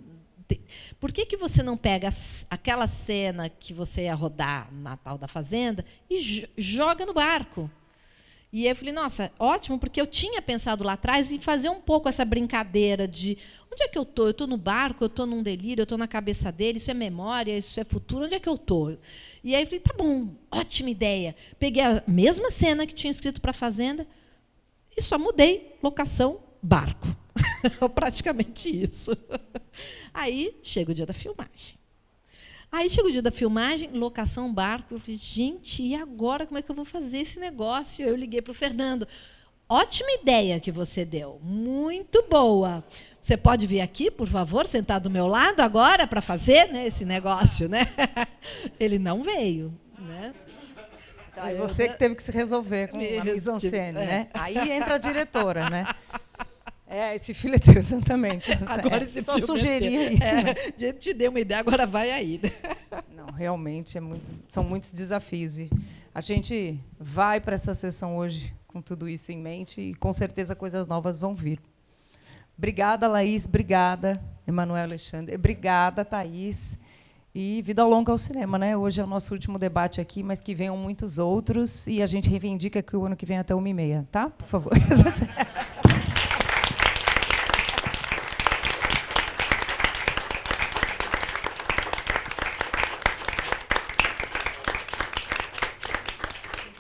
Por que você não pega aquela cena que você ia rodar na tal da fazenda e joga no barco? E eu falei, nossa, ótimo, porque eu tinha pensado lá atrás em fazer um pouco essa brincadeira de onde é que eu estou? Eu estou no barco, eu estou num delírio, eu estou na cabeça dele, isso é memória, isso é futuro, onde é que eu estou? E aí eu falei, tá bom, ótima ideia. Peguei a mesma cena que tinha escrito para a fazenda e só mudei locação, barco. Praticamente isso. Aí chega o dia da filmagem. Locação barco. Eu falei, gente, e agora como é que eu vou fazer esse negócio? Eu liguei para o Fernando. Ótima ideia que você deu, muito boa. Você pode vir aqui, por favor, sentar do meu lado agora para fazer, né, esse negócio, né? Ele não veio, né? Então, aí você que teve que se resolver com a mise-en-scène, né? Aí entra a diretora, né? Esse filho é teu, exatamente. Agora esse só sugerir aí. A gente te deu uma ideia, agora vai aí. Não, realmente são muitos desafios. E a gente vai para essa sessão hoje com tudo isso em mente e, com certeza, coisas novas vão vir. Obrigada, Laís. Obrigada, Emanuel Alexandre. Obrigada, Thaís. E vida longa ao cinema, né? Hoje é o nosso último debate aqui, mas que venham muitos outros. E a gente reivindica que o ano que vem até 1h30, tá? Por favor.